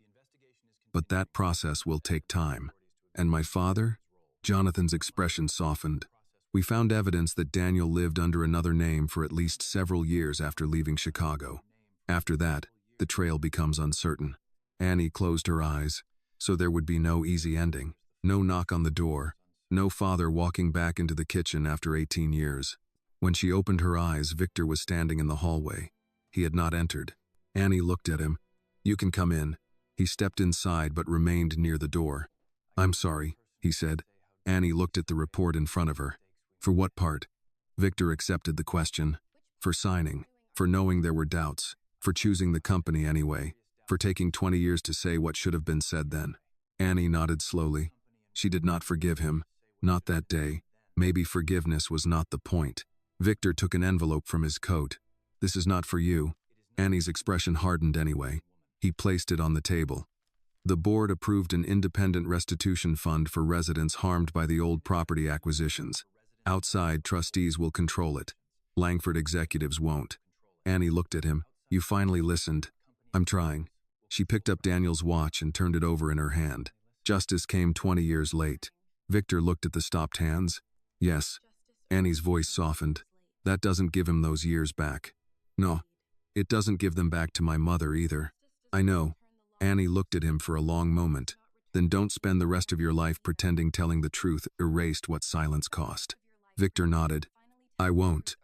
Speaker 1: but that process will take time. And my father?" Jonathan's expression softened. "We found evidence that Daniel lived under another name for at least several years after leaving Chicago. After that, the trail becomes uncertain." Annie closed her eyes, so there would be no easy ending. No knock on the door. No father walking back into the kitchen after 18 years. When she opened her eyes, Victor was standing in the hallway. He had not entered. Annie looked at him. "You can come in." He stepped inside but remained near the door. "I'm sorry," he said. Annie looked at the report in front of her. "For what part?" Victor accepted the question. "For signing. For knowing there were doubts. For choosing the company anyway. For taking 20 years to say what should have been said then." Annie nodded slowly. She did not forgive him. Not that day. Maybe forgiveness was not the point. Victor took an envelope from his coat. "This is not for you." Annie's expression hardened anyway. He placed it on the table. "The board approved an independent restitution fund for residents harmed by the old property acquisitions. Outside trustees will control it. Langford executives won't." Annie looked at him. "You finally listened." "I'm trying." She picked up Daniel's watch and turned it over in her hand. "Justice came 20 years late." Victor looked at the stopped hands. "Yes." Annie's voice softened. "That doesn't give him those years back." "No. It doesn't give them back to my mother either." "I know." Annie looked at him for a long moment. "Then don't spend the rest of your life pretending telling the truth erased what silence cost." Victor nodded. "I won't."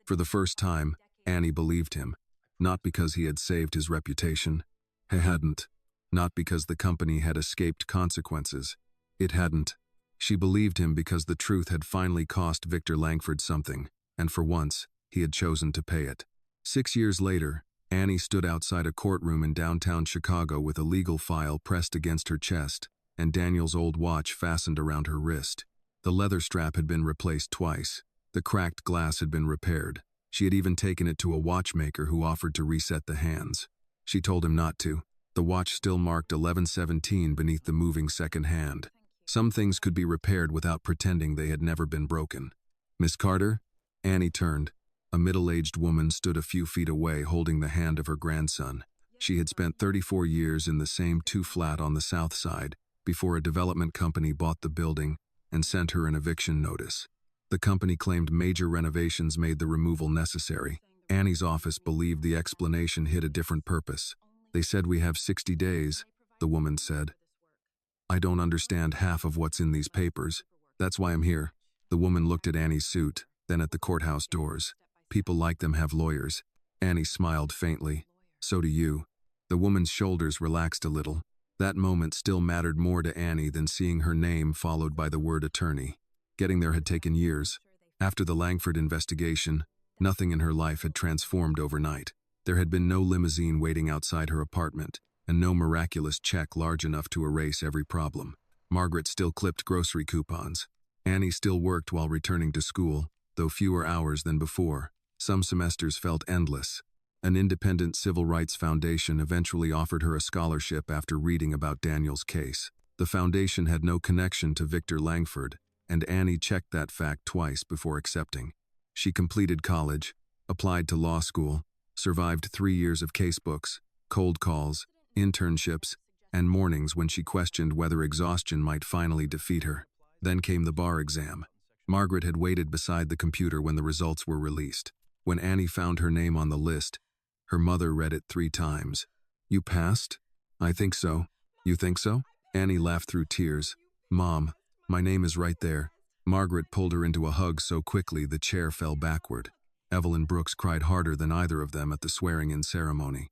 Speaker 1: For the first time, Annie believed him. Not because he had saved his reputation. He hadn't. Not because the company had escaped consequences. It hadn't. She believed him because the truth had finally cost Victor Langford something, and for once, he had chosen to pay it. 6 years later, Annie stood outside a courtroom in downtown Chicago with a legal file pressed against her chest and Daniel's old watch fastened around her wrist. The leather strap had been replaced twice. The cracked glass had been repaired. She had even taken it to a watchmaker who offered to reset the hands. She told him not to. The watch still marked 11:17 beneath the moving second hand. Some things could be repaired without pretending they had never been broken. "Miss Carter?" Annie turned. A middle-aged woman stood a few feet away holding the hand of her grandson. She had spent 34 years in the same two-flat on the south side before a development company bought the building and sent her an eviction notice. The company claimed major renovations made the removal necessary. Annie's office believed the explanation hid a different purpose. "They said we have 60 days, the woman said. "I don't understand half of what's in these papers. That's why I'm here." The woman looked at Annie's suit, then at the courthouse doors. "People like them have lawyers." Annie smiled faintly. "So do you." The woman's shoulders relaxed a little. That moment still mattered more to Annie than seeing her name followed by the word attorney. Getting there had taken years. After the Langford investigation, nothing in her life had transformed overnight. There had been no limousine waiting outside her apartment, and no miraculous check large enough to erase every problem. Margaret still clipped grocery coupons. Annie still worked while returning to school, though fewer hours than before. Some semesters felt endless. An independent civil rights foundation eventually offered her a scholarship after reading about Daniel's case. The foundation had no connection to Victor Langford, and Annie checked that fact twice before accepting. She completed college, applied to law school, survived 3 years of casebooks, cold calls, internships, and mornings when she questioned whether exhaustion might finally defeat her. Then came the bar exam. Margaret had waited beside the computer when the results were released. When Annie found her name on the list, her mother read it 3 times. "You passed?" "I think so." "You think so?" Annie laughed through tears. "Mom, my name is right there." Margaret pulled her into a hug so quickly the chair fell backward. Evelyn Brooks cried harder than either of them at the swearing-in ceremony.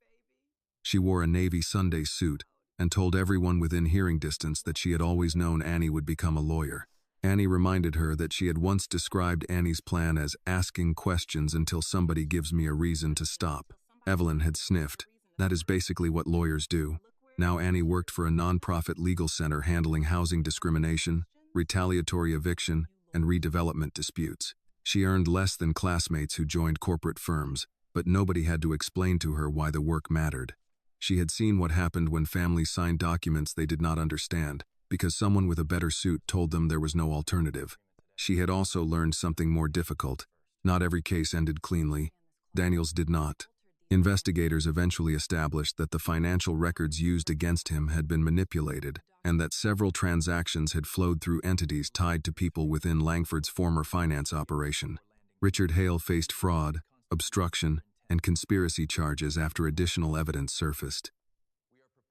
Speaker 1: She wore a navy Sunday suit and told everyone within hearing distance that she had always known Annie would become a lawyer. Annie reminded her that she had once described Annie's plan as asking questions until somebody gives me a reason to stop. Evelyn had sniffed. "That is basically what lawyers do." Now Annie worked for a nonprofit legal center handling housing discrimination, retaliatory eviction, and redevelopment disputes. She earned less than classmates who joined corporate firms, but nobody had to explain to her why the work mattered. She had seen what happened when families signed documents they did not understand, because someone with a better suit told them there was no alternative. She had also learned something more difficult. Not every case ended cleanly. Daniel's did not. Investigators eventually established that the financial records used against him had been manipulated, and that several transactions had flowed through entities tied to people within Langford's former finance operation. Richard Hale faced fraud, obstruction, and conspiracy charges after additional evidence surfaced.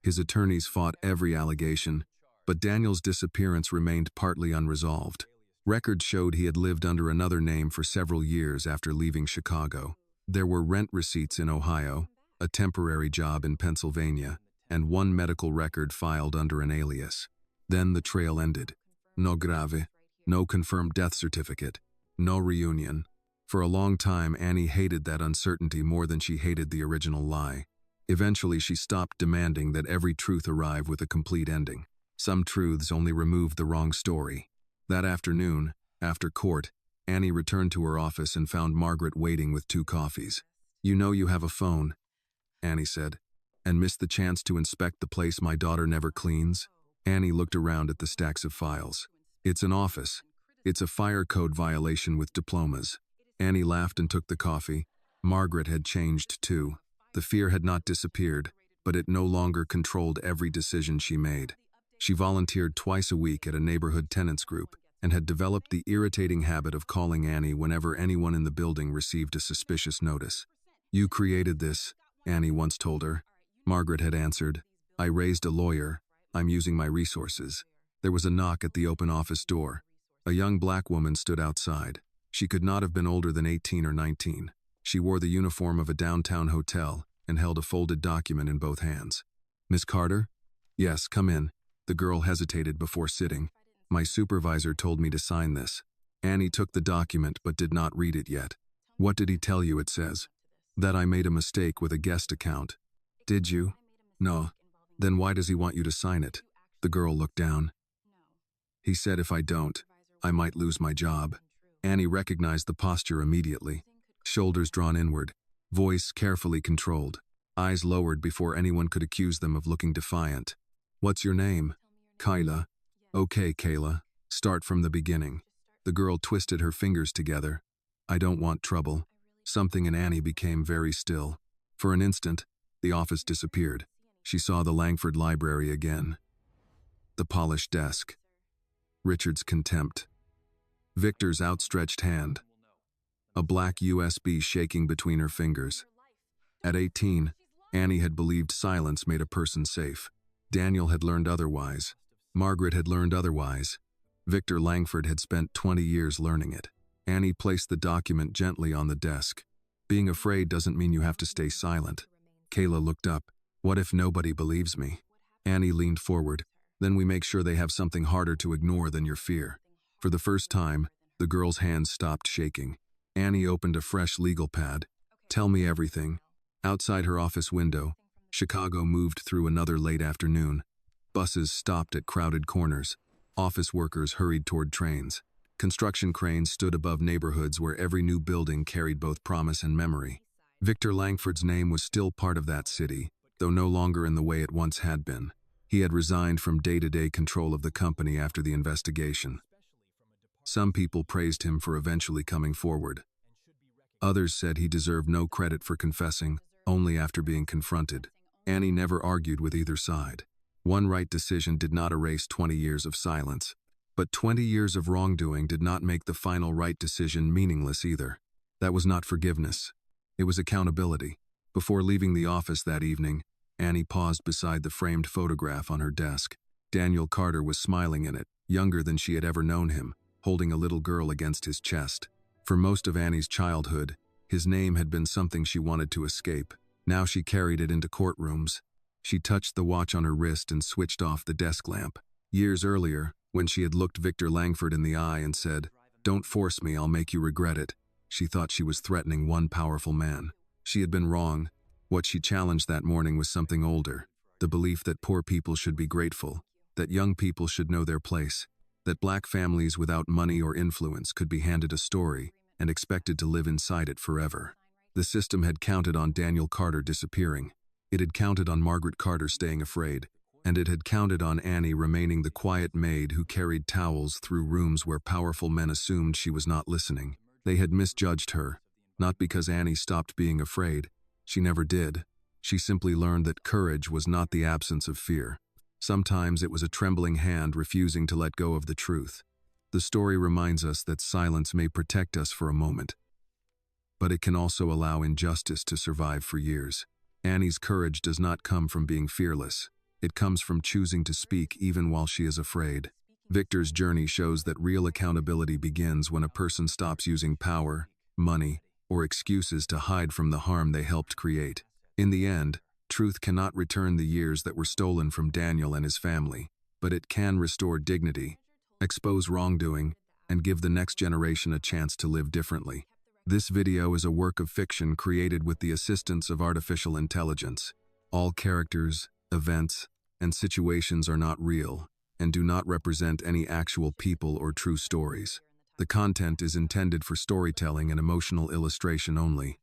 Speaker 1: His attorneys fought every allegation, but Daniel's disappearance remained partly unresolved. Records showed he had lived under another name for several years after leaving Chicago. There were rent receipts in Ohio, a temporary job in Pennsylvania, and one medical record filed under an alias. Then the trail ended. No grave, no confirmed death certificate, no reunion. For a long time, Annie hated that uncertainty more than she hated the original lie. Eventually, she stopped demanding that every truth arrive with a complete ending. Some truths only removed the wrong story. That afternoon, after court, Annie returned to her office and found Margaret waiting with 2 coffees. "You know you have a phone," Annie said, "and missed the chance to inspect the place my daughter never cleans?" Annie looked around at the stacks of files. "It's an office. It's a fire code violation with diplomas." Annie laughed and took the coffee. Margaret had changed too. The fear had not disappeared, but it no longer controlled every decision she made. She volunteered twice a week at a neighborhood tenants group and had developed the irritating habit of calling Annie whenever anyone in the building received a suspicious notice. "You created this," Annie once told her. Margaret had answered, "I raised a lawyer. I'm using my resources." There was a knock at the open office door. A young black woman stood outside. She could not have been older than 18 or 19. She wore the uniform of a downtown hotel and held a folded document in both hands. "Miss Carter?" "Yes, come in." The girl hesitated before sitting. "My supervisor told me to sign this." Annie took the document but did not read it yet. "What did he tell you it says?" "That I made a mistake with a guest account." "Did you?" "No." "Then why does he want you to sign it?" The girl looked down. "He said if I don't, I might lose my job." Annie recognized the posture immediately. Shoulders drawn inward, voice carefully controlled, eyes lowered before anyone could accuse them of looking defiant. "What's your name?" "Kyla." "Okay, Kayla. Start from the beginning." The girl twisted her fingers together. "I don't want trouble." Something in Annie became very still. For an instant, the office disappeared. She saw the Langford library again. The polished desk. Richard's contempt. Victor's outstretched hand. A black USB shaking between her fingers. At 18, Annie had believed silence made a person safe. Daniel had learned otherwise. Margaret had learned otherwise. Victor Langford had spent 20 years learning it. Annie placed the document gently on the desk. "Being afraid doesn't mean you have to stay silent." Kayla looked up. "What if nobody believes me?" Annie leaned forward. "Then we make sure they have something harder to ignore than your fear." For the first time, the girl's hands stopped shaking. Annie opened a fresh legal pad. "Tell me everything." Outside her office window, Chicago moved through another late afternoon. Buses stopped at crowded corners. Office workers hurried toward trains. Construction cranes stood above neighborhoods where every new building carried both promise and memory. Victor Langford's name was still part of that city, though no longer in the way it once had been. He had resigned from day-to-day control of the company after the investigation. Some people praised him for eventually coming forward. Others said he deserved no credit for confessing, only after being confronted. Annie never argued with either side. One right decision did not erase 20 years of silence. But 20 years of wrongdoing did not make the final right decision meaningless either. That was not forgiveness. It was accountability. Before leaving the office that evening, Annie paused beside the framed photograph on her desk. Daniel Carter was smiling in it, younger than she had ever known him, holding a little girl against his chest. For most of Annie's childhood, his name had been something she wanted to escape. Now she carried it into courtrooms. She touched the watch on her wrist and switched off the desk lamp. Years earlier, when she had looked Victor Langford in the eye and said, "Don't force me, I'll make you regret it," she thought she was threatening one powerful man. She had been wrong. What she challenged that morning was something older, The belief that poor people should be grateful, that young people should know their place, that black families without money or influence could be handed a story and expected to live inside it forever. The system had counted on Daniel Carter disappearing. It had counted on Margaret Carter staying afraid. And it had counted on Annie remaining the quiet maid who carried towels through rooms where powerful men assumed she was not listening. They had misjudged her, not because Annie stopped being afraid. She never did. She simply learned that courage was not the absence of fear. Sometimes it was a trembling hand refusing to let go of the truth. The story reminds us that silence may protect us for a moment, but it can also allow injustice to survive for years. Annie's courage does not come from being fearless. It comes from choosing to speak even while she is afraid. Victor's journey shows that real accountability begins when a person stops using power, money, or excuses to hide from the harm they helped create. In the end, truth cannot return the years that were stolen from Daniel and his family, but it can restore dignity, expose wrongdoing, and give the next generation a chance to live differently. This video is a work of fiction created with the assistance of artificial intelligence. All characters, events, and situations are not real and do not represent any actual people or true stories. The content is intended for storytelling and emotional illustration only.